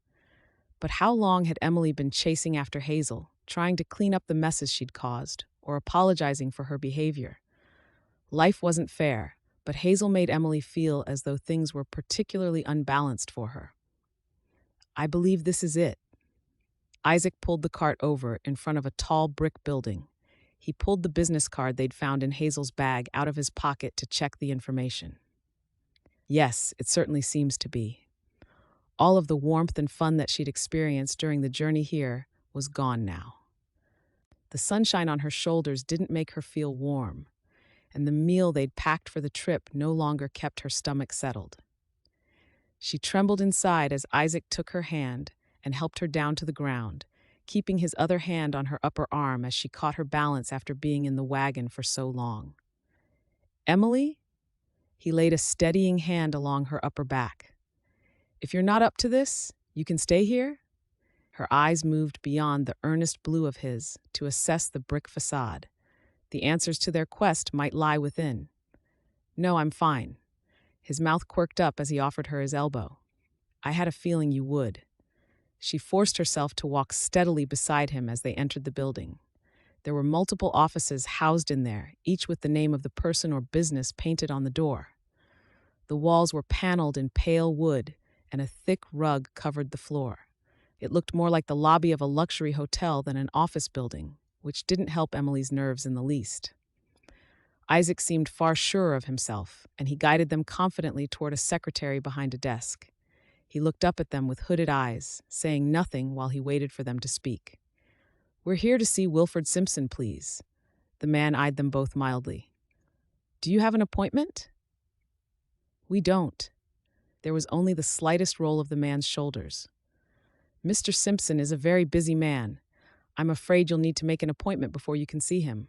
But how long had Emily been chasing after Hazel, trying to clean up the messes she'd caused, or apologizing for her behavior? Life wasn't fair, but Hazel made Emily feel as though things were particularly unbalanced for her. I believe this is it. Isaac pulled the cart over in front of a tall brick building. He pulled the business card they'd found in Hazel's bag out of his pocket to check the information. Yes, it certainly seems to be. All of the warmth and fun that she'd experienced during the journey here was gone now. The sunshine on her shoulders didn't make her feel warm, and the meal they'd packed for the trip no longer kept her stomach settled. She trembled inside as Isaac took her hand and helped her down to the ground, keeping his other hand on her upper arm as she caught her balance after being in the wagon for so long. Emily? He laid a steadying hand along her upper back. If you're not up to this, you can stay here? Her eyes moved beyond the earnest blue of his to assess the brick facade. The answers to their quest might lie within. No, I'm fine. His mouth quirked up as he offered her his elbow. I had a feeling you would. She forced herself to walk steadily beside him as they entered the building. There were multiple offices housed in there, each with the name of the person or business painted on the door. The walls were paneled in pale wood, and a thick rug covered the floor. It looked more like the lobby of a luxury hotel than an office building, which didn't help Emily's nerves in the least. Isaac seemed far surer of himself, and he guided them confidently toward a secretary behind a desk. He looked up at them with hooded eyes, saying nothing while he waited for them to speak. We're here to see Wilford Simpson, please. The man eyed them both mildly. Do you have an appointment? We don't. There was only the slightest roll of the man's shoulders. Mr. Simpson is a very busy man. I'm afraid you'll need to make an appointment before you can see him.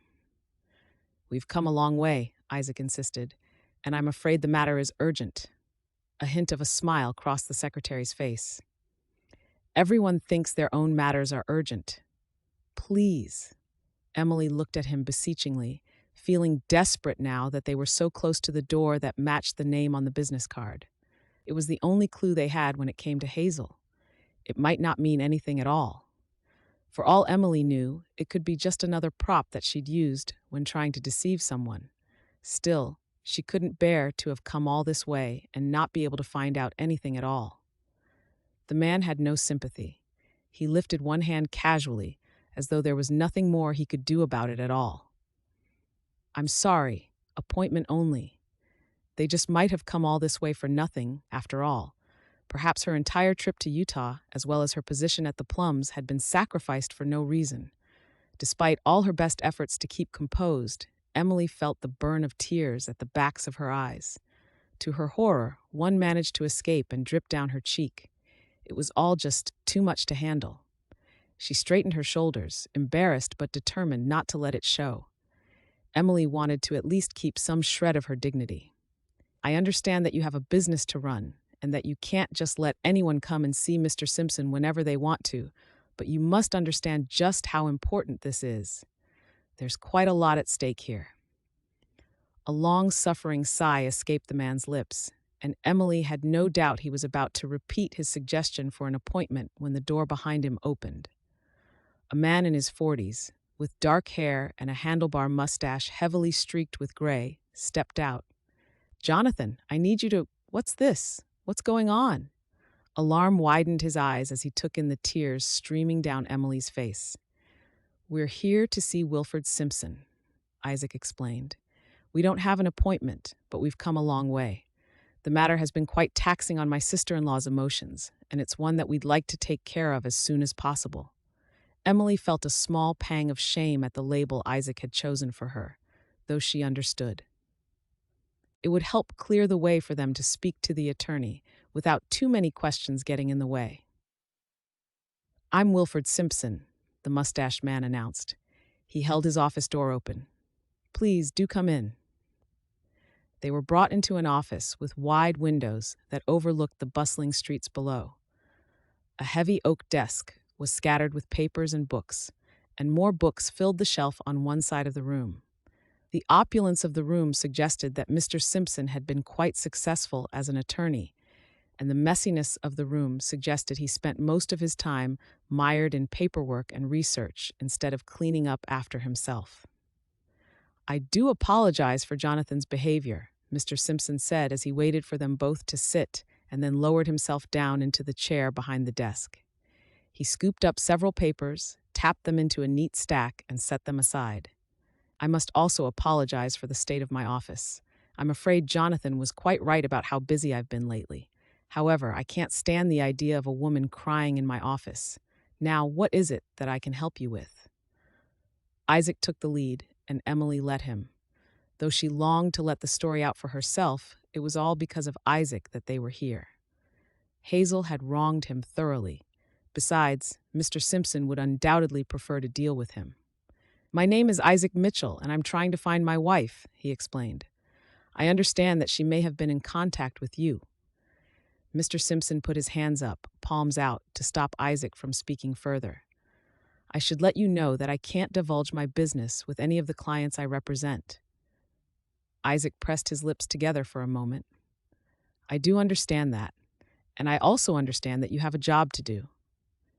We've come a long way, Isaac insisted, and I'm afraid the matter is urgent. A hint of a smile crossed the secretary's face. Everyone thinks their own matters are urgent. Please. Emily looked at him beseechingly, feeling desperate now that they were so close to the door that matched the name on the business card. It was the only clue they had when it came to Hazel. It might not mean anything at all. For all Emily knew, it could be just another prop that she'd used when trying to deceive someone. Still, she couldn't bear to have come all this way and not be able to find out anything at all. The man had no sympathy. He lifted one hand casually, as though there was nothing more he could do about it at all. I'm sorry, appointment only. They just might have come all this way for nothing, after all. Perhaps her entire trip to Utah, as well as her position at the Plums, had been sacrificed for no reason. Despite all her best efforts to keep composed, Emily felt the burn of tears at the backs of her eyes. To her horror, one managed to escape and drip down her cheek. It was all just too much to handle. She straightened her shoulders, embarrassed but determined not to let it show. Emily wanted to at least keep some shred of her dignity. I understand that you have a business to run, and that you can't just let anyone come and see Mr. Simpson whenever they want to, but you must understand just how important this is. There's quite a lot at stake here. A long-suffering sigh escaped the man's lips, and Emily had no doubt he was about to repeat his suggestion for an appointment when the door behind him opened. A man in his 40s, with dark hair and a handlebar mustache heavily streaked with gray, stepped out. Jonathan, I need you to... What's this? What's going on? Alarm widened his eyes as he took in the tears streaming down Emily's face. We're here to see Wilford Simpson, Isaac explained. We don't have an appointment, but we've come a long way. The matter has been quite taxing on my sister-in-law's emotions, and it's one that we'd like to take care of as soon as possible. Emily felt a small pang of shame at the label Isaac had chosen for her, though she understood. It would help clear the way for them to speak to the attorney without too many questions getting in the way. "I'm Wilfred Simpson," the mustached man announced. He held his office door open. "Please do come in." They were brought into an office with wide windows that overlooked the bustling streets below. A heavy oak desk was scattered with papers and books, and more books filled the shelf on one side of the room. The opulence of the room suggested that Mr. Simpson had been quite successful as an attorney, and the messiness of the room suggested he spent most of his time mired in paperwork and research instead of cleaning up after himself. "I do apologize for Jonathan's behavior," Mr. Simpson said as he waited for them both to sit and then lowered himself down into the chair behind the desk. He scooped up several papers, tapped them into a neat stack, and set them aside. "I must also apologize for the state of my office. I'm afraid Jonathan was quite right about how busy I've been lately. However, I can't stand the idea of a woman crying in my office. Now, what is it that I can help you with?" Isaac took the lead, and Emily let him. Though she longed to let the story out for herself, it was all because of Isaac that they were here. Hazel had wronged him thoroughly. Besides, Mr. Simpson would undoubtedly prefer to deal with him. "My name is Isaac Mitchell, and I'm trying to find my wife," he explained. "I understand that she may have been in contact with you." Mr. Simpson put his hands up, palms out, to stop Isaac from speaking further. "I should let you know that I can't divulge my business with any of the clients I represent." Isaac pressed his lips together for a moment. "I do understand that, and I also understand that you have a job to do.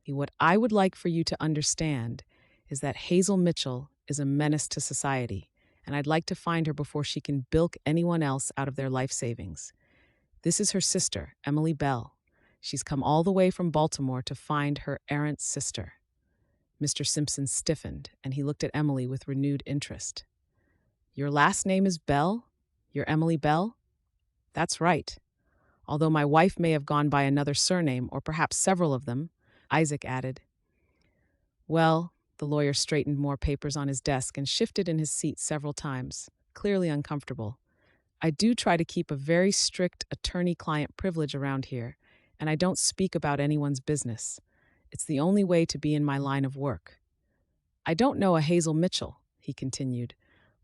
What I would like for you to understand is that Hazel Mitchell is a menace to society, and I'd like to find her before she can bilk anyone else out of their life savings. This is her sister, Emily Bell. She's come all the way from Baltimore to find her errant sister." Mr. Simpson stiffened, and he looked at Emily with renewed interest. "Your last name is Bell? You're Emily Bell?" "That's right. Although my wife may have gone by another surname, or perhaps several of them," Isaac added. "Well," the lawyer straightened more papers on his desk and shifted in his seat several times, clearly uncomfortable. "I do try to keep a very strict attorney-client privilege around here, and I don't speak about anyone's business. It's the only way to be in my line of work. I don't know a Hazel Mitchell," he continued,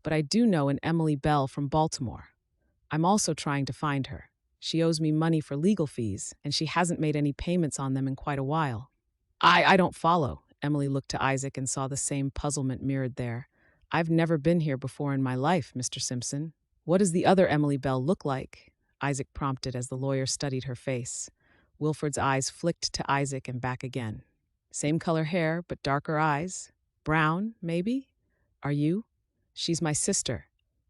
"but I do know an Emily Bell from Baltimore. I'm also trying to find her. She owes me money for legal fees, and she hasn't made any payments on them in quite a while." I don't follow." Emily looked to Isaac and saw the same puzzlement mirrored there. "I've never been here before in my life, Mr. Simpson." "What does the other Emily Bell look like?" Isaac prompted as the lawyer studied her face. Wilfred's eyes flicked to Isaac and back again. "Same color hair, but darker eyes. Brown, maybe? Are you?" "She's my sister,"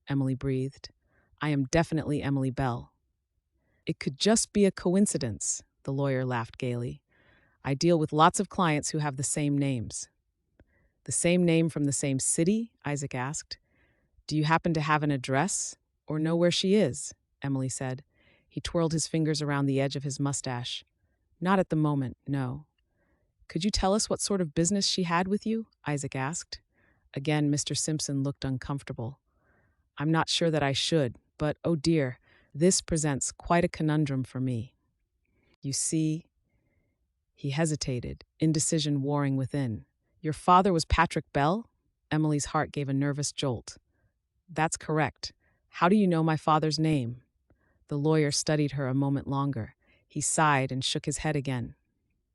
Emily breathed. "I am definitely Emily Bell." "It could just be a coincidence," the lawyer laughed gaily. "I deal with lots of clients who have the same names." "The same name from the same city?" Isaac asked. "Do you happen to have an address, or know where she is?" Emily said. He twirled his fingers around the edge of his mustache. "Not at the moment, no." "Could you tell us what sort of business she had with you?" Isaac asked. Again, Mr. Simpson looked uncomfortable. "I'm not sure that I should, but oh dear, this presents quite a conundrum for me. You see," he hesitated, indecision warring within. "Your father was Patrick Bell?" Emily's heart gave a nervous jolt. "That's correct. How do you know my father's name?" The lawyer studied her a moment longer. He sighed and shook his head again.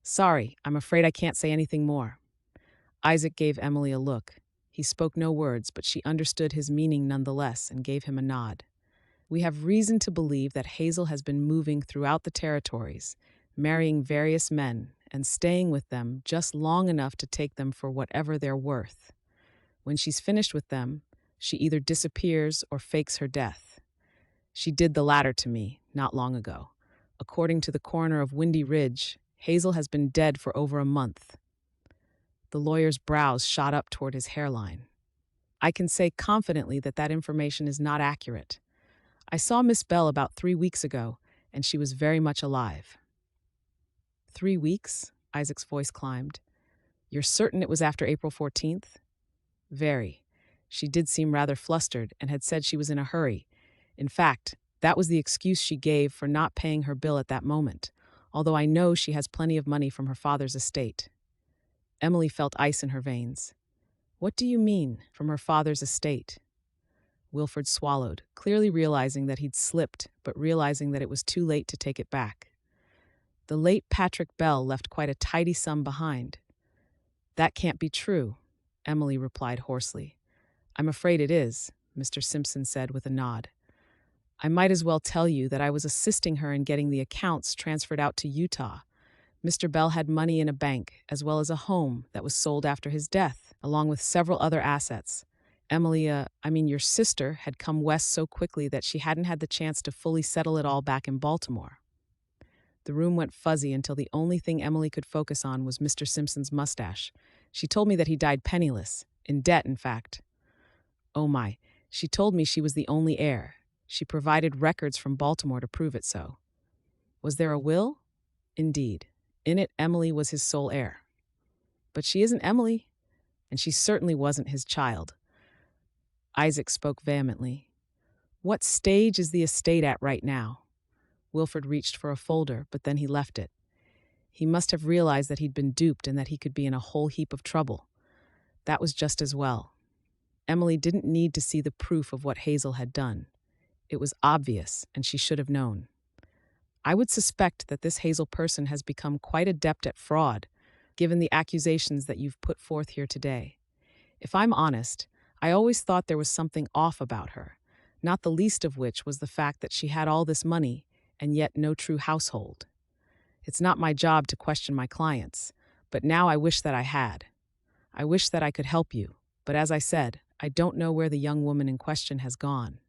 "Sorry, I'm afraid I can't say anything more." Isaac gave Emily a look. He spoke no words, but she understood his meaning nonetheless and gave him a nod. "We have reason to believe that Hazel has been moving throughout the territories, marrying various men, and staying with them just long enough to take them for whatever they're worth. When she's finished with them, she either disappears or fakes her death. She did the latter to me, not long ago. According to the coroner of Windy Ridge, Hazel has been dead for over a month." The lawyer's brows shot up toward his hairline. "I can say confidently that that information is not accurate. I saw Miss Bell about 3 weeks ago, and she was very much alive." 3 weeks? Isaac's voice climbed. "You're certain it was after April 14th? "Very. She did seem rather flustered and had said she was in a hurry. In fact, That was the excuse she gave for not paying her bill at that moment, although I know she has plenty of money from her father's estate. Emily felt ice in her veins. What do you mean, from her father's estate? Wilford swallowed, clearly realizing that he'd slipped, but realizing that it was too late to take it back. The late Patrick Bell left quite a tidy sum behind. That can't be true, Emily replied hoarsely. I'm afraid it is, Mr. Simpson said with a nod. I might as well tell you that I was assisting her in getting the accounts transferred out to Utah. Mr. Bell had money in a bank, as well as a home that was sold after his death, along with several other assets. Emily, your sister, had come west so quickly that she hadn't had the chance to fully settle it all back in Baltimore. The room went fuzzy until the only thing Emily could focus on was Mr. Simpson's mustache. She told me that he died penniless, in debt, in fact. Oh my, she told me she was the only heir. She provided records from Baltimore to prove it so. Was there a will? Indeed. In it, Emily was his sole heir. But she isn't Emily, and she certainly wasn't his child. Isaac spoke vehemently. What stage is the estate at right now? Wilford reached for a folder, but then he left it. He must have realized that he'd been duped and that he could be in a whole heap of trouble. That was just as well. Emily didn't need to see the proof of what Hazel had done. It was obvious, and she should have known. I would suspect that this Hazel person has become quite adept at fraud, given the accusations that you've put forth here today. If I'm honest, I always thought there was something off about her, not the least of which was the fact that she had all this money and yet no true household. It's not my job to question my clients, but now I wish that I had. I wish that I could help you, but as I said, I don't know where the young woman in question has gone.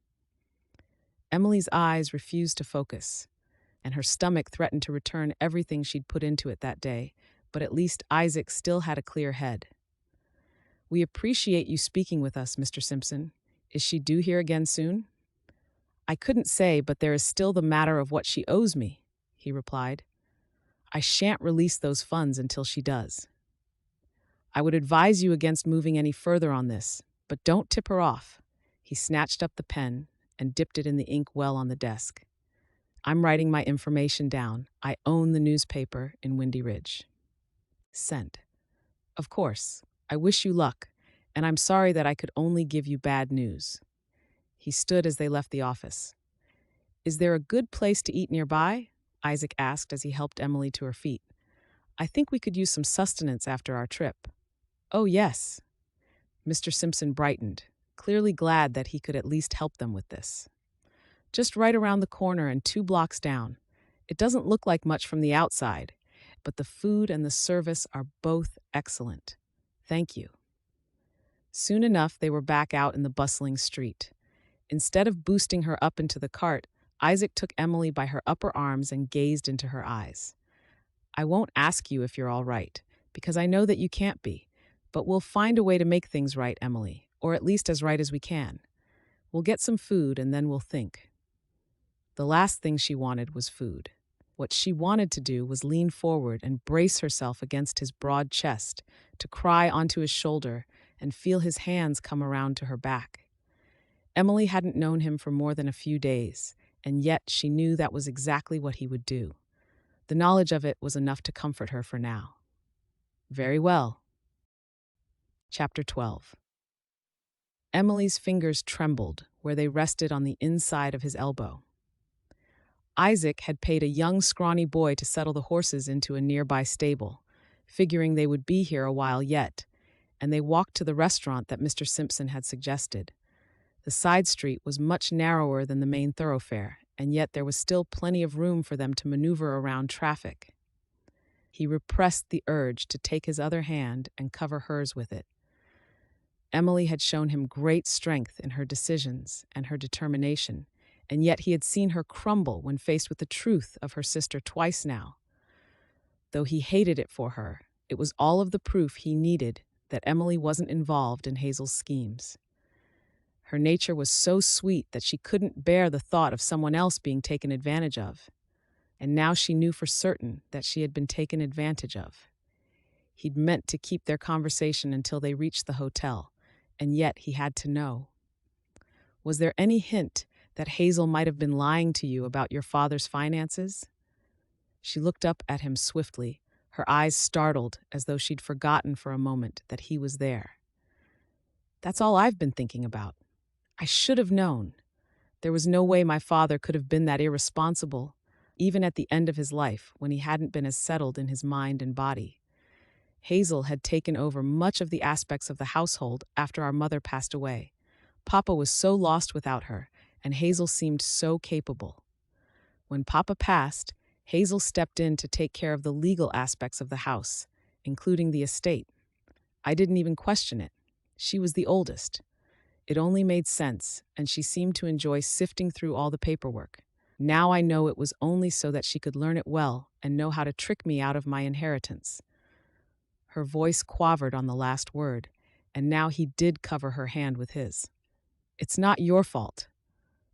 Emily's eyes refused to focus, and her stomach threatened to return everything she'd put into it that day, but at least Isaac still had a clear head. We appreciate you speaking with us, Mr. Simpson. Is she due here again soon? I couldn't say, but there is still the matter of what she owes me, he replied. I shan't release those funds until she does. I would advise you against moving any further on this, but don't tip her off. He snatched up the pen and dipped it in the ink well on the desk. I'm writing my information down. I own the newspaper in Windy Ridge. Sent. Of course. I wish you luck, and I'm sorry that I could only give you bad news. He stood as they left the office. Is there a good place to eat nearby? Isaac asked as he helped Emily to her feet. I think we could use some sustenance after our trip. Oh, yes. Mr. Simpson brightened, clearly glad that he could at least help them with this. Just right around the corner and 2 blocks down. It doesn't look like much from the outside, but the food and the service are both excellent. Thank you. Soon enough, they were back out in the bustling street. Instead of boosting her up into the cart, Isaac took Emily by her upper arms and gazed into her eyes. I won't ask you if you're all right, because I know that you can't be, but we'll find a way to make things right, Emily, or at least as right as we can. We'll get some food and then we'll think. The last thing she wanted was food. What she wanted to do was lean forward and brace herself against his broad chest, to cry onto his shoulder and feel his hands come around to her back. Emily hadn't known him for more than a few days, and yet she knew that was exactly what he would do. The knowledge of it was enough to comfort her for now. Very well. Chapter 12. Emily's fingers trembled where they rested on the inside of his elbow. Isaac had paid a young, scrawny boy to settle the horses into a nearby stable, figuring they would be here a while yet, and they walked to the restaurant that Mr. Simpson had suggested. The side street was much narrower than the main thoroughfare, and yet there was still plenty of room for them to maneuver around traffic. He repressed the urge to take his other hand and cover hers with it. Emily had shown him great strength in her decisions and her determination, and yet he had seen her crumble when faced with the truth of her sister twice now. Though he hated it for her, it was all of the proof he needed that Emily wasn't involved in Hazel's schemes. Her nature was so sweet that she couldn't bear the thought of someone else being taken advantage of, and now she knew for certain that she had been taken advantage of. He'd meant to keep their conversation until they reached the hotel, and yet he had to know. Was there any hint that Hazel might have been lying to you about your father's finances?" She looked up at him swiftly, her eyes startled as though she'd forgotten for a moment that he was there. "That's all I've been thinking about. I should have known. There was no way my father could have been that irresponsible, even at the end of his life when he hadn't been as settled in his mind and body." Hazel had taken over much of the aspects of the household after our mother passed away. Papa was so lost without her, and Hazel seemed so capable. When Papa passed, Hazel stepped in to take care of the legal aspects of the house, including the estate. I didn't even question it. She was the oldest. It only made sense, and she seemed to enjoy sifting through all the paperwork. Now I know it was only so that she could learn it well and know how to trick me out of my inheritance. Her voice quavered on the last word, and now he did cover her hand with his. "It's not your fault."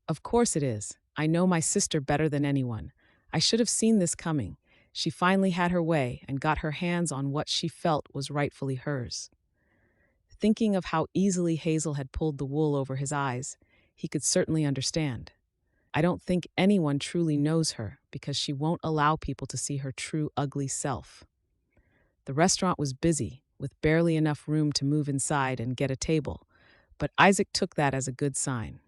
"Of course it is. I know my sister better than anyone. I should have seen this coming. She finally had her way and got her hands on what she felt was rightfully hers." Thinking of how easily Hazel had pulled the wool over his eyes, he could certainly understand. I don't think anyone truly knows her because she won't allow people to see her true ugly self. The restaurant was busy, with barely enough room to move inside and get a table, but Isaac took that as a good sign.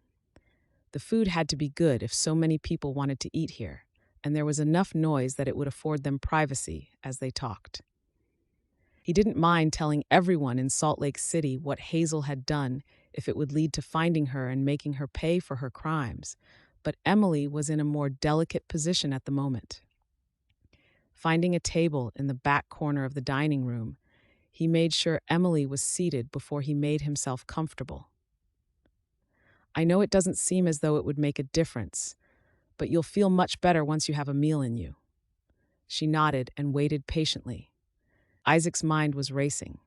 The food had to be good if so many people wanted to eat here, and there was enough noise that it would afford them privacy as they talked. He didn't mind telling everyone in Salt Lake City what Hazel had done if it would lead to finding her and making her pay for her crimes, but Emily was in a more delicate position at the moment. Finding a table in the back corner of the dining room, he made sure Emily was seated before he made himself comfortable. "I know it doesn't seem as though it would make a difference, but you'll feel much better once you have a meal in you." She nodded and waited patiently. Isaac's mind was racing.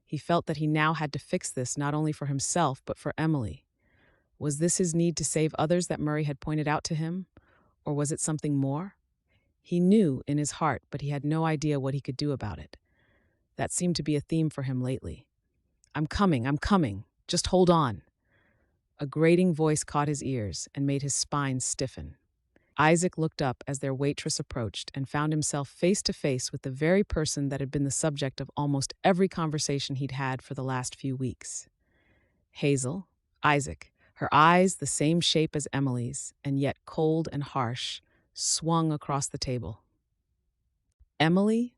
He felt that he now had to fix this not only for himself but for Emily. Was this his need to save others that Murray had pointed out to him? Or was it something more? He knew in his heart, but he had no idea what he could do about it. That seemed to be a theme for him lately. I'm coming. Just hold on." A grating voice caught his ears and made his spine stiffen. Isaac looked up as their waitress approached and found himself face to face with the very person that had been the subject of almost every conversation he'd had for the last few weeks. Hazel, Isaac, her eyes the same shape as Emily's, and yet cold and harsh, swung across the table. "Emily?"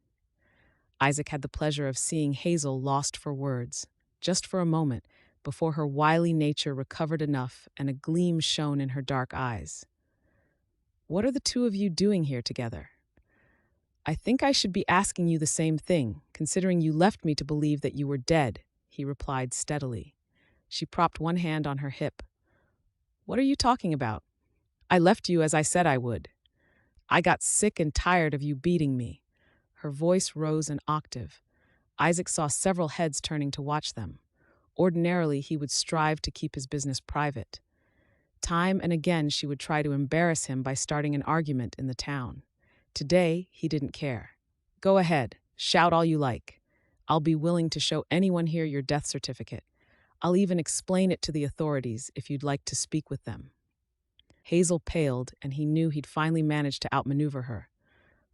Isaac had the pleasure of seeing Hazel lost for words, just for a moment, before her wily nature recovered enough and a gleam shone in her dark eyes. "What are the two of you doing here together?" "I think I should be asking you the same thing, considering you left me to believe that you were dead," he replied steadily. She propped one hand on her hip. "What are you talking about? I left you as I said I would. I got sick and tired of you beating me." Her voice rose an octave. Isaac saw several heads turning to watch them. Ordinarily, he would strive to keep his business private. Time and again, she would try to embarrass him by starting an argument in the town. Today, he didn't care. "Go ahead, shout all you like. I'll be willing to show anyone here your death certificate. I'll even explain it to the authorities if you'd like to speak with them." Hazel paled, and he knew he'd finally managed to outmaneuver her.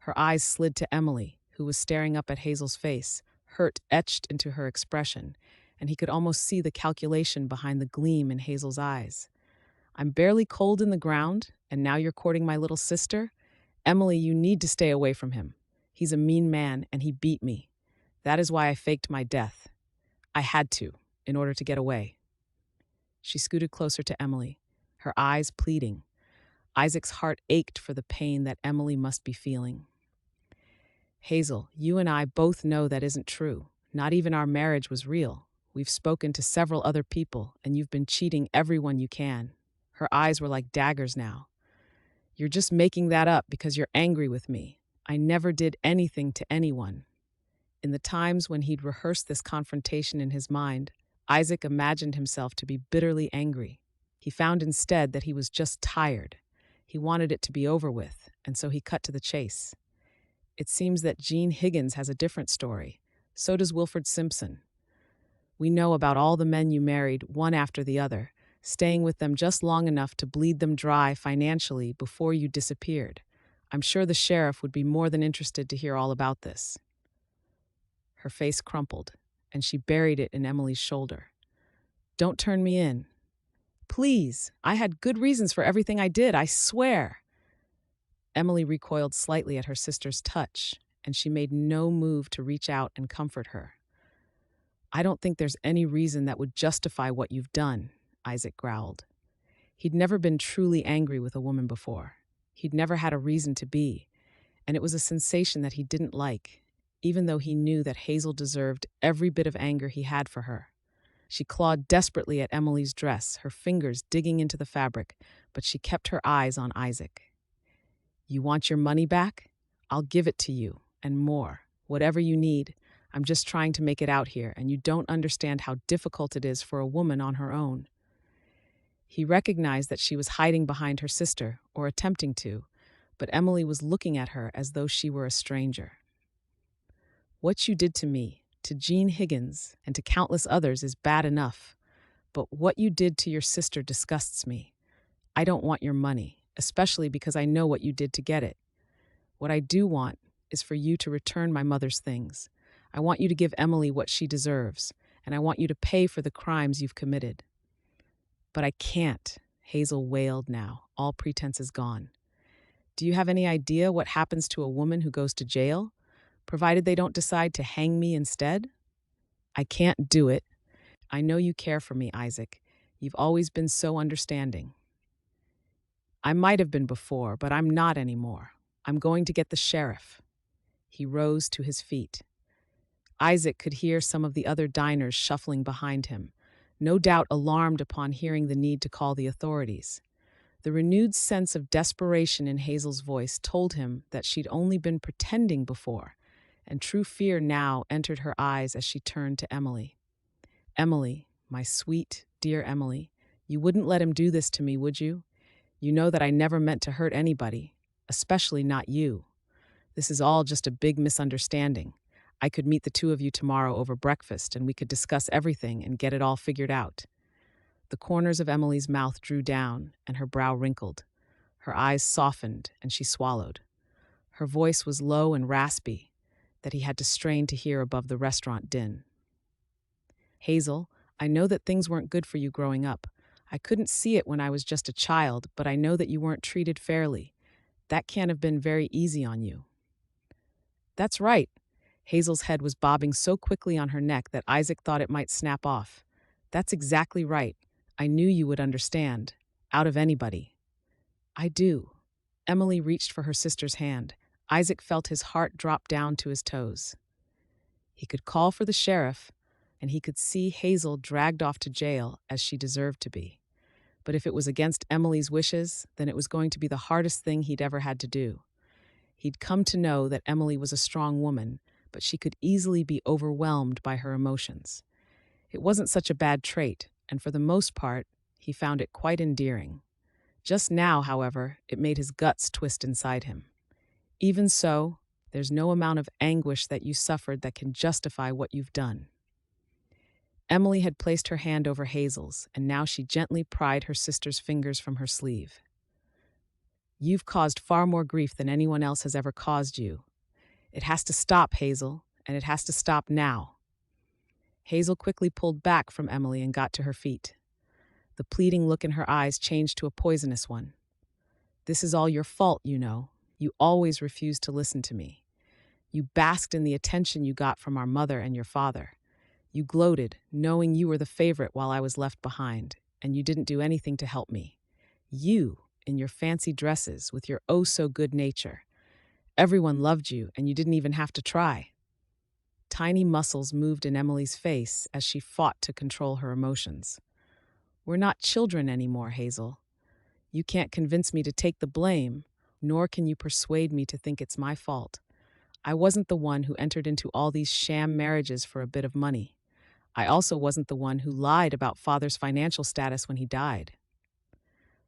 Her eyes slid to Emily, who was staring up at Hazel's face, hurt etched into her expression, and he could almost see the calculation behind the gleam in Hazel's eyes. "I'm barely cold in the ground, and now you're courting my little sister? Emily, you need to stay away from him. He's a mean man, and he beat me. That is why I faked my death. I had to, in order to get away." She scooted closer to Emily, her eyes pleading. Isaac's heart ached for the pain that Emily must be feeling. "Hazel, you and I both know that isn't true. Not even our marriage was real. We've spoken to several other people, and you've been cheating everyone you can." Her eyes were like daggers now. "You're just making that up because you're angry with me. I never did anything to anyone." In the times when he'd rehearsed this confrontation in his mind, Isaac imagined himself to be bitterly angry. He found instead that he was just tired. He wanted it to be over with, and so he cut to the chase. "It seems that Jean Higgins has a different story. So does Wilfred Simpson. We know about all the men you married, one after the other. staying with them just long enough to bleed them dry financially before you disappeared. I'm sure the sheriff would be more than interested to hear all about this." Her face crumpled, and she buried it in Emily's shoulder. "Don't turn me in. Please, I had good reasons for everything I did, I swear." Emily recoiled slightly at her sister's touch, and she made no move to reach out and comfort her. "I don't think there's any reason that would justify what you've done," Isaac growled. He'd never been truly angry with a woman before. He'd never had a reason to be, and it was a sensation that he didn't like, even though he knew that Hazel deserved every bit of anger he had for her. She clawed desperately at Emily's dress, her fingers digging into the fabric, but she kept her eyes on Isaac. "You want your money back? I'll give it to you, and more. Whatever you need. I'm just trying to make it out here, and you don't understand how difficult it is for a woman on her own." He recognized that she was hiding behind her sister, or attempting to, but Emily was looking at her as though she were a stranger. "What you did to me, to Jean Higgins, and to countless others is bad enough, but what you did to your sister disgusts me. I don't want your money, especially because I know what you did to get it. What I do want is for you to return my mother's things. I want you to give Emily what she deserves, and I want you to pay for the crimes you've committed." "But I can't," Hazel wailed now, all pretenses gone. "Do you have any idea what happens to a woman who goes to jail, provided they don't decide to hang me instead? I can't do it. I know you care for me, Isaac. You've always been so understanding." "I might have been before, but I'm not anymore. I'm going to get the sheriff." He rose to his feet. Isaac could hear some of the other diners shuffling behind him, no doubt alarmed upon hearing the need to call the authorities. The renewed sense of desperation in Hazel's voice told him that she'd only been pretending before, and true fear now entered her eyes as she turned to Emily. "Emily, my sweet, dear Emily, you wouldn't let him do this to me, would you? You know that I never meant to hurt anybody, especially not you. This is all just a big misunderstanding. I could meet the two of you tomorrow over breakfast, and we could discuss everything and get it all figured out." The corners of Emily's mouth drew down, and her brow wrinkled. Her eyes softened, and she swallowed. Her voice was low and raspy, that he had to strain to hear above the restaurant din. "Hazel, I know that things weren't good for you growing up. I couldn't see it when I was just a child, but I know that you weren't treated fairly. That can't have been very easy on you." "That's right." Hazel's head was bobbing so quickly on her neck that Isaac thought it might snap off. "That's exactly right. I knew you would understand. Out of anybody." "I do." Emily reached for her sister's hand. Isaac felt his heart drop down to his toes. He could call for the sheriff, and he could see Hazel dragged off to jail as she deserved to be. But if it was against Emily's wishes, then it was going to be the hardest thing he'd ever had to do. He'd come to know that Emily was a strong woman, but she could easily be overwhelmed by her emotions. It wasn't such a bad trait, and for the most part, he found it quite endearing. Just now, however, it made his guts twist inside him. Even so, there's no amount of anguish that you suffered that can justify what you've done. Emily had placed her hand over Hazel's, and now she gently pried her sister's fingers from her sleeve. "You've caused far more grief than anyone else has ever caused you. It has to stop, Hazel, and it has to stop now." Hazel quickly pulled back from Emily and got to her feet. The pleading look in her eyes changed to a poisonous one. "This is all your fault, you know. You always refused to listen to me. You basked in the attention you got from our mother and your father. You gloated, knowing you were the favorite while I was left behind, and you didn't do anything to help me. You, in your fancy dresses, with your oh-so-good nature. Everyone loved you, and you didn't even have to try." Tiny muscles moved in Emily's face as she fought to control her emotions. "We're not children anymore, Hazel. You can't convince me to take the blame, nor can you persuade me to think it's my fault. I wasn't the one who entered into all these sham marriages for a bit of money. I also wasn't the one who lied about Father's financial status when he died."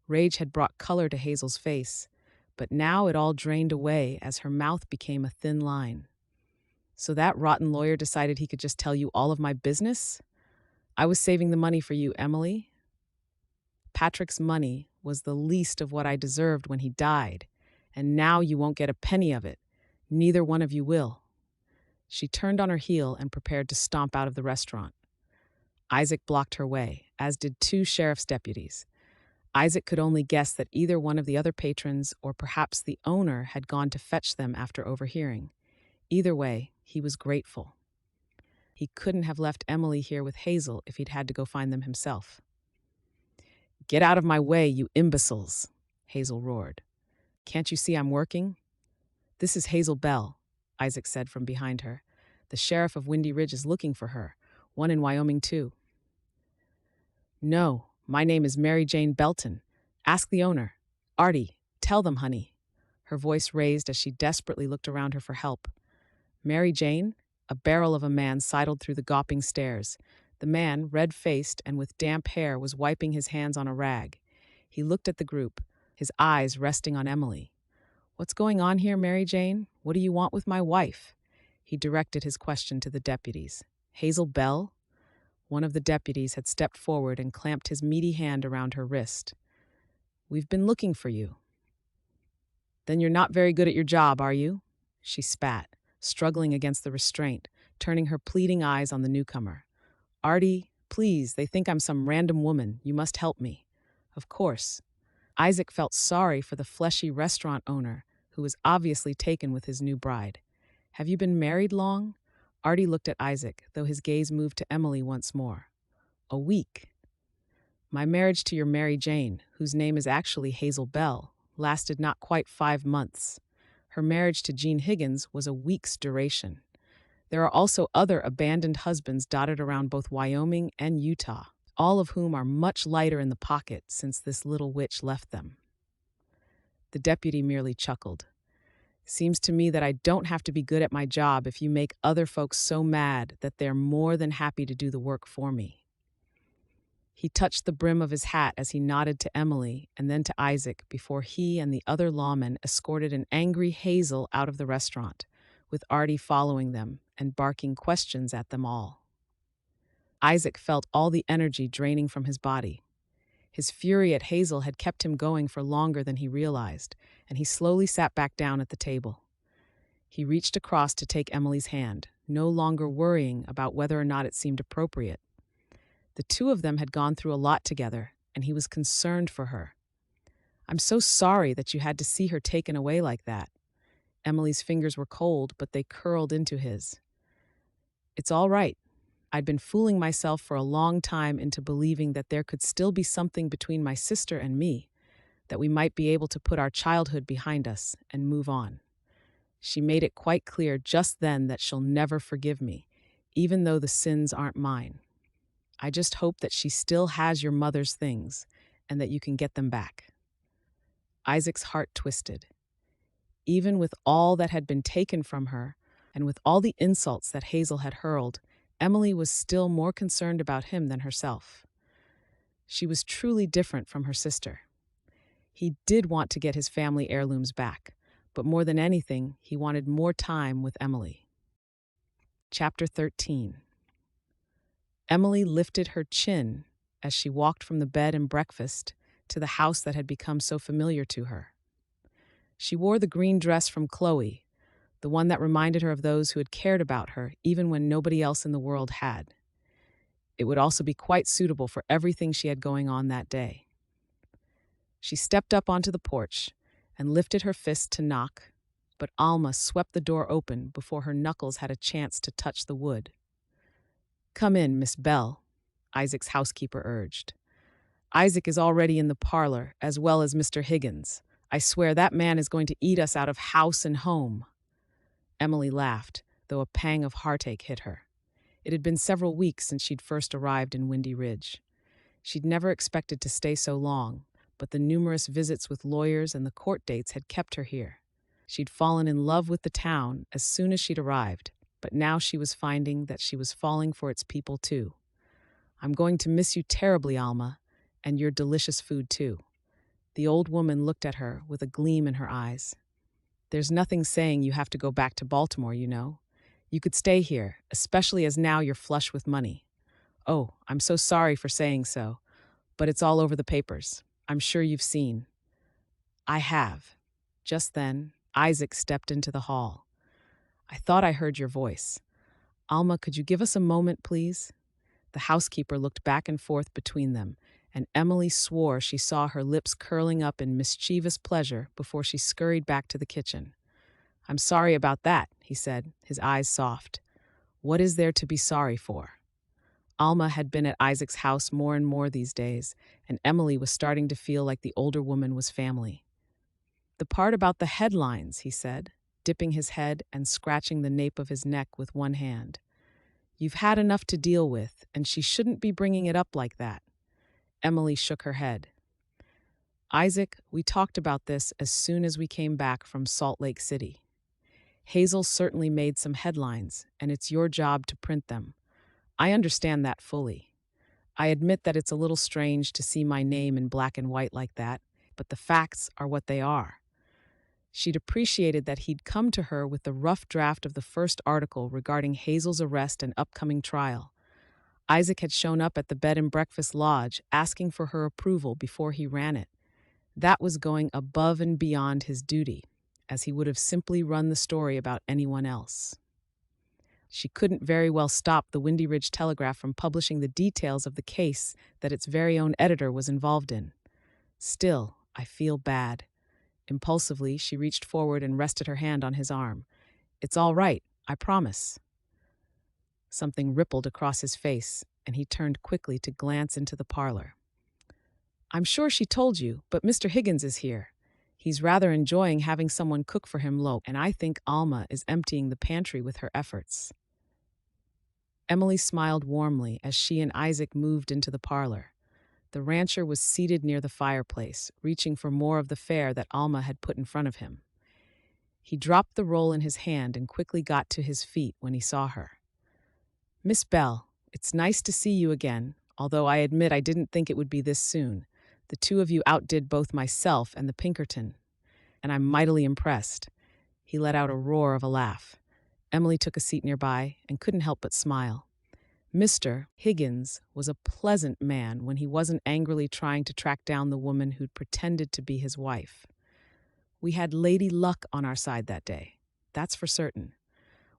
Rage had brought color to Hazel's face, but now it all drained away as her mouth became a thin line. "So that rotten lawyer decided he could just tell you all of my business? I was saving the money for you, Emily." Patrick's money was the least of what I deserved when he died, and now you won't get a penny of it. Neither one of you will." She turned on her heel and prepared to stomp out of the restaurant. Isaac blocked her way, as did two sheriff's deputies. Isaac could only guess that either one of the other patrons or perhaps the owner had gone to fetch them after overhearing. Either way, he was grateful. He couldn't have left Emily here with Hazel if he'd had to go find them himself. "Get out of my way, you imbeciles," Hazel roared. "Can't you see I'm working?" "This is Hazel Bell," Isaac said from behind her. "The sheriff of Windy Ridge is looking for her. One in Wyoming, too." "No, my name is Mary Jane Belton. Ask the owner. Artie, tell them, honey." Her voice raised as she desperately looked around her for help. "Mary Jane?" A barrel of a man sidled through the gawping stairs. The man, red-faced and with damp hair, was wiping his hands on a rag. He looked at the group, his eyes resting on Emily. "What's going on here, Mary Jane? What do you want with my wife?" He directed his question to the deputies. "Hazel Bell?" One of the deputies had stepped forward and clamped his meaty hand around her wrist. "We've been looking for you." "Then you're not very good at your job, are you?" She spat, struggling against the restraint, turning her pleading eyes on the newcomer. "Artie, please, they think I'm some random woman. You must help me." "Of course." Isaac felt sorry for the fleshy restaurant owner, who was obviously taken with his new bride. "Have you been married long?" Artie looked at Isaac, though his gaze moved to Emily once more. "A week." "My marriage to your Mary Jane, whose name is actually Hazel Bell, lasted not quite 5 months. Her marriage to Gene Higgins was a week's duration. There are also other abandoned husbands dotted around both Wyoming and Utah, all of whom are much lighter in the pocket since this little witch left them." The deputy merely chuckled. "Seems to me that I don't have to be good at my job if you make other folks so mad that they're more than happy to do the work for me." He touched the brim of his hat as he nodded to Emily and then to Isaac before he and the other lawmen escorted an angry Hazel out of the restaurant, with Artie following them and barking questions at them all. Isaac felt all the energy draining from his body. His fury at Hazel had kept him going for longer than he realized, and he slowly sat back down at the table. He reached across to take Emily's hand, no longer worrying about whether or not it seemed appropriate. The two of them had gone through a lot together, and he was concerned for her. "I'm so sorry that you had to see her taken away like that." Emily's fingers were cold, but they curled into his. "It's all right. I'd been fooling myself for a long time into believing that there could still be something between my sister and me, that we might be able to put our childhood behind us and move on. She made it quite clear just then that she'll never forgive me, even though the sins aren't mine. I just hope that she still has your mother's things and that you can get them back." Isaac's heart twisted. Even with all that had been taken from her, and with all the insults that Hazel had hurled, Emily was still more concerned about him than herself. She was truly different from her sister. He did want to get his family heirlooms back, but more than anything, he wanted more time with Emily. Chapter 13. Emily lifted her chin as she walked from the bed and breakfast to the house that had become so familiar to her. She wore the green dress from Chloe, the one that reminded her of those who had cared about her even when nobody else in the world had. It would also be quite suitable for everything she had going on that day. She stepped up onto the porch and lifted her fist to knock, but Alma swept the door open before her knuckles had a chance to touch the wood. "Come in, Miss Bell," Isaac's housekeeper urged. "Isaac is already in the parlor, as well as Mr. Higgins. I swear that man is going to eat us out of house and home." Emily laughed, though a pang of heartache hit her. It had been several weeks since she'd first arrived in Windy Ridge. She'd never expected to stay so long, but the numerous visits with lawyers and the court dates had kept her here. She'd fallen in love with the town as soon as she'd arrived, but now she was finding that she was falling for its people too. "I'm going to miss you terribly, Alma, and your delicious food too." The old woman looked at her with a gleam in her eyes. "There's nothing saying you have to go back to Baltimore, you know. You could stay here, especially as now you're flush with money." "Oh, I'm so sorry for saying so. but it's all over the papers. I'm sure you've seen. I have. Just then, Isaac stepped into the hall. I thought I heard your voice. Alma, could you give us a moment, please? The housekeeper looked back and forth between them, and Emily swore she saw her lips curling up in mischievous pleasure before she scurried back to the kitchen. I'm sorry about that, he said, his eyes soft. What is there to be sorry for? Alma had been at Isaac's house more and more these days, and Emily was starting to feel like the older woman was family. The part about the headlines, he said, dipping his head and scratching the nape of his neck with one hand. You've had enough to deal with, and she shouldn't be bringing it up like that. Emily shook her head. Isaac, we talked about this as soon as we came back from Salt Lake City. Hazel certainly made some headlines, and it's your job to print them. I understand that fully. I admit that it's a little strange to see my name in black and white like that, but the facts are what they are. She'd appreciated that he'd come to her with the rough draft of the first article regarding Hazel's arrest and upcoming trial. Isaac had shown up at the bed and breakfast lodge asking for her approval before he ran it. That was going above and beyond his duty, as he would have simply run the story about anyone else. She couldn't very well stop the Windy Ridge Telegraph from publishing the details of the case that its very own editor was involved in. Still, I feel bad. Impulsively, she reached forward and rested her hand on his arm. It's all right, I promise. Something rippled across his face, and he turned quickly to glance into the parlor. I'm sure she told you, but Mr. Higgins is here. He's rather enjoying having someone cook for him low, and I think Alma is emptying the pantry with her efforts. Emily smiled warmly as she and Isaac moved into the parlor. The rancher was seated near the fireplace, reaching for more of the fare that Alma had put in front of him. He dropped the roll in his hand and quickly got to his feet when he saw her. Miss Bell, it's nice to see you again, although I admit I didn't think it would be this soon. The two of you outdid both myself and the Pinkerton, and I'm mightily impressed. He let out a roar of a laugh. Emily took a seat nearby and couldn't help but smile. Mr. Higgins was a pleasant man when he wasn't angrily trying to track down the woman who'd pretended to be his wife. We had Lady Luck on our side that day, that's for certain.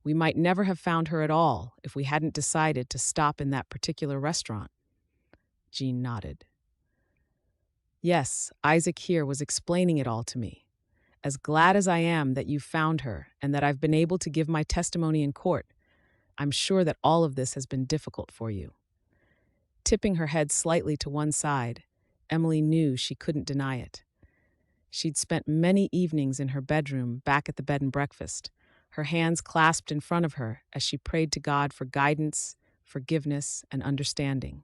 We might never have found her at all if we hadn't decided to stop in that particular restaurant. Jean nodded. Yes, Isaac here was explaining it all to me. As glad as I am that you found her and that I've been able to give my testimony in court, I'm sure that all of this has been difficult for you. Tipping her head slightly to one side, Emily knew she couldn't deny it. She'd spent many evenings in her bedroom back at the bed and breakfast, her hands clasped in front of her as she prayed to God for guidance, forgiveness, and understanding.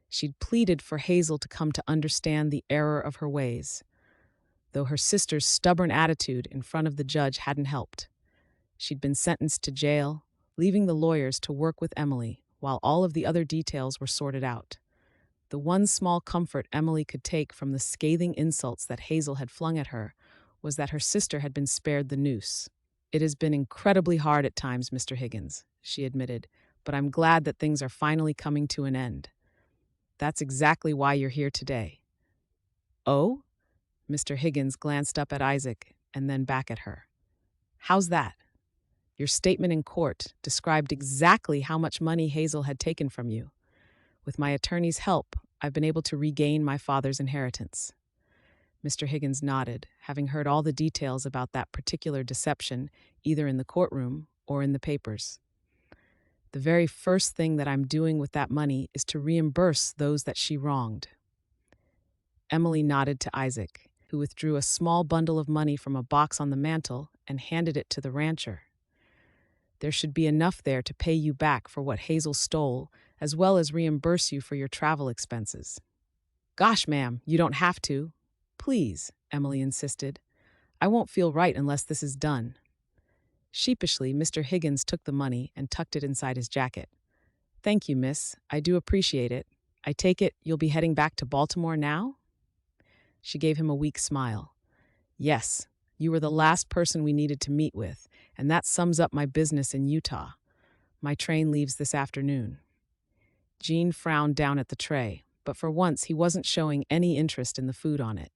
She'd pleaded for Hazel to come to understand the error of her ways, though her sister's stubborn attitude in front of the judge hadn't helped. She'd been sentenced to jail, leaving the lawyers to work with Emily while all of the other details were sorted out. The one small comfort Emily could take from the scathing insults that Hazel had flung at her was that her sister had been spared the noose. It has been incredibly hard at times, Mr. Higgins, she admitted, but I'm glad that things are finally coming to an end. That's exactly why you're here today. Oh? Mr. Higgins glanced up at Isaac and then back at her. How's that? Your statement in court described exactly how much money Hazel had taken from you. With my attorney's help, I've been able to regain my father's inheritance. Mr. Higgins nodded, having heard all the details about that particular deception, either in the courtroom or in the papers. The very first thing that I'm doing with that money is to reimburse those that she wronged. Emily nodded to Isaac, who withdrew a small bundle of money from a box on the mantel and handed it to the rancher. There should be enough there to pay you back for what Hazel stole, as well as reimburse you for your travel expenses. Gosh, ma'am, you don't have to. Please, Emily insisted. I won't feel right unless this is done. Sheepishly, Mr. Higgins took the money and tucked it inside his jacket. Thank you, miss. I do appreciate it. I take it you'll be heading back to Baltimore now? She gave him a weak smile. Yes, you were the last person we needed to meet with, and that sums up my business in Utah. My train leaves this afternoon. Jean frowned down at the tray. but for once he wasn't showing any interest in the food on it.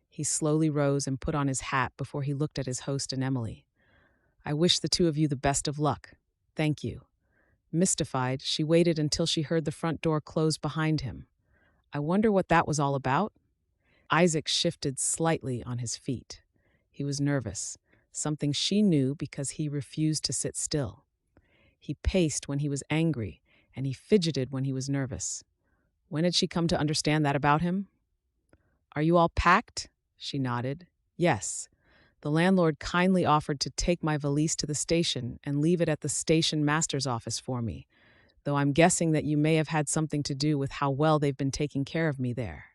He slowly rose and put on his hat before he looked at his host and Emily. "I wish the two of you the best of luck. Thank you." Mystified, she waited until she heard the front door close behind him. I wonder what that was all about? Isaac shifted slightly on his feet. He was nervous, something she knew because he refused to sit still. He paced when he was angry, and he fidgeted when he was nervous. When had she come to understand that about him? "Are you all packed?" She nodded. "Yes. The landlord kindly offered to take my valise to the station and leave it at the station master's office for me, though I'm guessing that you may have had something to do with how well they've been taking care of me there."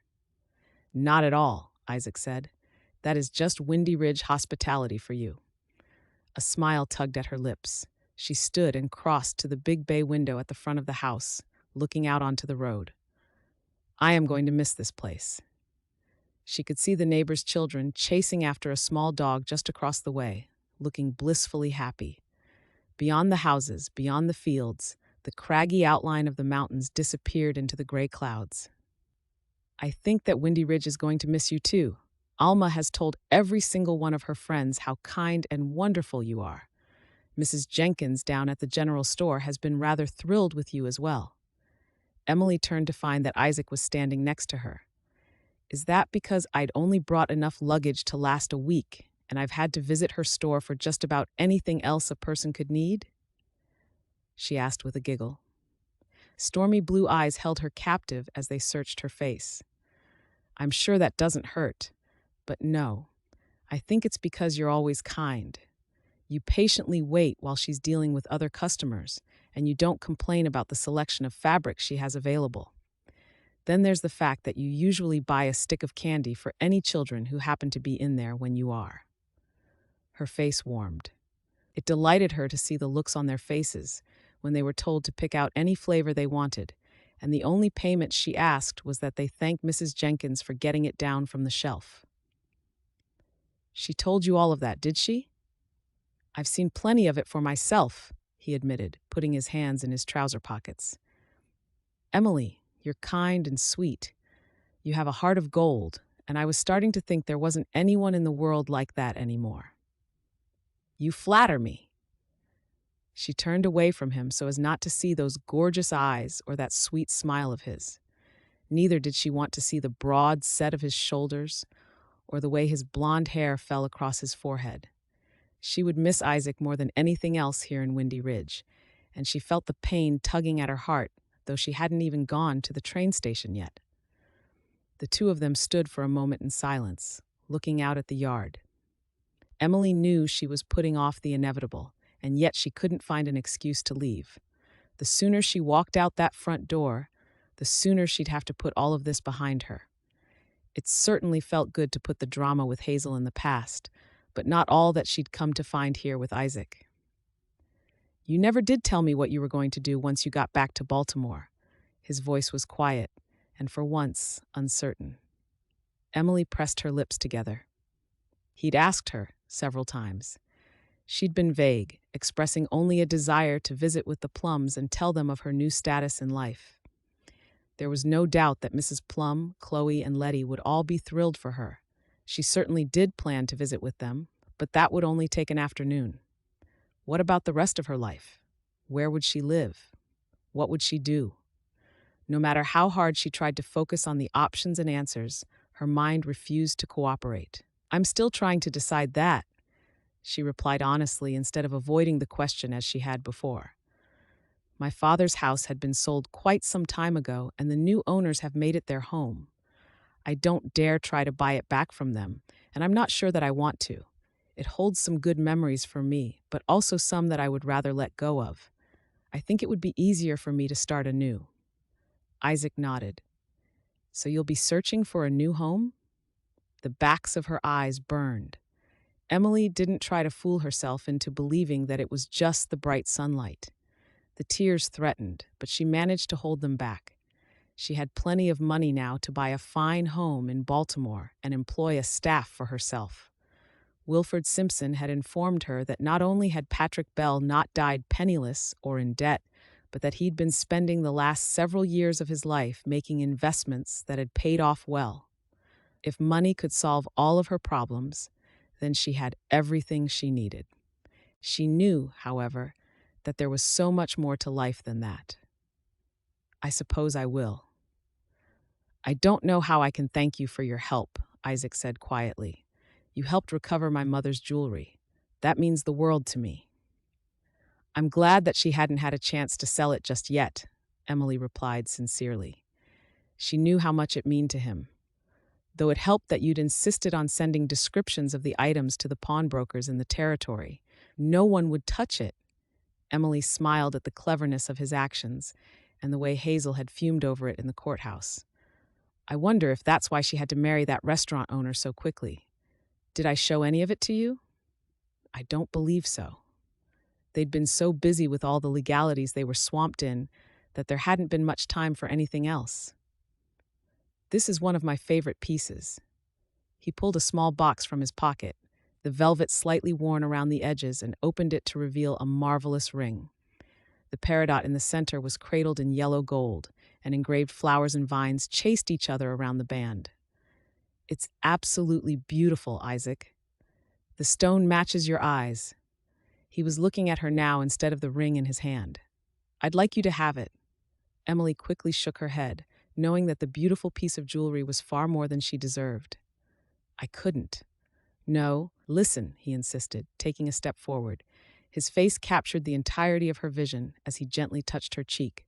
"Not at all," Isaac said. "That is just Windy Ridge hospitality for you." A smile tugged at her lips. She stood and crossed to the big bay window at the front of the house, looking out onto the road. "I am going to miss this place." She could see the neighbor's children chasing after a small dog just across the way, looking blissfully happy. Beyond the houses, beyond the fields, the craggy outline of the mountains disappeared into the gray clouds. "I think that Windy Ridge is going to miss you too. Alma has told every single one of her friends how kind and wonderful you are. Mrs. Jenkins down at the general store has been rather thrilled with you as well." Emily turned to find that Isaac was standing next to her. "Is that because I'd only brought enough luggage to last a week, and I've had to visit her store for just about anything else a person could need?" she asked with a giggle. Stormy blue eyes held her captive as they searched her face. "I'm sure that doesn't hurt, but no, I think it's because you're always kind. You patiently wait while she's dealing with other customers, and you don't complain about the selection of fabrics she has available. Then there's the fact that you usually buy a stick of candy for any children who happen to be in there when you are." Her face warmed. It delighted her to see the looks on their faces when they were told to pick out any flavor they wanted, and the only payment she asked was that they thank Mrs. Jenkins for getting it down from the shelf. "She told you all of that, did she?" "I've seen plenty of it for myself," he admitted, putting his hands in his trouser pockets. "Emily, you're kind and sweet. You have a heart of gold, and I was starting to think there wasn't anyone in the world like that anymore." "You flatter me." She turned away from him so as not to see those gorgeous eyes or that sweet smile of his. Neither did she want to see the broad set of his shoulders or the way his blonde hair fell across his forehead. She would miss Isaac more than anything else here in Windy Ridge, and she felt the pain tugging at her heart, though she hadn't even gone to the train station yet. The two of them stood for a moment in silence, looking out at the yard. Emily knew she was putting off the inevitable, and yet she couldn't find an excuse to leave. The sooner she walked out that front door, the sooner she'd have to put all of this behind her. It certainly felt good to put the drama with Hazel in the past, but not all that she'd come to find here with Isaac. "You never did tell me what you were going to do once you got back to Baltimore." His voice was quiet, and for once, uncertain. Emily pressed her lips together. He'd asked her several times. She'd been vague, expressing only a desire to visit with the Plums and tell them of her new status in life. There was no doubt that Mrs. Plum, Chloe, and Letty would all be thrilled for her. She certainly did plan to visit with them, but that would only take an afternoon. What about the rest of her life? Where would she live? What would she do? No matter how hard she tried to focus on the options and answers, her mind refused to cooperate. "I'm still trying to decide that," she replied honestly instead of avoiding the question as she had before. "My father's house had been sold quite some time ago, and the new owners have made it their home. I don't dare try to buy it back from them, and I'm not sure that I want to. It holds some good memories for me, but also some that I would rather let go of. I think it would be easier for me to start anew." Isaac nodded. "So you'll be searching for a new home?" The backs of her eyes burned. Emily didn't try to fool herself into believing that it was just the bright sunlight. The tears threatened, but she managed to hold them back. She had plenty of money now to buy a fine home in Baltimore and employ a staff for herself. Wilford Simpson had informed her that not only had Patrick Bell not died penniless or in debt, but that he'd been spending the last several years of his life making investments that had paid off well. If money could solve all of her problems, then she had everything she needed. She knew, however, that there was so much more to life than that. I suppose I will. I don't know how I can thank you for your help, Isaac said quietly. You helped recover my mother's jewelry. That means the world to me. I'm glad that she hadn't had a chance to sell it just yet, Emily replied sincerely. She knew how much it meant to him. Though it helped that you'd insisted on sending descriptions of the items to the pawnbrokers in the territory. No one would touch it. Emily smiled at the cleverness of his actions and the way Hazel had fumed over it in the courthouse. I wonder if that's why she had to marry that restaurant owner so quickly. Did I show any of it to you? I don't believe so. They'd been so busy with all the legalities they were swamped in that there hadn't been much time for anything else. This is one of my favorite pieces. He pulled a small box from his pocket, the velvet slightly worn around the edges, and opened it to reveal a marvelous ring. The peridot in the center was cradled in yellow gold, and engraved flowers and vines chased each other around the band. It's absolutely beautiful, Isaac. The stone matches your eyes. He was looking at her now instead of the ring in his hand. I'd like you to have it. Emily quickly shook her head, knowing that the beautiful piece of jewelry was far more than she deserved. I couldn't. No, listen, he insisted, taking a step forward. His face captured the entirety of her vision as he gently touched her cheek.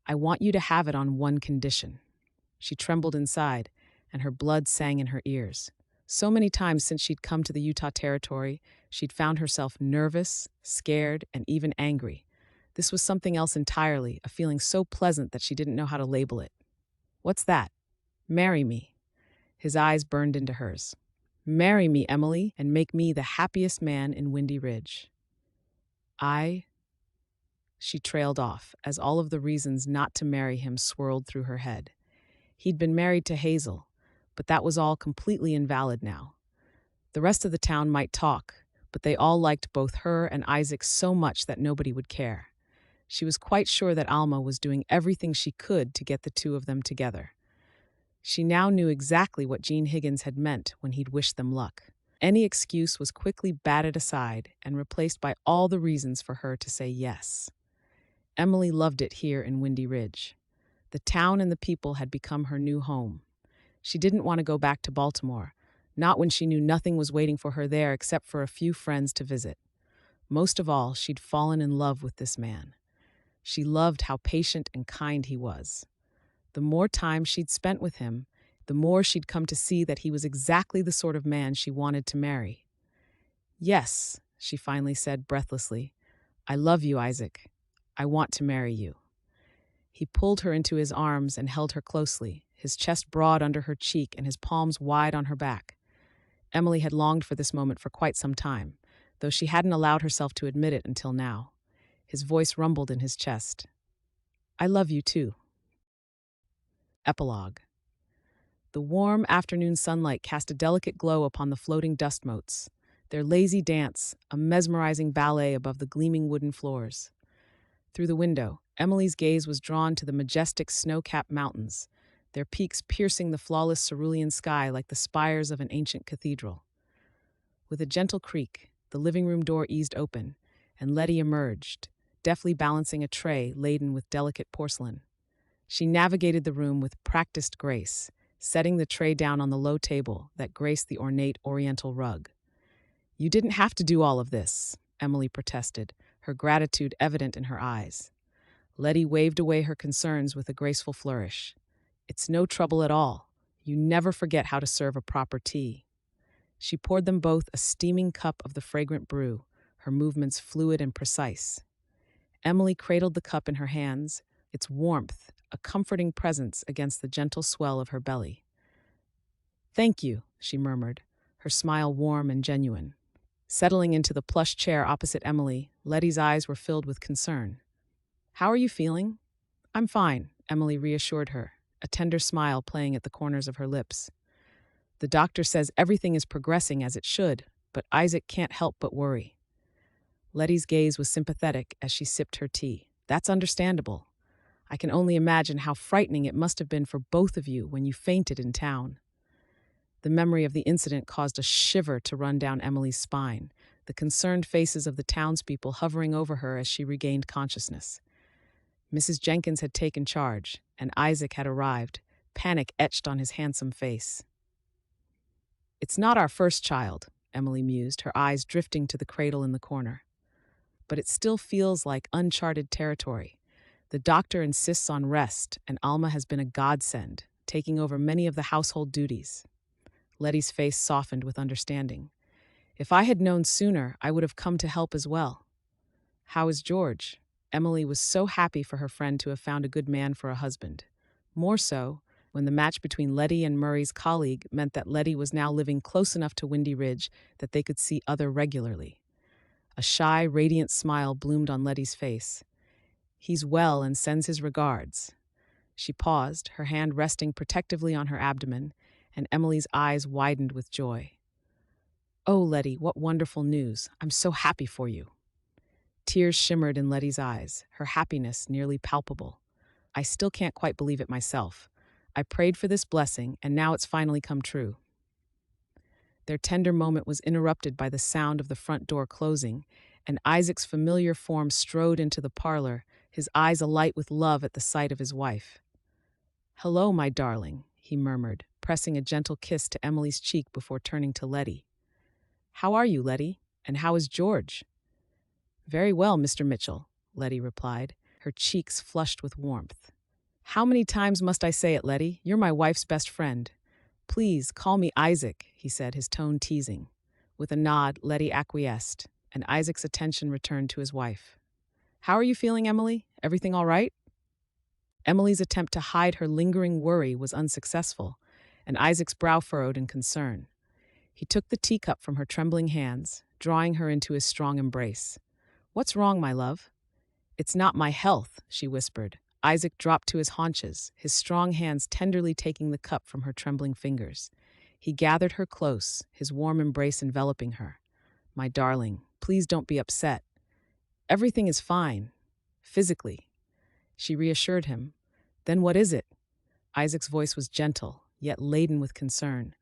I want you to have it on one condition. She trembled inside, and her blood sang in her ears. So many times since she'd come to the Utah Territory, she'd found herself nervous, scared, and even angry. This was something else entirely, a feeling so pleasant that she didn't know how to label it. What's that? Marry me. His eyes burned into hers. Marry me, Emily, and make me the happiest man in Windy Ridge. She trailed off, as all of the reasons not to marry him swirled through her head. He'd been married to Hazel, but that was all completely invalid now. The rest of the town might talk, but they all liked both her and Isaac so much that nobody would care. She was quite sure that Alma was doing everything she could to get the two of them together. She now knew exactly what Gene Higgins had meant when he'd wished them luck. Any excuse was quickly batted aside and replaced by all the reasons for her to say yes. Emily loved it here in Windy Ridge. The town and the people had become her new home. She didn't want to go back to Baltimore, not when she knew nothing was waiting for her there except for a few friends to visit. Most of all, she'd fallen in love with this man. She loved how patient and kind he was. The more time she'd spent with him, the more she'd come to see that he was exactly the sort of man she wanted to marry. Yes, she finally said breathlessly, I love you, Isaac. I want to marry you. He pulled her into his arms and held her closely, his chest broad under her cheek and his palms wide on her back. Emily had longed for this moment for quite some time, though she hadn't allowed herself to admit it until now. His voice rumbled in his chest. I love you too. Epilogue. The warm afternoon sunlight cast a delicate glow upon the floating dust motes, their lazy dance a mesmerizing ballet above the gleaming wooden floors. Through the window, Emily's gaze was drawn to the majestic snow-capped mountains, their peaks piercing the flawless cerulean sky like the spires of an ancient cathedral. With a gentle creak, the living room door eased open, and Letty emerged, deftly balancing a tray laden with delicate porcelain. She navigated the room with practiced grace, setting the tray down on the low table that graced the ornate oriental rug. You didn't have to do all of this, Emily protested, her gratitude evident in her eyes. Letty waved away her concerns with a graceful flourish. It's no trouble at all. You never forget how to serve a proper tea. She poured them both a steaming cup of the fragrant brew, her movements fluid and precise. Emily cradled the cup in her hands, its warmth a comforting presence against the gentle swell of her belly. Thank you, she murmured, her smile warm and genuine. Settling into the plush chair opposite Emily, Letty's eyes were filled with concern. How are you feeling? I'm fine, Emily reassured her, a tender smile playing at the corners of her lips. The doctor says everything is progressing as it should, but Isaac can't help but worry. Letty's gaze was sympathetic as she sipped her tea. That's understandable. I can only imagine how frightening it must have been for both of you when you fainted in town. The memory of the incident caused a shiver to run down Emily's spine, the concerned faces of the townspeople hovering over her as she regained consciousness. Mrs. Jenkins had taken charge, and Isaac had arrived, panic etched on his handsome face. "It's not our first child," Emily mused, her eyes drifting to the cradle in the corner. "But it still feels like uncharted territory. The doctor insists on rest, and Alma has been a godsend, taking over many of the household duties." Letty's face softened with understanding. "If I had known sooner, I would have come to help as well." "How is George?" Emily was so happy for her friend to have found a good man for a husband. More so, when the match between Letty and Murray's colleague meant that Letty was now living close enough to Windy Ridge that they could see other regularly. A shy, radiant smile bloomed on Letty's face. "He's well and sends his regards." She paused, her hand resting protectively on her abdomen, and Emily's eyes widened with joy. "Oh, Letty, what wonderful news. I'm so happy for you." Tears shimmered in Letty's eyes, her happiness nearly palpable. "I still can't quite believe it myself. I prayed for this blessing, and now it's finally come true." Their tender moment was interrupted by the sound of the front door closing, and Isaac's familiar form strode into the parlor, his eyes alight with love at the sight of his wife. "Hello, my darling," he murmured, pressing a gentle kiss to Emily's cheek before turning to Letty. "How are you, Letty? And how is George?" "Very well, Mr. Mitchell," Letty replied, her cheeks flushed with warmth. "How many times must I say it, Letty? You're my wife's best friend." "Please, call me Isaac," he said, his tone teasing. With a nod, Letty acquiesced, and Isaac's attention returned to his wife. "How are you feeling, Emily? Everything all right?" Emily's attempt to hide her lingering worry was unsuccessful, and Isaac's brow furrowed in concern. He took the teacup from her trembling hands, drawing her into his strong embrace. "What's wrong, my love?" "It's not my health," she whispered. Isaac dropped to his haunches, his strong hands tenderly taking the cup from her trembling fingers. He gathered her close, his warm embrace enveloping her. "My darling, please don't be upset. Everything is fine. Physically." She reassured him. "Then what is it?" Isaac's voice was gentle, yet laden with concern.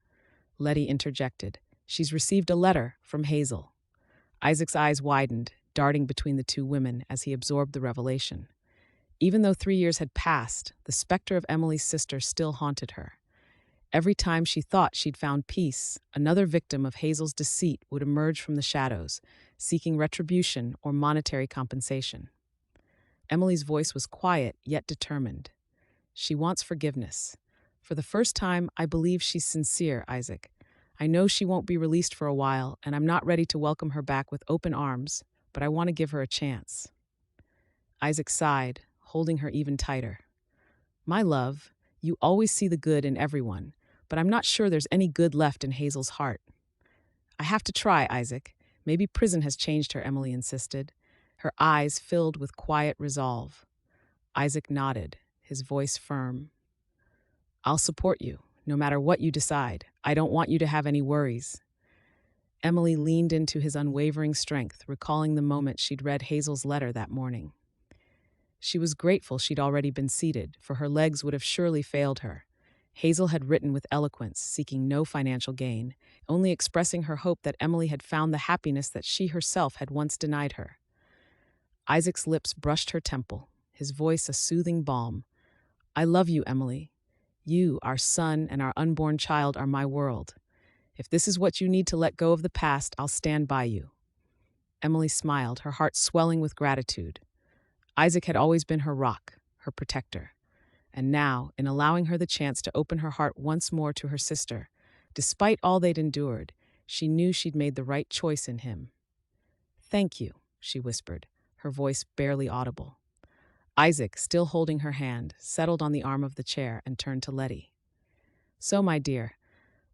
Letty interjected. "She's received a letter from Hazel." Isaac's eyes widened, darting between the two women as he absorbed the revelation. Even though 3 years had passed, the specter of Emily's sister still haunted her. Every time she thought she'd found peace, another victim of Hazel's deceit would emerge from the shadows, seeking retribution or monetary compensation. Emily's voice was quiet yet determined. "She wants forgiveness. For the first time, I believe she's sincere, Isaac. I know she won't be released for a while, and I'm not ready to welcome her back with open arms, but I want to give her a chance." Isaac sighed, holding her even tighter. "My love, you always see the good in everyone, but I'm not sure there's any good left in Hazel's heart." "I have to try, Isaac. Maybe prison has changed her," Emily insisted, her eyes filled with quiet resolve. Isaac nodded, his voice firm. "I'll support you, no matter what you decide. I don't want you to have any worries." Emily leaned into his unwavering strength, recalling the moment she'd read Hazel's letter that morning. She was grateful she'd already been seated, for her legs would have surely failed her. Hazel had written with eloquence, seeking no financial gain, only expressing her hope that Emily had found the happiness that she herself had once denied her. Isaac's lips brushed her temple, his voice a soothing balm. "I love you, Emily. You, our son, and our unborn child are my world. If this is what you need to let go of the past, I'll stand by you." Emily smiled, her heart swelling with gratitude. Isaac had always been her rock, her protector. And now, in allowing her the chance to open her heart once more to her sister, despite all they'd endured, she knew she'd made the right choice in him. "Thank you," she whispered, her voice barely audible. Isaac, still holding her hand, settled on the arm of the chair and turned to Letty. "So, my dear,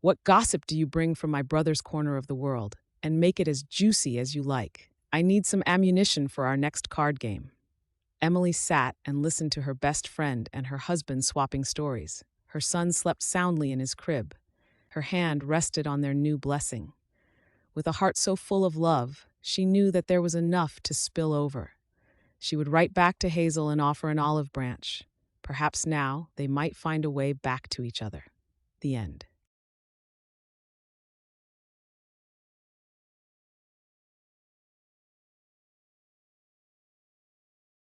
what gossip do you bring from my brother's corner of the world? And make it as juicy as you like. I need some ammunition for our next card game." Emily sat and listened to her best friend and her husband swapping stories. Her son slept soundly in his crib. Her hand rested on their new blessing. With a heart so full of love, she knew that there was enough to spill over. She would write back to Hazel and offer an olive branch. Perhaps now they might find a way back to each other. The end.